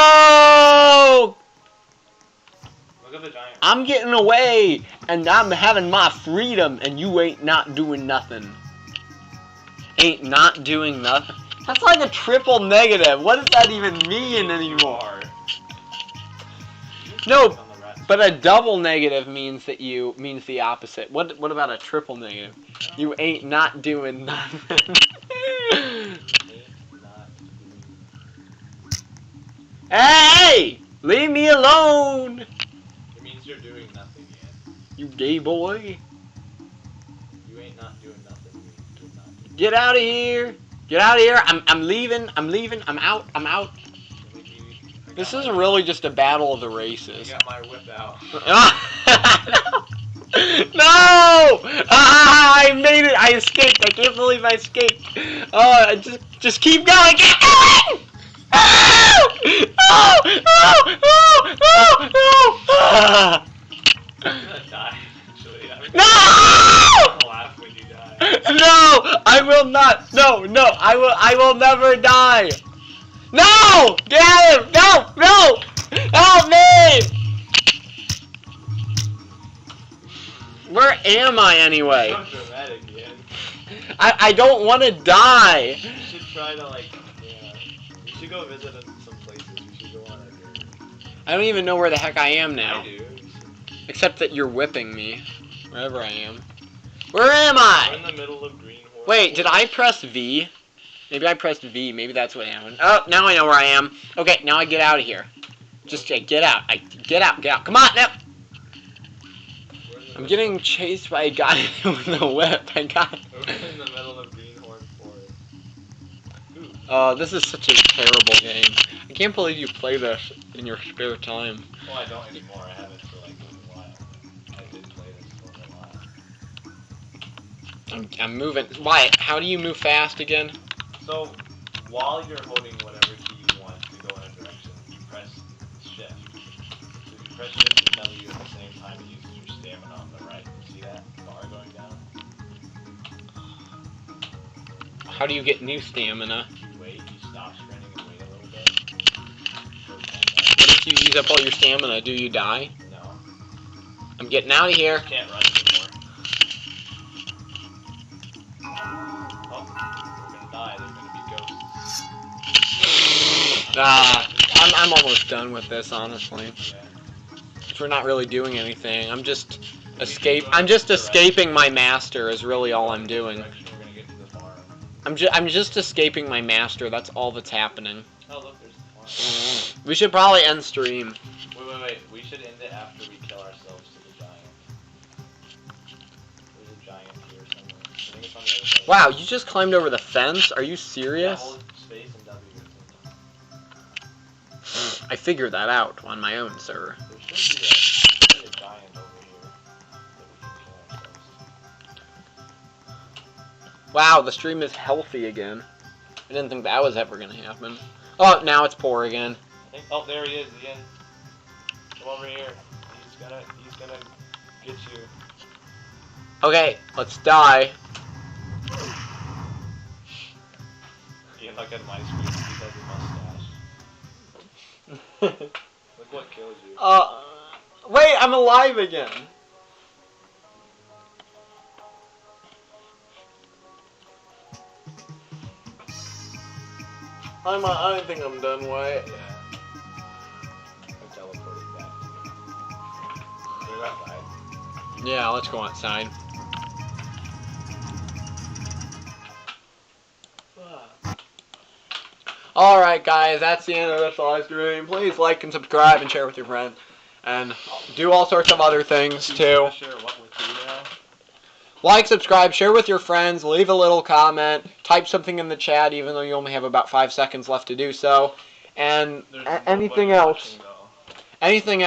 No! Look at the giant. I'm getting away, and I'm having my freedom, and you ain't not doing nothing. Ain't not doing nothing? That's like a triple negative. What does that even mean anymore? No, but a double negative means the opposite. What about a triple negative? You ain't not doing nothing. Hey! Leave me alone! It means you're doing nothing yet. You gay boy. You ain't not doing nothing. You're not doing Get out of here! Get out of here! I'm leaving. I'm leaving. I'm out. I'm out. This isn't really just a battle of the races. I got my whip out. No! I made it! I escaped! I can't believe I escaped! Oh, just keep going! Keep going! Oh! Oh! Oh! Oh! Oh! Oh! I'm gonna die eventually. No! I'm gonna laugh when you die. No! I will not! No! No! I will never die! No! Get out of him! No! No! Help me! Where am I anyway? So dramatic, Ian. I don't want to die. You should try to you should go visit some places. You should go on a journey. I don't even know where the heck I am now. I do. Except that you're whipping me. Wherever I am. Where am I? We're in the middle of Green Horse. Wait, did I press V? Maybe I pressed V. Maybe that's what happened. Oh, now I know where I am. Okay, now I get out of here. Just get out. Get out. Get out. Come on, now. I'm getting chased by a guy with a whip. We're in the middle of Greenhorn Forest. This is such a terrible game. I can't believe you play this in your spare time. Well, I don't anymore. I haven't for like a while. I did play this for a while. I'm moving. Why? How do you move fast again? So, while you're holding whatever key you want to go in a direction, you press shift. So if you press shift and W at the same time, it uses your stamina on the right. See that bar going down? How do you get new stamina? You wait, you stop sprinting and wait a little bit. What if you use up all your stamina? Do you die? No. I'm getting out of here. You can't run anymore. Oh, we're gonna die. There's gonna be ghosts. I'm almost done with this, honestly. Yeah. We're not really doing anything. I'm just escaping my master is really all I'm doing. We're gonna get to the farm. I'm just escaping my master. That's all that's happening. Oh look, there's the farm. We should probably end stream. Wait. We should end it after we kill ourselves to the giant. There's a giant here somewhere. I think it's on the other side. Wow, you just climbed over the fence? Are you Yeah, serious? hold space and W at the same time. I figured that out on my own, sir. There should be a giant over here that we can kill ourselves. Wow, the stream is healthy again. I didn't think that was ever gonna happen. Oh, now it's poor again. I think, oh, there he is, Ian. Come over here. He's gonna get you. Okay, let's die. Ian, look at my screen. He has a mustache. Look what killed you. Wait, I'm alive again. I think I'm done, Wyatt. Yeah. I teleported back to you. You're outside. Yeah, let's go outside. Alright guys, that's the end of this live stream. Please like and subscribe and share with your friends. And do all sorts of other things too. Share what with you now? Like, subscribe, share with your friends, leave a little comment, type something in the chat even though you only have about 5 seconds left to do so. And anything else. Anything